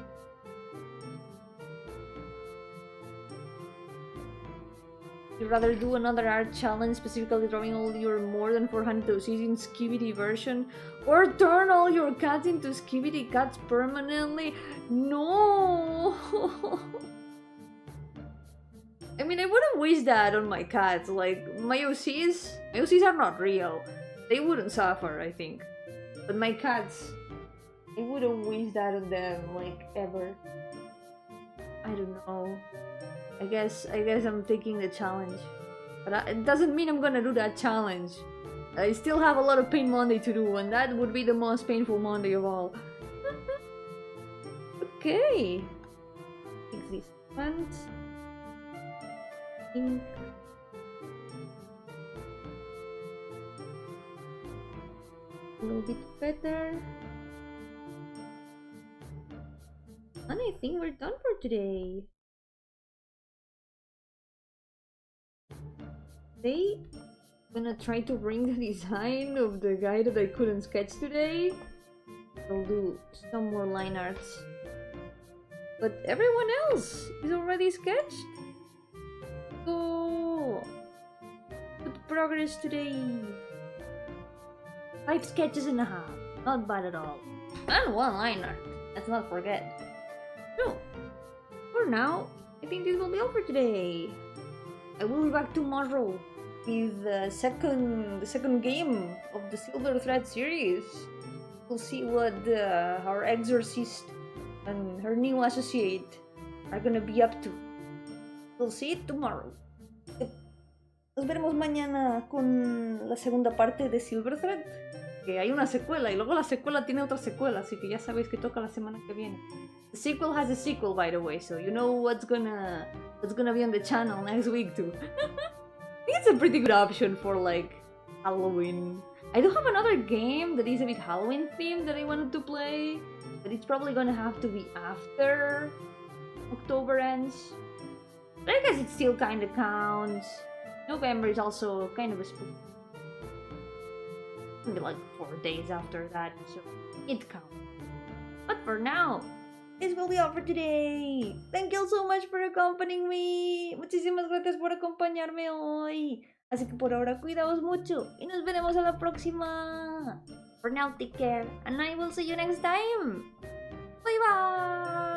You'd rather do another art challenge, specifically drawing all your more than 400 OCs in Skibidi version, or turn all your cats into Skibidi cats permanently? No! I mean, I wouldn't wish that on my cats. Like, my OCs are not real. They wouldn't suffer, I think. But my cats, I wouldn't wish that on them, like, ever. I don't know. I guess I'm taking the challenge. But it doesn't mean I'm gonna do that challenge. I still have a lot of Pain Monday to do, and that would be the most painful Monday of all. Okay. Existence. Ink. A little bit better. And I think we're done for today. I'm gonna try to bring the design of the guy that I couldn't sketch today. I'll do some more line arts. But everyone else is already sketched. So good progress today. 5 sketches and a half. Not bad at all. And 1 line art. Let's not forget. So for now, I think this will be all for today. I will be back tomorrow with the second game of the Silver Thread series. We'll see what our exorcist and her new associate are gonna be up to. We'll see it tomorrow. Nos veremos mañana con la segunda parte de Silver Thread. Que hay una secuela y luego la secuela tiene otra secuela, así que ya sabéis que toca la semana que viene. The sequel has a sequel, by the way, so you know what's gonna be on the channel next week too. I think it's a pretty good option for like Halloween. I do have another game that is a bit Halloween themed that I wanted to play, but it's probably gonna have to be after October ends. But I guess it still kinda counts. November is also kind of a spooky. It'll be like 4 days after that, so it counts. But for now, this will be all for today. Thank you so much for accompanying me. Muchísimas gracias por acompañarme hoy. Así que por ahora cuidaos mucho y nos veremos a la próxima. For now, take care and I will see you next time. Bye bye.